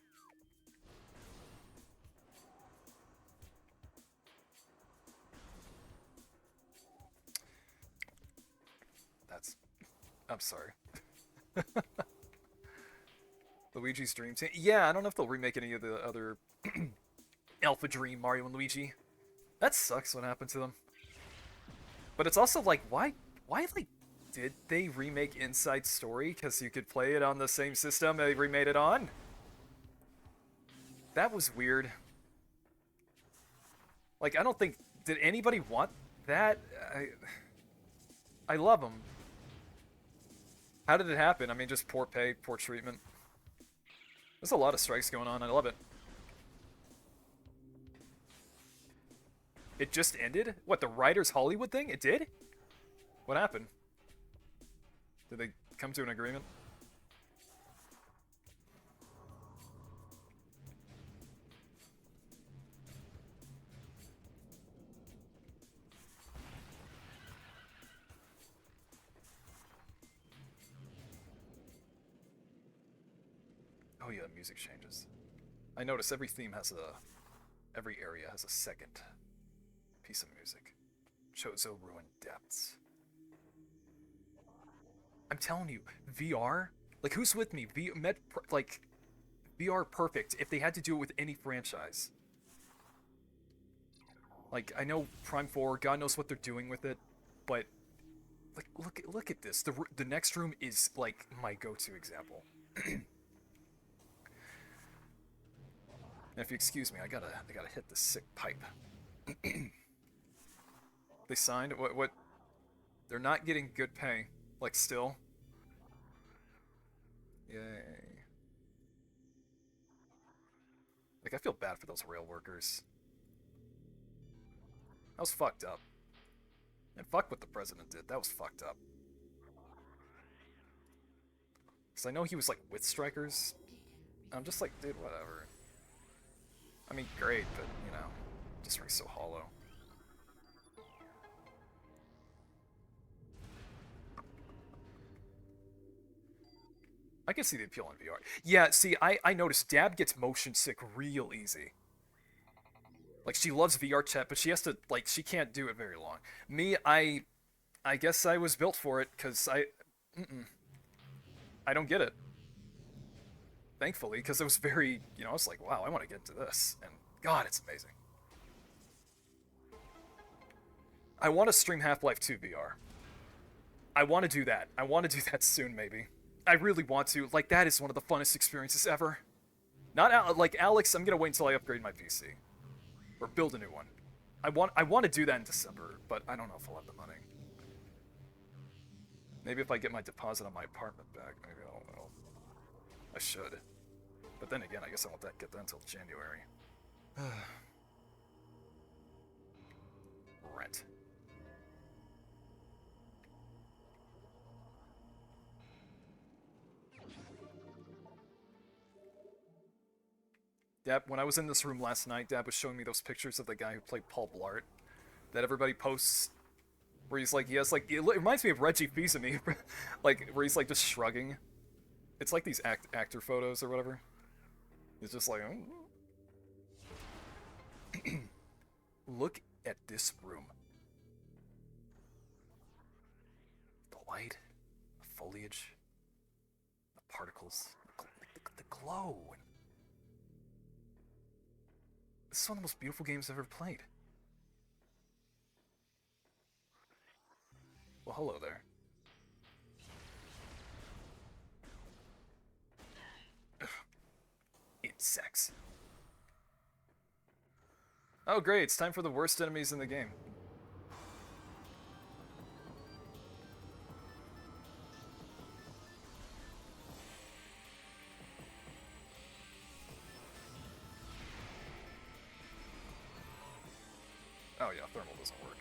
I'm sorry. Luigi's Dream Team. Yeah, I don't know if they'll remake any of the other Alpha Dream Mario and Luigi. That sucks what happened to them. But it's also like, why like, did they remake Inside Story? Because you could play it on the same system they remade it on? That was weird. Like, I don't think, did anybody want that? I love them. How did it happen? I mean, just poor pay, poor treatment. There's a lot of strikes going on. I love it. It just ended? What, the Writers Hollywood thing? It did? What happened? Did they come to an agreement? Oh yeah, music changes. I notice every theme has every area has a second piece of music. Chozo Ruined Depths. I'm telling you, VR. Like, who's with me? Like, VR perfect. If they had to do it with any franchise. Like, I know Prime 4, God knows what they're doing with it, but like, look at this. The next room is like my go-to example. And if you excuse me, I gotta hit the sick pipe. They signed what? They're not getting good pay. Like, still. Yay. Like, I feel bad for those rail workers. That was fucked up. And fuck what the president did. That was fucked up. Because I know he was, like, with strikers. I'm just like, dude, whatever. I mean, great, but, you know, just rings so hollow. I can see the appeal in VR. Yeah, see, I noticed Dab gets motion sick real easy. Like, she loves VR chat, but she has to, like, she can't do it very long. Me, I guess I was built for it, because I don't get it. Thankfully, because it was very, you know, I was like, wow, I want to get into this. And, God, it's amazing. I want to stream Half-Life 2 VR. I want to do that. I want to do that soon, maybe. I really want to. Like, that is one of the funnest experiences ever. Not, like, Alex, I'm gonna wait until I upgrade my PC. Or build a new one. I want to do that in December, but I don't know if I'll have the money. Maybe if I get my deposit on my apartment back, maybe I'll I should. But then again, I guess I won't get that until January. Rent. Dab, when I was in this room last night, Dab was showing me those pictures of the guy who played Paul Blart that everybody posts, where he's like, he has like, it reminds me of Reggie Fils-Aimé, like, where he's like just shrugging. It's like these actor photos or whatever. It's just like, oh. Look at this room. The light, the foliage, the particles, the glow. This is one of the most beautiful games I've ever played. Well, hello there. Ugh. Insects. Oh great, it's time for the worst enemies in the game. Oh yeah, thermal doesn't work.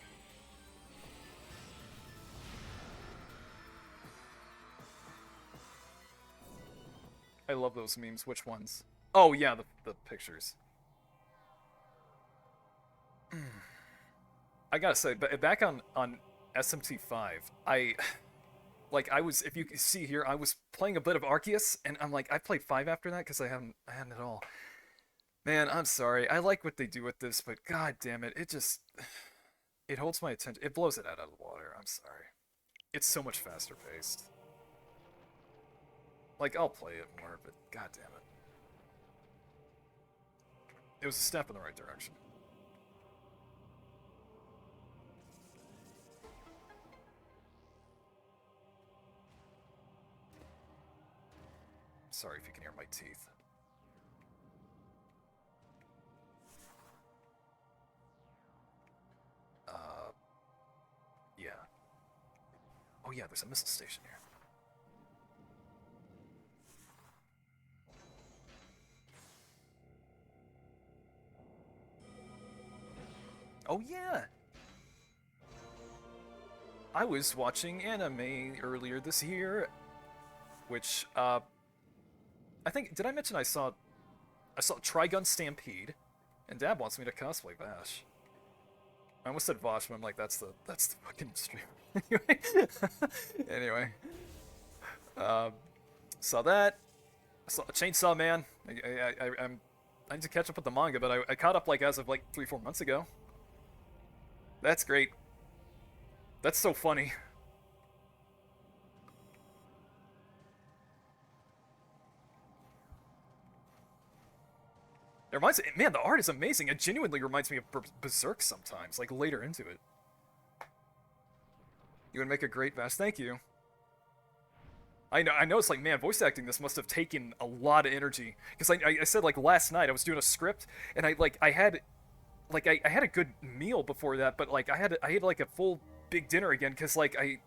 I love those memes. Which ones? Oh yeah, the pictures. I gotta say, back on SMT5, I was, if you can see here, I was playing a bit of Arceus, and I'm like, I played 5 after that because I hadn't it all. Man, I'm sorry. I like what they do with this, but god damn it, it holds my attention. It blows it out of the water. I'm sorry. It's so much faster paced. Like, I'll play it more, but god damn it. It was a step in the right direction. Sorry if you can hear my teeth. Yeah. Oh yeah, there's a missile station here. Oh yeah! I was watching anime earlier this year, which, I think, did I mention I saw Trigun Stampede, and Dad wants me to cosplay Vash. I almost said Vosh, but I'm like, that's the fucking stream. Anyway. Saw that. Chainsaw Man. I need to catch up with the manga, but I caught up like as of like 3 4 months ago. That's great. That's so funny. It reminds me, man, the art is amazing. It genuinely reminds me of Berserk sometimes, like later into it. You would make a great Vash. Thank you. I know. It's like, man, voice acting this must have taken a lot of energy. Because I said like last night I was doing a script and I had I had a good meal before that, but like I had like a full big dinner again because like I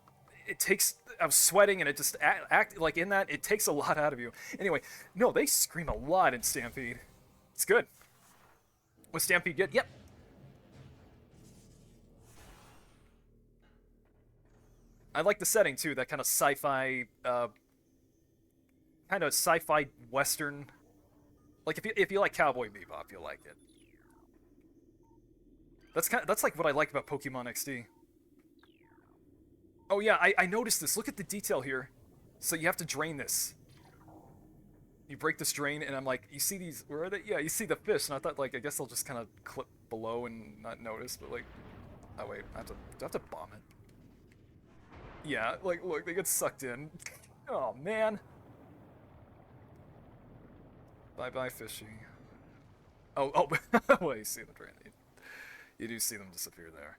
was sweating and it just act like in that it takes a lot out of you. Anyway, no, they scream a lot in Stampede. It's good. Was Stampede good? Yep. I like the setting too. That kind of sci-fi, western. Like if you like Cowboy Bebop, you'll like it. That's like what I like about Pokemon XD. Oh yeah, I noticed this. Look at the detail here. So you have to drain this. You break this drain, and I'm like, you see these? Where are they? Yeah, you see the fish, and I thought like I guess I'll just kind of clip below and not notice, but like, oh wait, do I have to bomb it? Yeah, like look, they get sucked in. Oh man. Bye bye fishy. Oh, well, you see the drain. You do see them disappear there.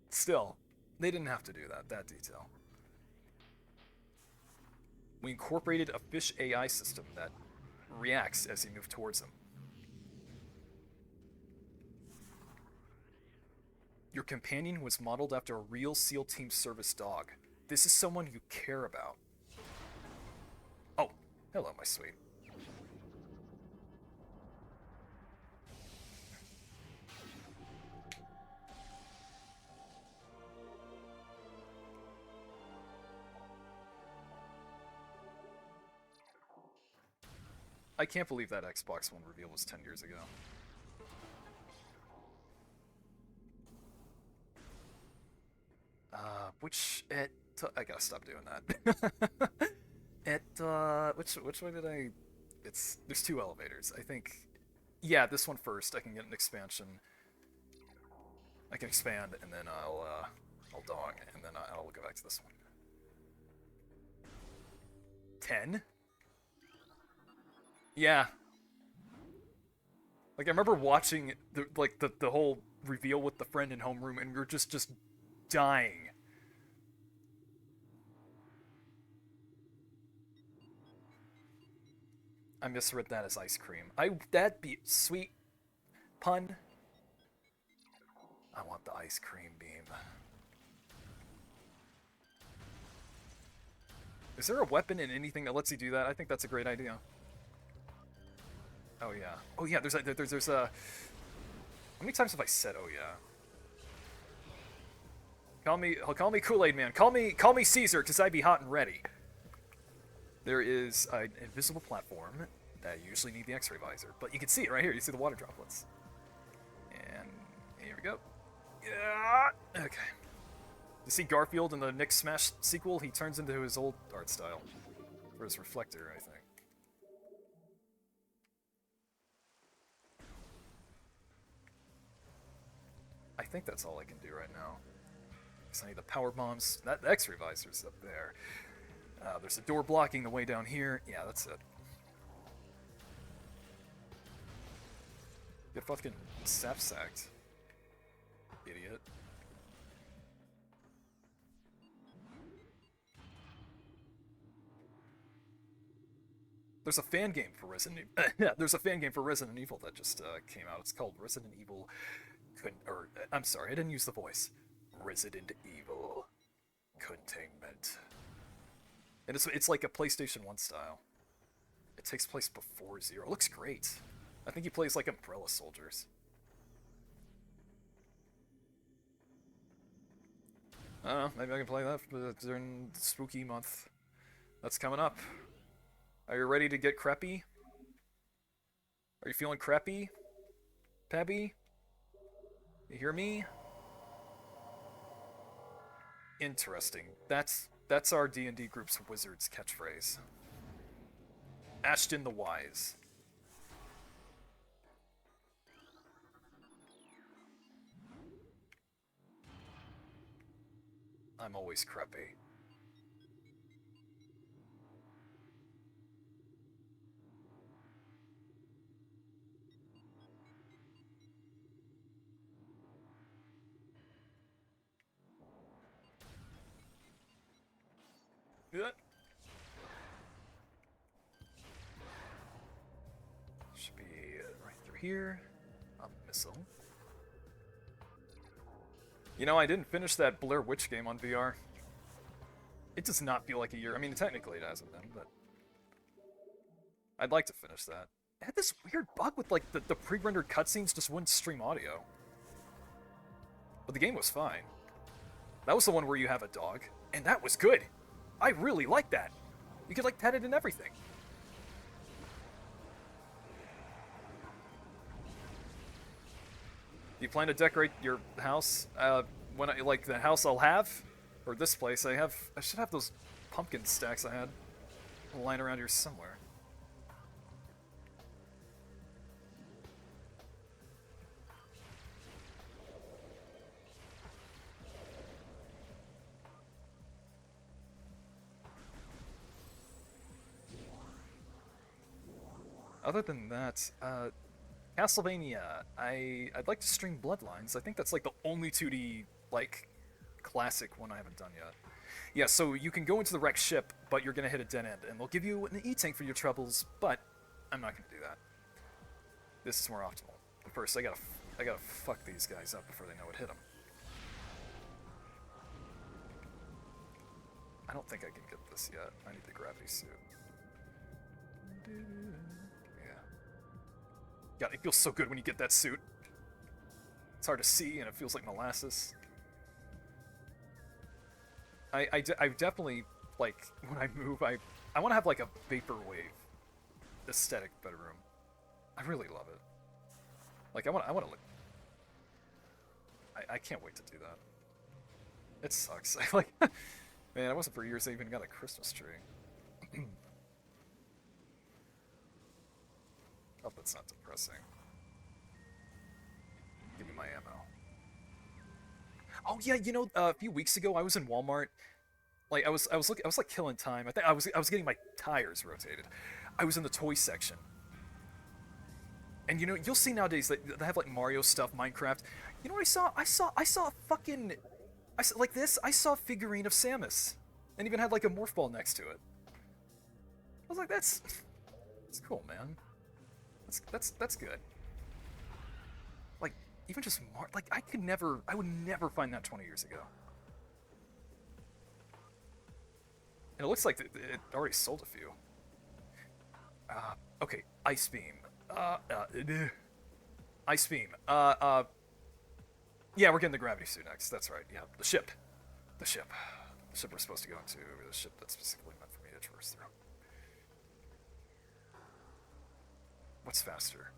Still, they didn't have to do that detail. We incorporated a fish AI system that reacts as you move towards them. Your companion was modeled after a real SEAL Team Service dog. This is someone you care about. Oh, hello, my sweet. I can't believe that Xbox One reveal was 10 years ago. I gotta stop doing that. Which way did I? There's two elevators. I think, yeah, this one first. I can get an expansion. I can expand, and then I'll dong, and then I'll go back to this one. 10? Yeah. Like I remember watching the whole reveal with the friend in homeroom, and we were just dying. I misread that as ice cream. That'd be sweet pun. I want the ice cream beam. Is there a weapon in anything that lets you do that? I think that's a great idea. Oh yeah. Oh yeah. There's a. How many times have I said oh yeah? Call me Kool-Aid Man. Call me Caesar, cause I be hot and ready. There is an invisible platform that you usually need the X-ray visor, but you can see it right here. You see the water droplets. And here we go. Yeah. Okay. You see Garfield in the Nick Smash sequel? He turns into his old art style. For his reflector, I think. I think that's all I can do right now. Because I need the power bombs. That X-ray visor's up there. There's a door blocking the way down here. Yeah, that's it. Get fucking sap sacked. Idiot. There's a fan game for Resident Evil. Yeah, there's a fan game for Resident Evil that just came out. It's called Resident Evil. I'm sorry, I didn't use the voice. Resident Evil Containment. And it's like a PlayStation 1 style. It takes place before Zero. It looks great. I think he plays like Umbrella Soldiers. I don't know, maybe I can play that during Spooky Month. That's coming up. Are you ready to get creppy? Are you feeling creppy? Pebby? You hear me? Interesting. That's our D&D group's wizard's catchphrase. Ashton the Wise. I'm always crepey. Yeah. Should be right through here. A missile. You know, I didn't finish that Blair Witch game on VR. It does not feel like a year. I mean, technically it hasn't been, but I'd like to finish that. It had this weird bug with, like, the pre-rendered cutscenes just wouldn't stream audio. But the game was fine. That was the one where you have a dog, and that was good. I really liked that. You could, like, pet it and everything. You plan to decorate your house? When I, like, the house I'll have? Or this place, I should have those pumpkin stacks I had lying around here somewhere. Other than that, Castlevania, I'd like to stream Bloodlines. I think that's like the only 2D, like, classic one I haven't done yet. Yeah, so you can go into the wrecked ship, but you're gonna hit a dead end, and they'll give you an E-tank for your troubles, but I'm not gonna do that. This is more optimal. But first, I gotta fuck these guys up before they know what hit them. I don't think I can get this yet. I need the gravity suit. God, it feels so good when you get that suit. It's hard to see, and it feels like molasses. I definitely, like, when I move, I want to have, like, a vaporwave aesthetic bedroom. I really love it. Like, I want to look... I can't wait to do that. It sucks. Like, man, it wasn't for years I even got a Christmas tree. Oh, that's not depressing. Give me my ammo. Oh yeah, you know, a few weeks ago I was in Walmart. Like I was like killing time. I was getting my tires rotated. I was in the toy section. And you know, you'll see nowadays that they have like Mario stuff, Minecraft. You know what I saw? I saw a fucking like this. I saw a figurine of Samus. And even had like a morph ball next to it. I was like, that's cool, man. That's good. Like, even just like I would never find that 20 years ago. And it looks like it already sold a few. Okay, Ice Beam. Ice Beam. Yeah, we're getting the gravity suit next. That's right. Yeah, the ship. The ship we're supposed to go into. The ship that's specifically meant for me to traverse through. What's faster?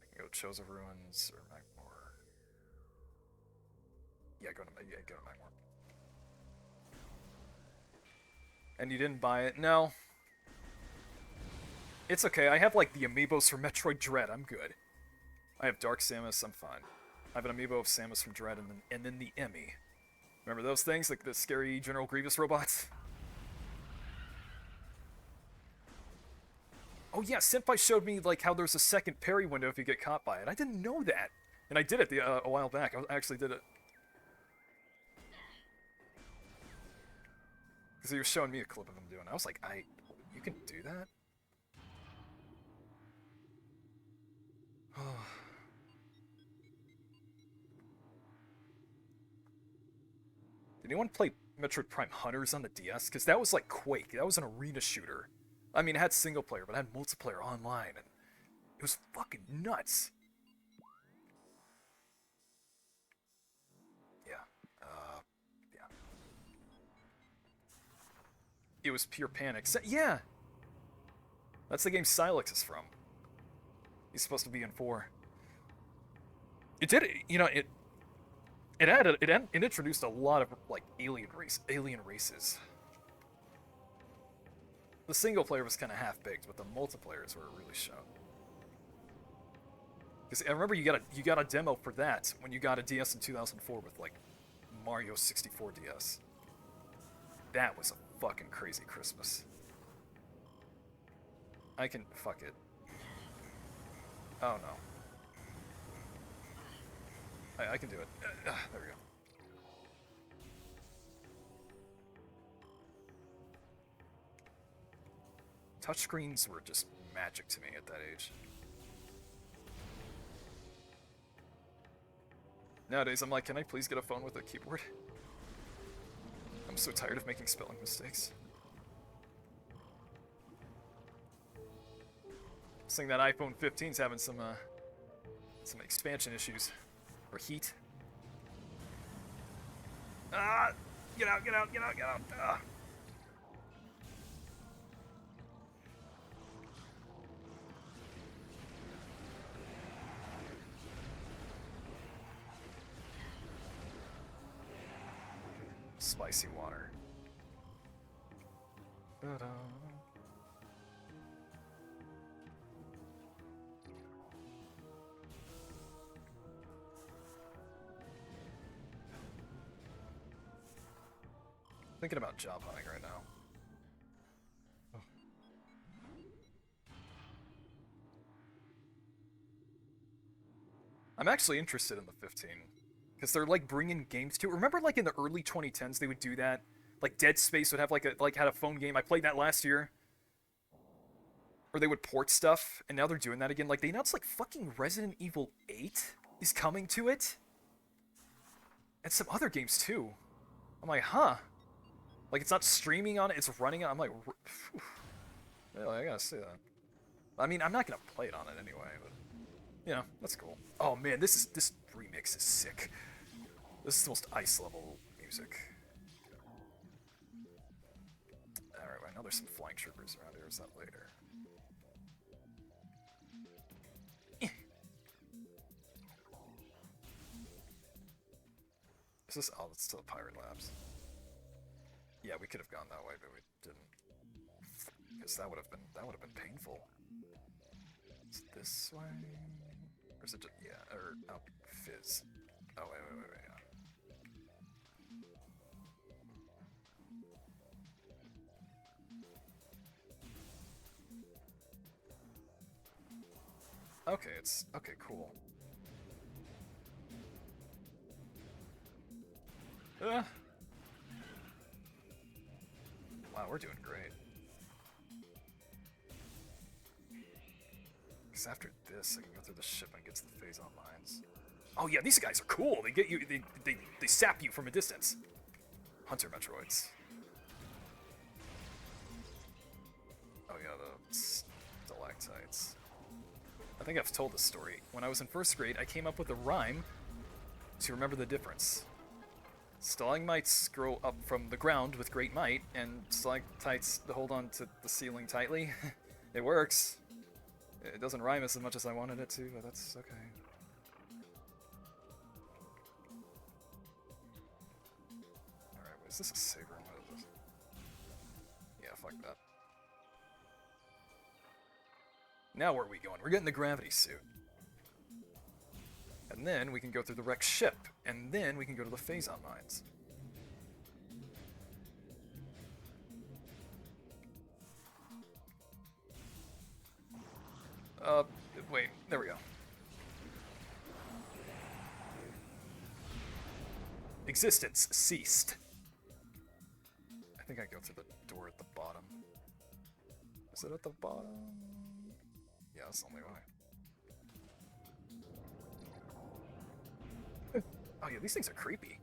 I can go Chozo Ruins or Magmore. Yeah, go to Magmore. And you didn't buy it? No. It's okay. I have like the amiibos from Metroid Dread. I'm good. I have Dark Samus. I'm fine. I have an amiibo of Samus from Dread and then the Emmy. Remember those things? Like the scary General Grievous robots? Oh yeah, Senpai showed me like how there's a second parry window if you get caught by it. I didn't know that, and I did it a while back. I actually did it because he was showing me a clip of him doing it. I was like, you can do that? Did anyone play Metroid Prime Hunters on the DS? Because that was like Quake. That was an arena shooter. I mean, it had single player, but it had multiplayer online, and it was fucking nuts. Yeah. Yeah. It was pure panic. Yeah! That's the game Silex is from. He's supposed to be in 4. It did, you know, it introduced a lot of, like, alien races. The single player was kind of half-baked, but the multiplayers were really shown. Because I remember you got a demo for that when you got a DS in 2004 with like Mario 64 DS. That was a fucking crazy Christmas. Fuck it. Oh no. I can do it. There we go. Touchscreens were just magic to me at that age. Nowadays, I'm like, can I please get a phone with a keyboard? I'm so tired of making spelling mistakes. Saying that iPhone 15's having some expansion issues. Or heat. Ah! Get out, get out, get out, get out! Ah. Spicy water. Ta-da. Thinking about job hunting right now. Oh. I'm actually interested in the 15. Because they're like bringing games to it. Remember like in the early 2010s they would do that? Like Dead Space would have had a phone game. I played that last year. Or they would port stuff, and now they're doing that again. Like they announced like fucking Resident Evil 8 is coming to it. And some other games too. I'm like, huh. Like it's not streaming on it, it's running on it. I'm like, really, I gotta see that. I mean, I'm not gonna play it on it anyway, but you know, that's cool. Oh man, this remix is sick. This is the most ice level music. Alright, I know there's some flying troopers around here, is that later? Is this? Oh, it's still Pirate Labs. Yeah, we could have gone that way, but we didn't. Because that would have been painful. Is it this way? Or is it just, yeah, or oh, Fizz. Oh wait, yeah. Okay, it's okay, cool. Wow, we're doing great. Because after this, I can go through the ship and get to the phase on mines. Oh yeah, these guys are cool. They get you. They sap you from a distance. Hunter Metroids. Oh yeah, the stalactites. I think I've told this story. When I was in first grade, I came up with a rhyme to remember the difference. Stalagmites grow up from the ground with great might, and stalactites hold on to the ceiling tightly. It works. It doesn't rhyme as much as I wanted it to, but that's okay. Alright, is this a saber? What is this? Yeah, fuck that. Now where are we going? We're getting the gravity suit. And then we can go through the wrecked ship, and then we can go to the phase-on mines. Wait, there we go. Existence ceased. I think I go through the door at the bottom. Is it at the bottom? Yeah, that's the only way. Oh yeah, these things are creepy.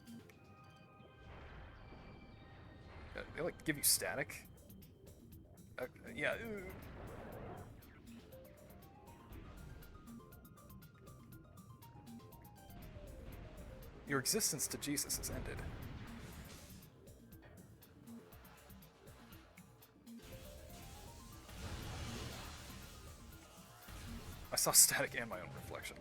They like give you static. Yeah. Your existence to Jesus has ended. I saw static and my own reflection.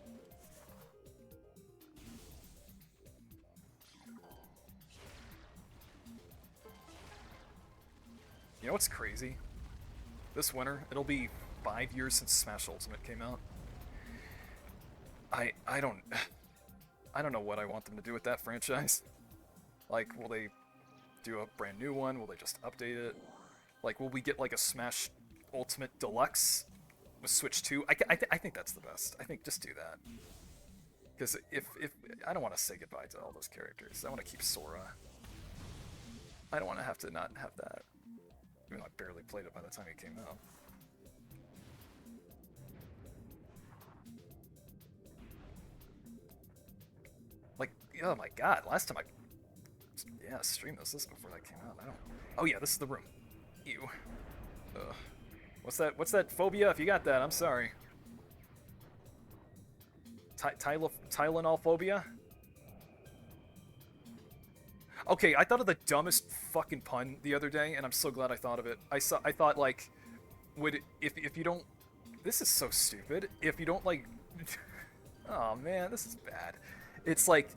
You know what's crazy? This winter. It'll be 5 years since Smash Ultimate came out. I don't I don't know what I want them to do with that franchise. Like, will they do a brand new one? Will they just update it? Like, will we get like a Smash Ultimate Deluxe with Switch 2? I think that's the best. I think just do that. Because if I don't want to say goodbye to all those characters. I want to keep Sora. I don't want to have to not have that. Even though I barely played it by the time it came out. Like, oh my god, last time I streamed this before that came out. I don't. Oh yeah, this is the room. Ew. Ugh. What's that phobia? If you got that, I'm sorry. Tylenol phobia? Okay, I thought of the dumbest fucking pun the other day, and I'm so glad I thought of it. I thought like, if you don't, this is so stupid. If you don't like, oh man, this is bad. It's like,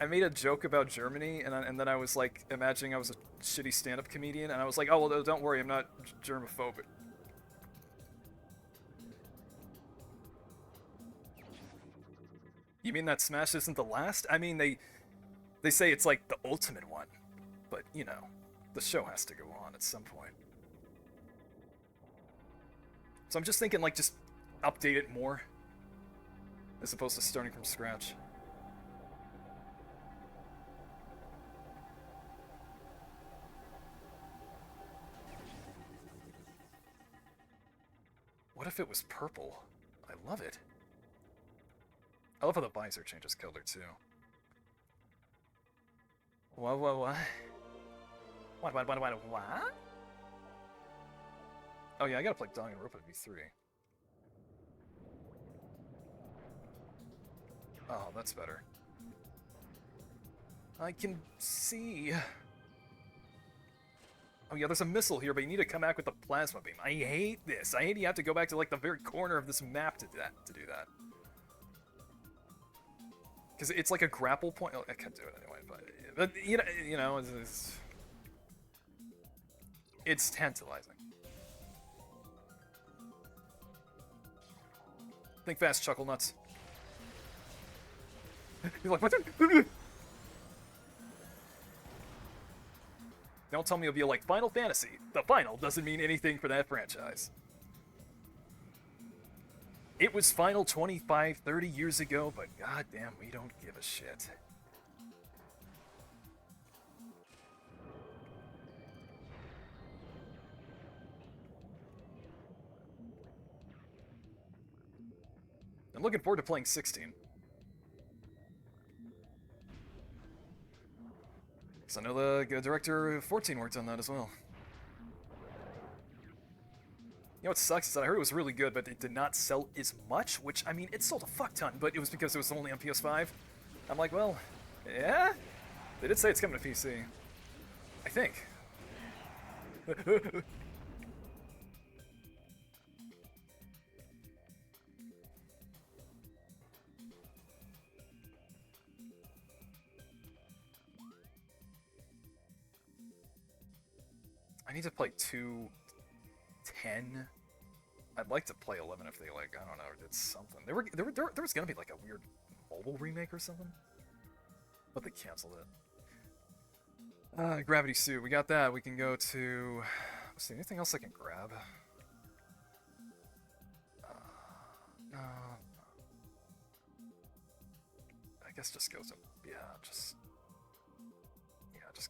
I made a joke about Germany, and then I was like imagining I was a shitty stand-up comedian, and I was like, oh well, don't worry, I'm not germophobic. You mean that Smash isn't the last? I mean, they say it's like the ultimate one, but you know, the show has to go on at some point. So I'm just thinking like just update it more, as opposed to starting from scratch. What if it was purple? I love it. I love how the visor changes color too. What? What? Oh yeah, I gotta play Danganronpa V3. Oh, that's better. I can see. Oh yeah, there's a missile here, but you need to come back with a plasma beam. I hate this. I hate you have to go back to like the very corner of this map to do that. Because it's like a grapple point. Oh, I can't do it anyway, but you know, it's tantalizing. Think fast, chuckle nuts. You're like, what? Don't tell me it'll be like Final Fantasy. The final doesn't mean anything for that franchise. It was final 25, 30 years ago, but goddamn, we don't give a shit. I'm looking forward to playing 16. Because I know the director of 14 worked on that as well. You know what sucks is that I heard it was really good, but it did not sell as much, which, I mean, it sold a fuck ton, but it was because it was only on PS5. I'm like, well, yeah? They did say it's coming to PC. I think. I need to play 2.10. I'd like to play 11 if they, like, I don't know, did something. There was gonna be, like, a weird mobile remake or something. But they canceled it. Gravity Suit, we got that. We can go to... Let's see, anything else I can grab? No. I guess just go to... Yeah, just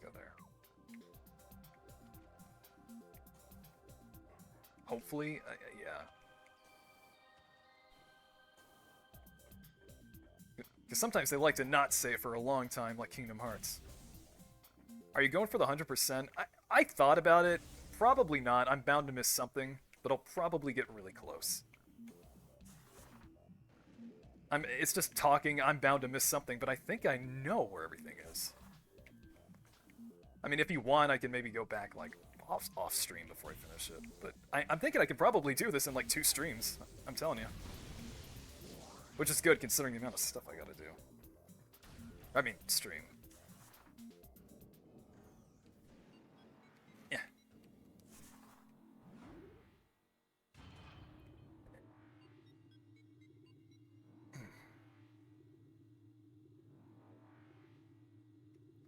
go there. Hopefully, yeah. Because sometimes they like to not say it for a long time, like Kingdom Hearts. Are you going for the 100%? I thought about it. Probably not. I'm bound to miss something, but I'll probably get really close. It's just talking. I'm bound to miss something, but I think I know where everything is. I mean, if you want, I can maybe go back, like, off stream before I finish it. But I'm thinking I could probably do this in, like, 2 streams. I'm telling you. Which is good, considering the amount of stuff I gotta do. I mean, stream. Yeah.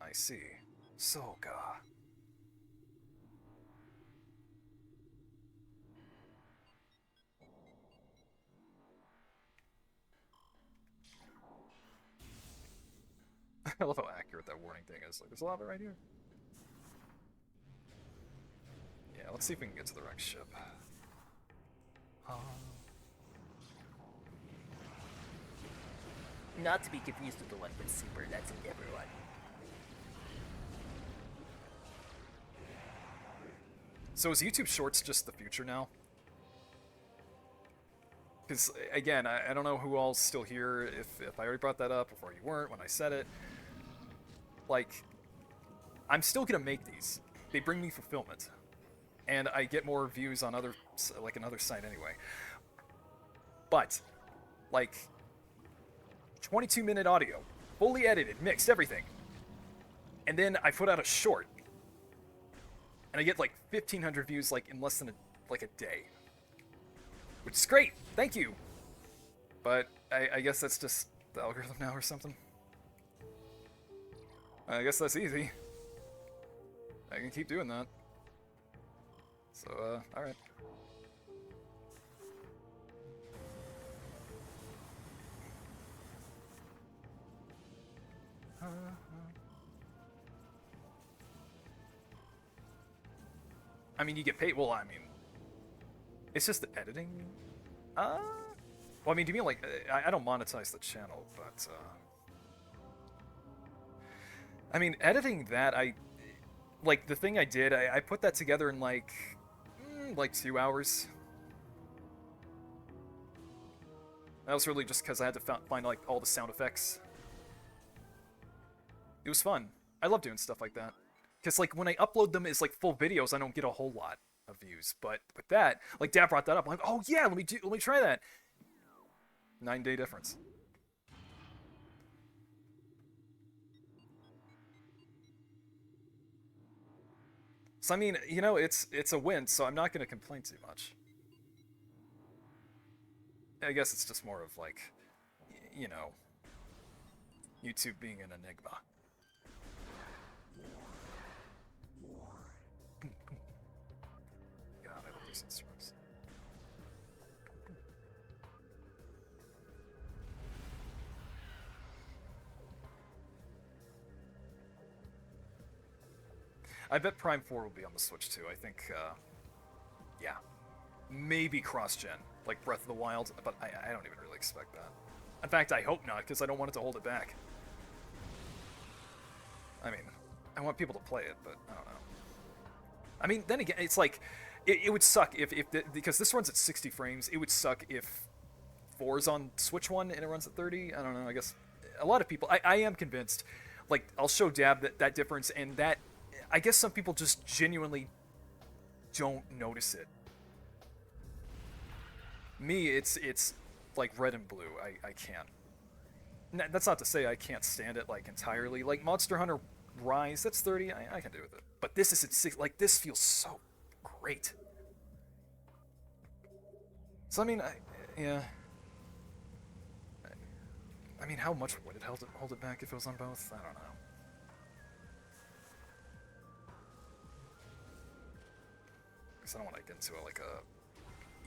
I see. Soga. I love how accurate that warning thing is. Like, there's lava right here. Yeah, let's see if we can get to the wrecked ship. Not to be confused with the one with super, that's in everyone. So is YouTube Shorts just the future now? Because, again, I don't know who all's still here, if I already brought that up before you weren't, when I said it. Like, I'm still gonna make these. They bring me fulfillment. And I get more views on other, like, another site anyway. But, like, 22-minute audio, fully edited, mixed, everything. And then I put out a short. And I get, like, 1,500 views, like, in less than a day. Which is great, thank you. But I guess that's just the algorithm now or something. I guess that's easy. I can keep doing that. So, alright. I mean, you get paid. Well, I mean, it's just the editing. Well, I mean, do you mean like I don't monetize the channel, but I mean, editing that like the thing I did, I put that together in like 2 hours. That was really just because I had to find like all the sound effects. It was fun. I love doing stuff like that. Because like when I upload them as like full videos, I don't get a whole lot of views. But with that, like Dad brought that up. I'm like, oh yeah, let me try that. 9-day difference. So I mean, you know, it's a win, so I'm not gonna complain too much. I guess it's just more of like, you know, YouTube being an enigma. God, I love these instruments. I bet Prime 4 will be on the Switch too. I think, yeah. Maybe cross-gen, like Breath of the Wild, but I don't even really expect that. In fact, I hope not, because I don't want it to hold it back. I mean, I want people to play it, but I don't know. I mean, then again, it's like, it would suck because this runs at 60 frames, it would suck if 4's on Switch 1 and it runs at 30. I don't know, I guess a lot of people, I am convinced, like, I'll show Dab that difference, and that, I guess some people just genuinely don't notice it. Me, it's like red and blue. I can't. That's not to say I can't stand it like entirely. Like Monster Hunter Rise, that's 30. I can do with it. But this is at 6. Like this feels so great. So I mean, yeah. I mean, how much would it hold it back if it was on both? I don't know. Because I don't want to get into like a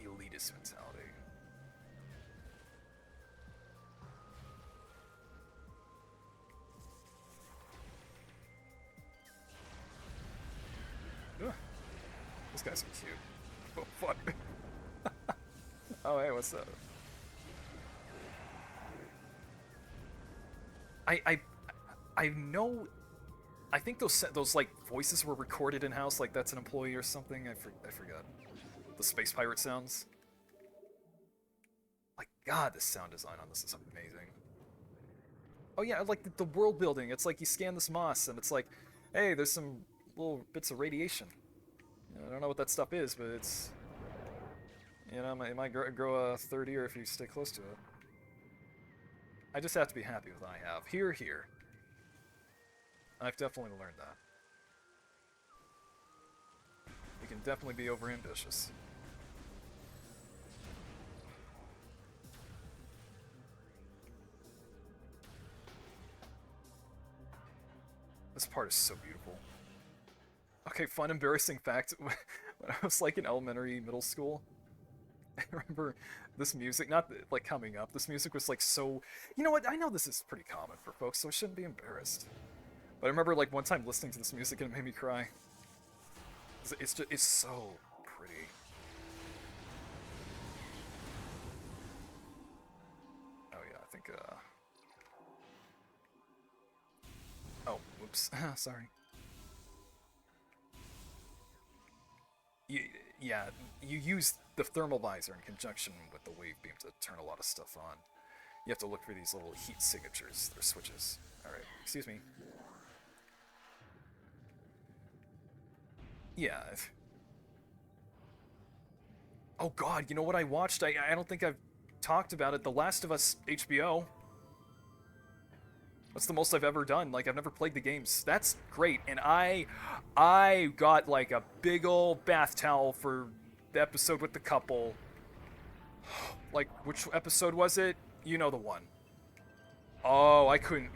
elitist mentality. Ugh. This guy's so cute. Oh fuck. Oh hey, what's up? I know. I think those like voices were recorded in house. Like that's an employee or something. I forgot. The space pirate sounds. Like God, the sound design on this is amazing. Oh yeah, like the world building. It's like you scan this moss and it's like, hey, there's some little bits of radiation. I don't know what that stuff is, but it's, you know, it might grow a 30 or if you stay close to it. I just have to be happy with what I have. Here. I've definitely learned that. You can definitely be overambitious. This part is so beautiful. Okay, fun, embarrassing fact. When I was like in elementary, middle school, I remember this music, not like coming up, this music was like so. You know what? I know this is pretty common for folks, so I shouldn't be embarrassed. But I remember like one time listening to this music and it made me cry. It's so pretty. Oh yeah, I think oh, whoops. Sorry. You, yeah, you use the thermal visor in conjunction with the wave beam to turn a lot of stuff on. You have to look for these little heat signatures. They're switches. Alright, excuse me. Yeah. Oh god, you know what I watched? I don't think I've talked about it. The Last of Us HBO. That's the most I've ever done. Like, I've never played the games. That's great. And I got like a big old bath towel for the episode with the couple. Like, which episode was it? You know the one. Oh, I couldn't.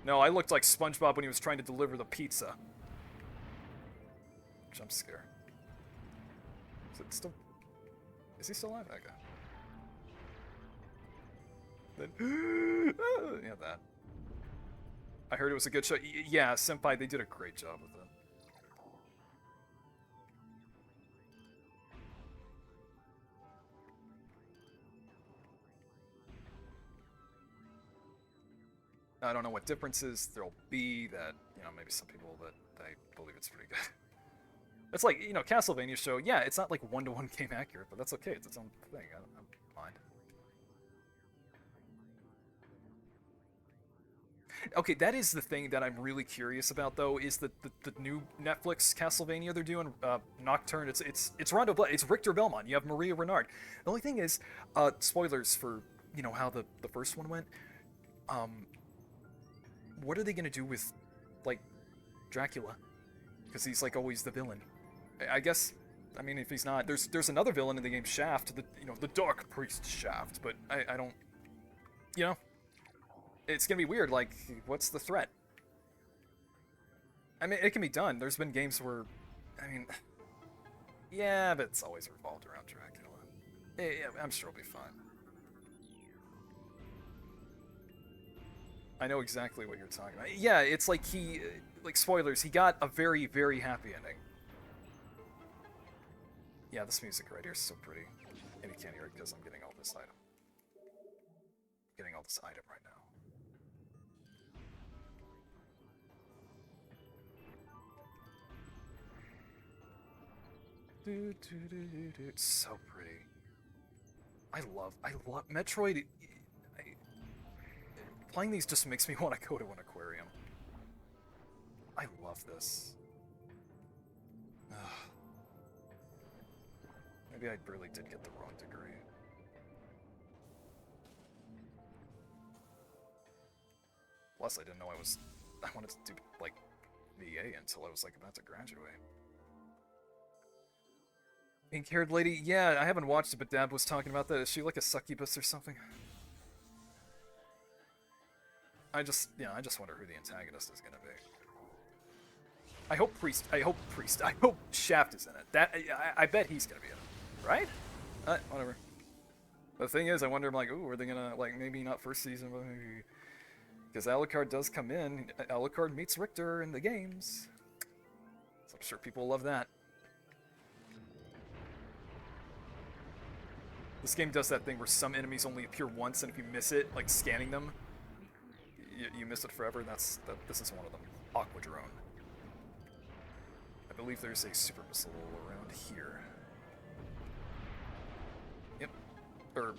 No, I looked like SpongeBob when he was trying to deliver the pizza. Jump scare. Is it still? Is he still alive? That guy. Then, yeah, that. I heard it was a good show. Yeah, Senpai, they did a great job with it. I don't know what differences there'll be that, you know, maybe some people, but I believe it's pretty good. It's like, you know, Castlevania show, yeah, it's not like one-to-one game accurate, but that's okay, it's its own thing, I don't mind. Okay, that is the thing that I'm really curious about, though, is the new Netflix Castlevania they're doing, Nocturne. It's Rondo Blood. It's Richter Belmont. You have Maria Renard. The only thing is, spoilers for, you know, how the first one went. What are they gonna do with, like, Dracula? Because he's like always the villain. I guess. I mean, if he's not, there's another villain in the game, Shaft. The Dark Priest Shaft. But I don't, you know. It's gonna be weird, like, what's the threat? I mean, it can be done. There's been games where, I mean, yeah, but it's always revolved around Dracula. Yeah, I'm sure it'll be fine. I know exactly what you're talking about. Yeah, it's like like, spoilers, he got a very, very happy ending. Yeah, this music right here is so pretty. And you can't hear it because I'm getting all this item. Getting all this item right now. It's so pretty. I love Metroid. Playing these just makes me want to go to an aquarium. I love this. Ugh. Maybe I really did get the wrong degree. Plus, I didn't know I wanted to do, like, VA until I was, like, about to graduate. Pink-haired lady? Yeah, I haven't watched it, but Dad was talking about that. Is she like a succubus or something? I just wonder who the antagonist is gonna be. I hope Shaft is in it. I bet he's gonna be in it, right? Whatever. The thing is, I wonder, I'm like, ooh, are they gonna, like, maybe not first season, but maybe, because Alucard does come in. Alucard meets Richter in the games, so I'm sure people love that. This game does that thing where some enemies only appear once, and if you miss it, like scanning them, you miss it forever. This is one of them. Aquadrone. I believe there's a super missile around here. Yep. Or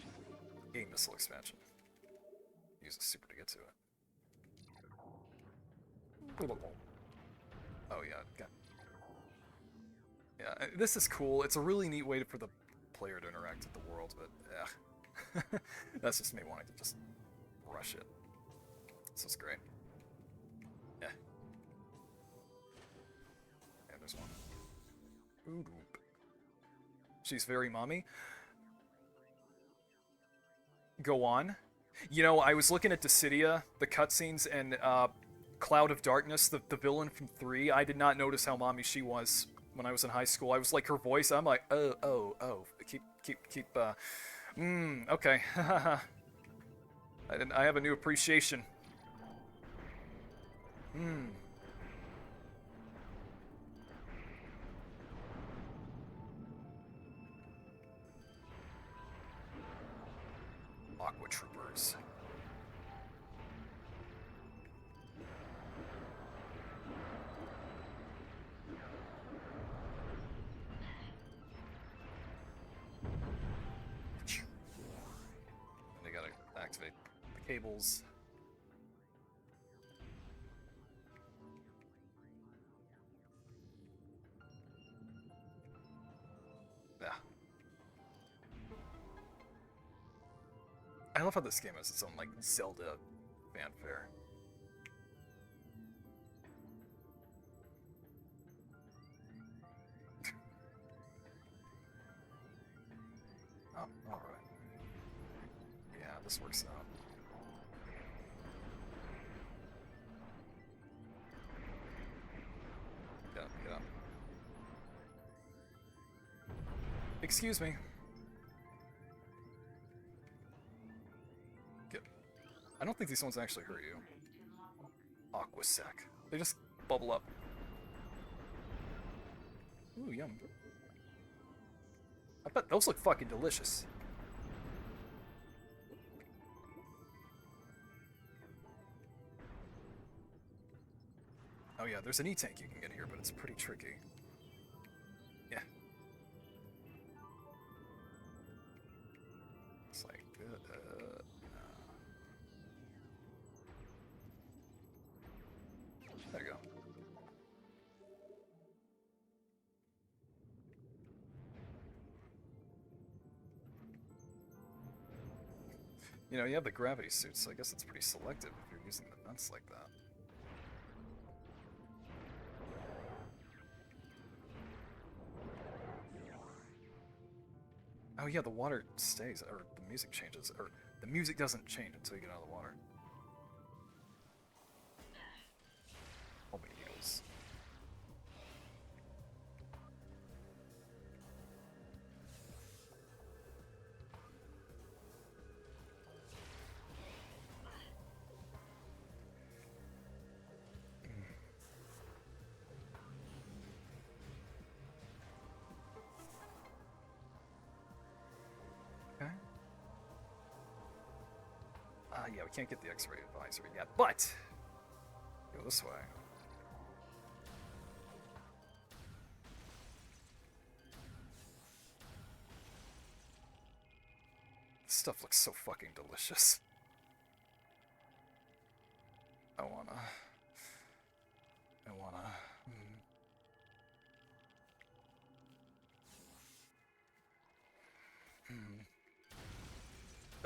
a missile expansion. Use a super to get to it. Oh yeah. Yeah, this is cool. It's a really neat way for the player to interact with the world, but yeah. That's just me wanting to just rush it. This is great. Yeah. Yeah, there's one. She's very mommy. Go on. You know, I was looking at Dissidia, the cutscenes, and Cloud of Darkness, the villain from 3. I did not notice how mommy she was when I was in high school. I was like, her voice, I'm like, oh. Keep, okay. I have a new appreciation. Aqua Troopers. They gotta activate the cables. Yeah. I love how this game has its own, like, Zelda fanfare. Oh, alright. Yeah, this works out. Get up. Excuse me. I don't think these ones actually hurt you. Aquasec. They just bubble up. Ooh, yum. I bet those look fucking delicious. Oh yeah, there's an E-tank you can get here, but it's pretty tricky. Yeah. It's like, there you go. You know, you have the gravity suit, so I guess it's pretty selective if you're using the vents like that. Oh yeah, the water stays, or the music changes, or the music doesn't change until you get out of the water. Oh, my needles. Okay. Yeah, we can't get the X-ray advisory yet, but go this way. This stuff looks so fucking delicious. I wanna.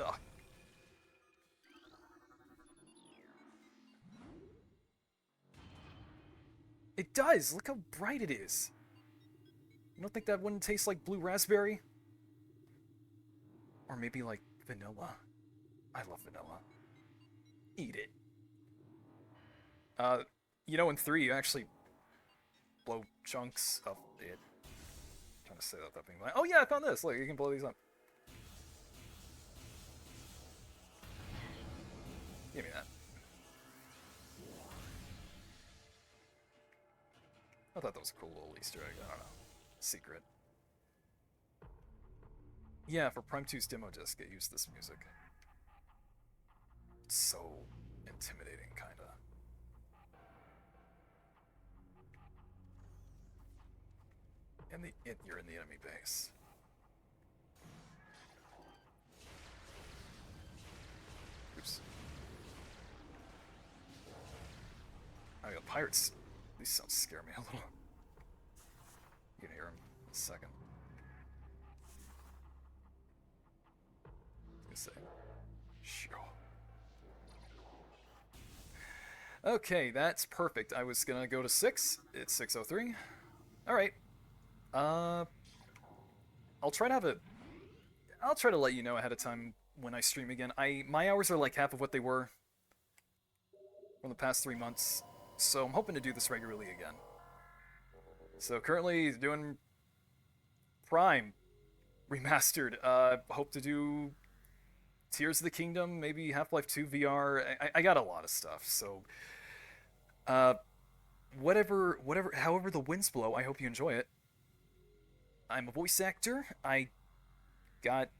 Ugh. It does! Look how bright it is! You don't think that wouldn't taste like blue raspberry? Or maybe like vanilla. I love vanilla. Eat it. You know, in 3, you actually blow chunks of it. I'm trying to say that being like, oh yeah, I found this! Look, you can blow these up. Give me that. I thought that was a cool little Easter egg. I don't know. Secret. Yeah, for Prime 2's demo disc, it used this music. It's so intimidating, kinda. And you're in the enemy base. Oops. Oh, yeah, pirates. These sounds scare me a little. You can hear them in a second. Say, sure. Okay, that's perfect. I was gonna go to 6. It's 6:03. All right. I'll try to have it. I'll try to let you know ahead of time when I stream again. My hours are like half of what they were from the past 3 months, so I'm hoping to do this regularly again. So currently doing Prime Remastered. Hope to do Tears of the Kingdom, maybe Half-Life 2 VR. I got a lot of stuff. So, uh, however the winds blow, I hope you enjoy it. I'm a voice actor. Got,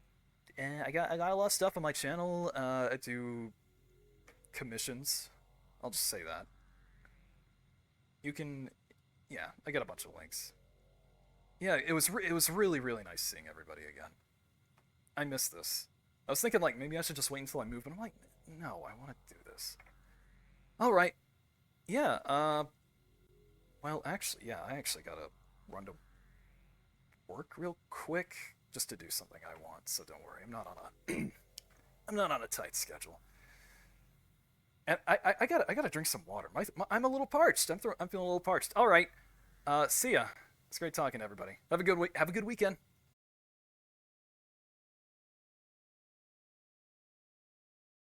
I got a lot of stuff on my channel. I do commissions. I'll just say that. You can, yeah, I got a bunch of links. Yeah, it was really nice seeing everybody again. I miss this. I was thinking like maybe I should just wait until I move, but I'm like, no, I want to do this. All right, yeah. Well, actually, yeah, I actually gotta run to work real quick just to do something I want. So don't worry, I'm not on a I'm not on a tight schedule. And I gotta drink some water. I'm a little parched. I'm feeling a little parched. All right. See ya. It's great talking to everybody. Have a good weekend.